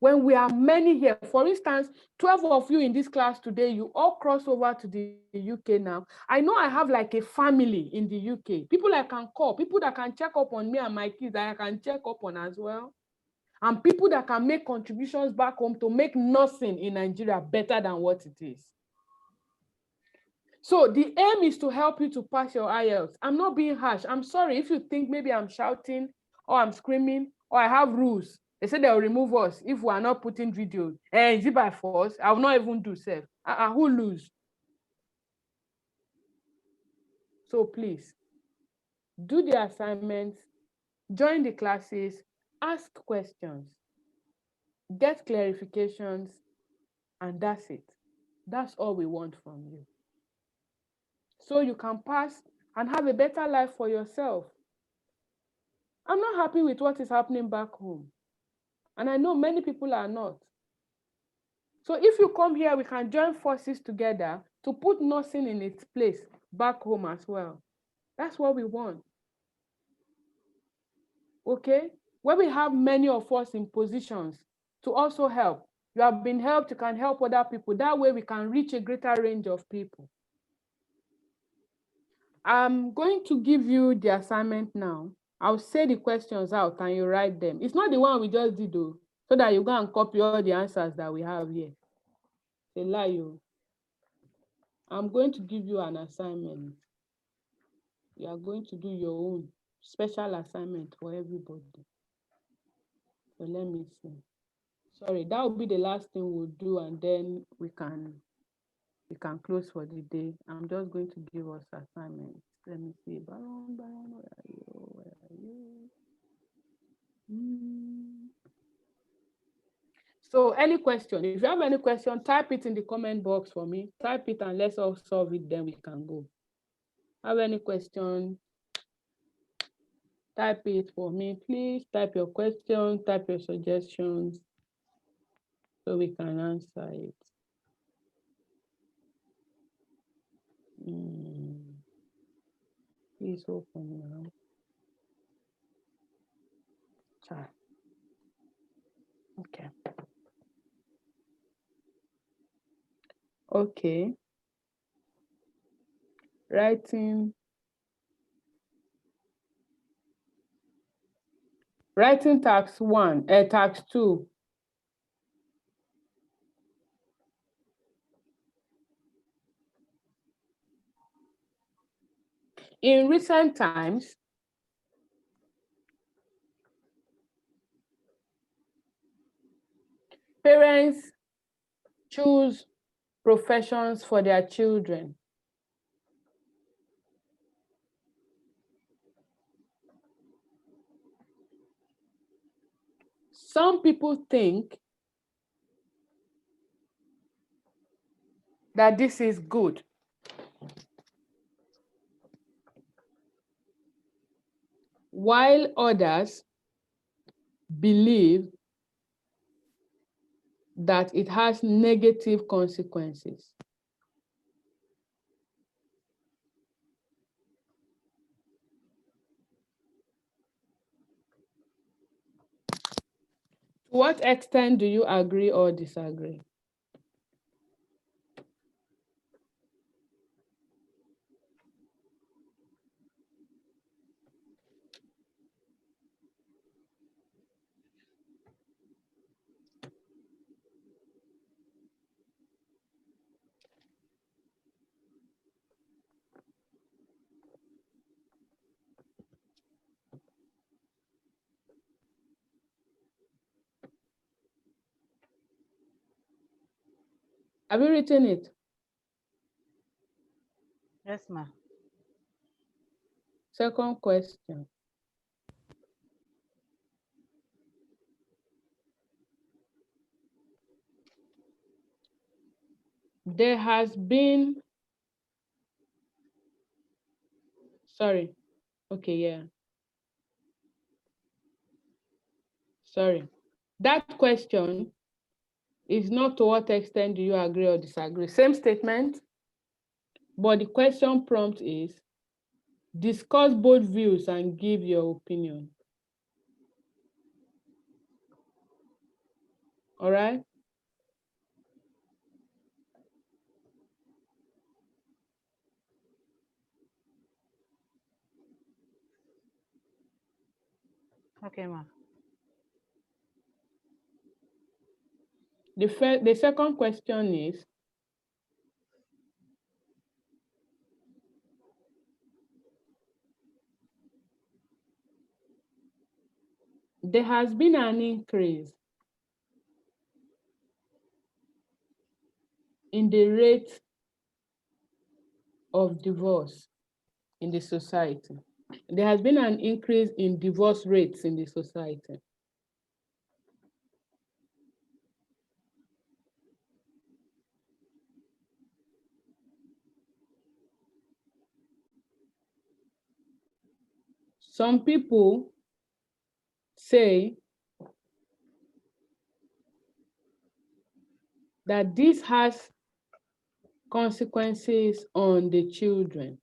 When we are many here, for instance, 12 of you in this class today, you all cross over to the UK now. I know I have like a family in the UK, people I can call, people that can check up on me and my kids that I can check up on as well. And people that can make contributions back home to make nursing in Nigeria better than what it is. So the aim is to help you to pass your IELTS. I'm not being harsh. I'm sorry if you think maybe I'm shouting or I'm screaming or I have rules. They say they'll remove us if we are not putting videos. Is it by force? I will not even do self. Who lose? So please, do the assignments, join the classes, ask questions, get clarifications, and that's it. That's all we want from you. So you can pass and have a better life for yourself. I'm not happy with what is happening back home. And I know many people are not. So if you come here, we can join forces together to put nursing in its place back home as well. That's what we want. Okay? When we have many of us in positions to also help, you have been helped, you can help other people. That way we can reach a greater range of people. I'm going to give you the assignment now. I'll say the questions out and you write them. It's not the one we just did though, so that you go and copy all the answers that we have here. It's a lie. I'm going to give you an assignment. You are going to do your own special assignment for everybody. So let me see. Sorry, that will be the last thing we'll do, and then we can close for the day. I'm just going to give us assignments. Let me see. Baron, where are you? Where are you? So any question, if you have any question, type it in the comment box for me. Type it and let's all solve it, then we can go. Have any question? Type it for me, please. Type your question, type your suggestions, so we can answer it. Please open now. Chat. Okay. Okay. Writing tax 1, tax 2. In recent times, parents choose professions for their children. Some people think that this is good, while others believe that it has negative consequences. To what extent do you agree or disagree? Have you written it? Yes, ma'am. Second question. There has been, sorry, okay, yeah. Sorry. That question is not to what extent do you agree or disagree. Same statement, but the question prompt is, discuss both views and give your opinion. All right? Okay, ma'am. The second question is, there has been an increase in the rate of divorce in the society. There has been an increase in divorce rates in the society. Some people say that this has consequences on the children.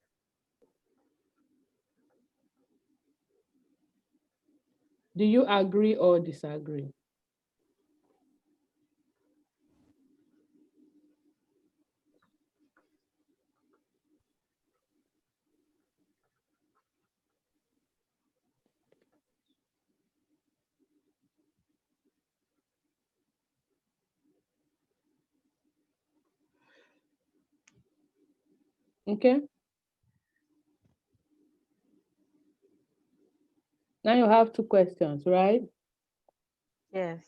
Do you agree or disagree? Okay. Now you have two questions, right? Yes.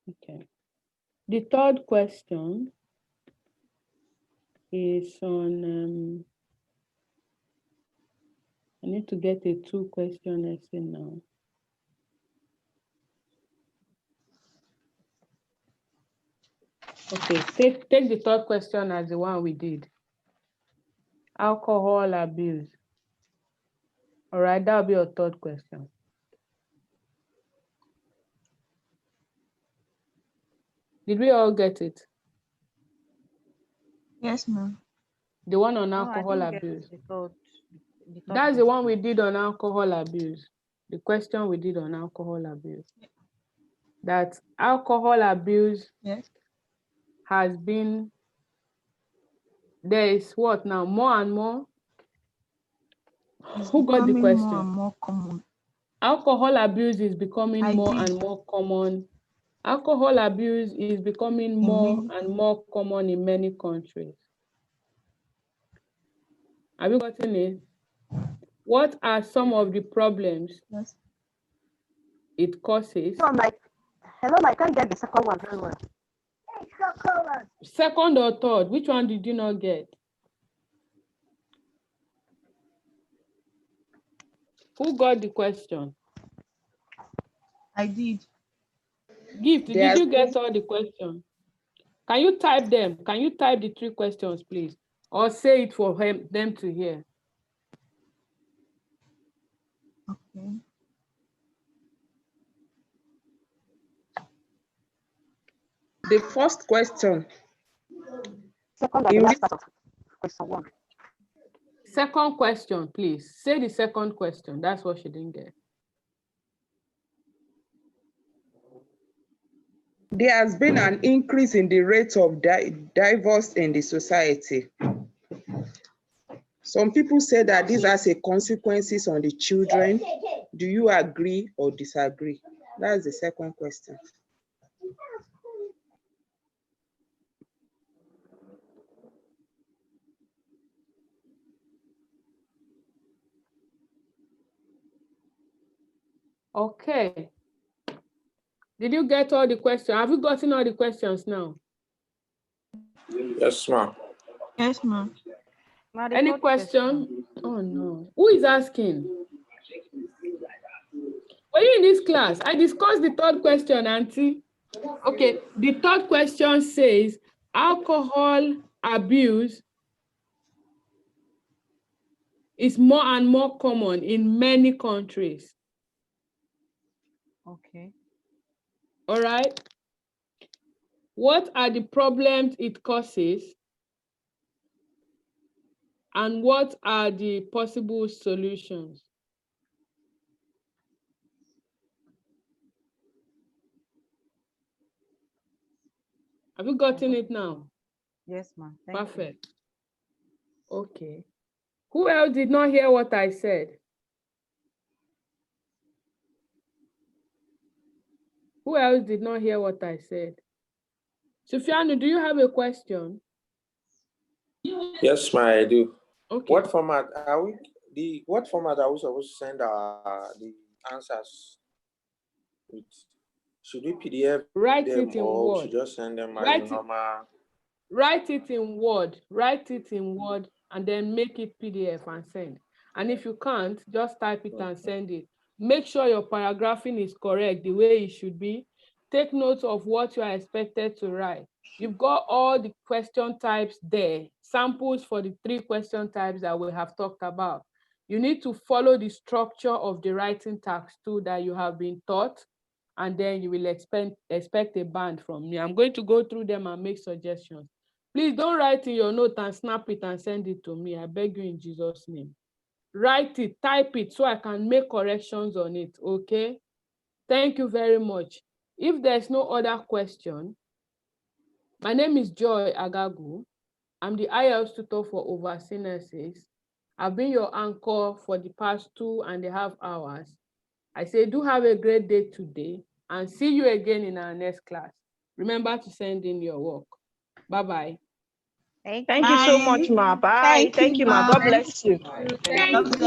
Okay. The third question is on, I need to get a 2-question essay now. Okay, take the third question as the one we did. Alcohol abuse. All right, that'll be your third question. Did we all get it? Yes, ma'am. The one on No, I alcohol didn't get abuse. the third That's the one we question. did on alcohol abuse. The question we did on alcohol abuse. That alcohol abuse has been, there is what now? More and more? It's Who got the becoming question? more and more common. Alcohol abuse is becoming more and more common. Alcohol abuse is becoming more and more common in many countries. Have you gotten it? What are some of the problems it causes? Hello, Mike, I can't get the second one very well. Second or third? Which one did you not get? Who got the question? I did. Gift, did you get all the questions? Can you type them? Can you type the 3 questions, please? Or say it for them to hear. Okay. The first question. Second and the last part of question 1. Second question, please. Say the second question. That's what she didn't get. There has been an increase in the rate of divorce in the society. Some people say that this has a consequences on the children. Do you agree or disagree? That's the second question. Okay. Did you get all the questions? Have you gotten all the questions now? Yes, ma'am. Yes, ma'am. Any question? Oh no. Who is asking? Were you in this class? I discussed the third question, Auntie. Okay, the third question says alcohol abuse is more and more common in many countries. Okay. All right. What are the problems it causes? And what are the possible solutions? Have you gotten it now? Yes, ma'am. Perfect. Okay. Who else did not hear what I said? Who else did not hear what I said? Sufianu, do you have a question? Yes, ma'am, I do. Okay. What format are we supposed to send the answers with? Should we PDF Write them it in or we Word. should just send them as a normal? Write it in Word. Write it in Word and then make it PDF and send. And if you can't, just type it and send it. Make sure your paragraphing is correct the way it should be. Take note of what you are expected to write. You've got all the question types there, samples for the 3 question types that we have talked about. You need to follow the structure of the writing task too that you have been taught, and then you will expect a band from me. I'm going to go through them and make suggestions. Please don't write in your note and snap it and send it to me. I beg you in Jesus' name. Write it, type it so I can make corrections on it, okay? Thank you very much. If there's no other question, my name is Joy Agagwu. I'm the IELTS tutor for overseas nurses. I've been your anchor for the past 2.5 hours. I say do have a great day today and see you again in our next class. Remember to send in your work. Bye-bye. Thank you so much, ma. Bye. Thank you, ma. God bless you. Thank you.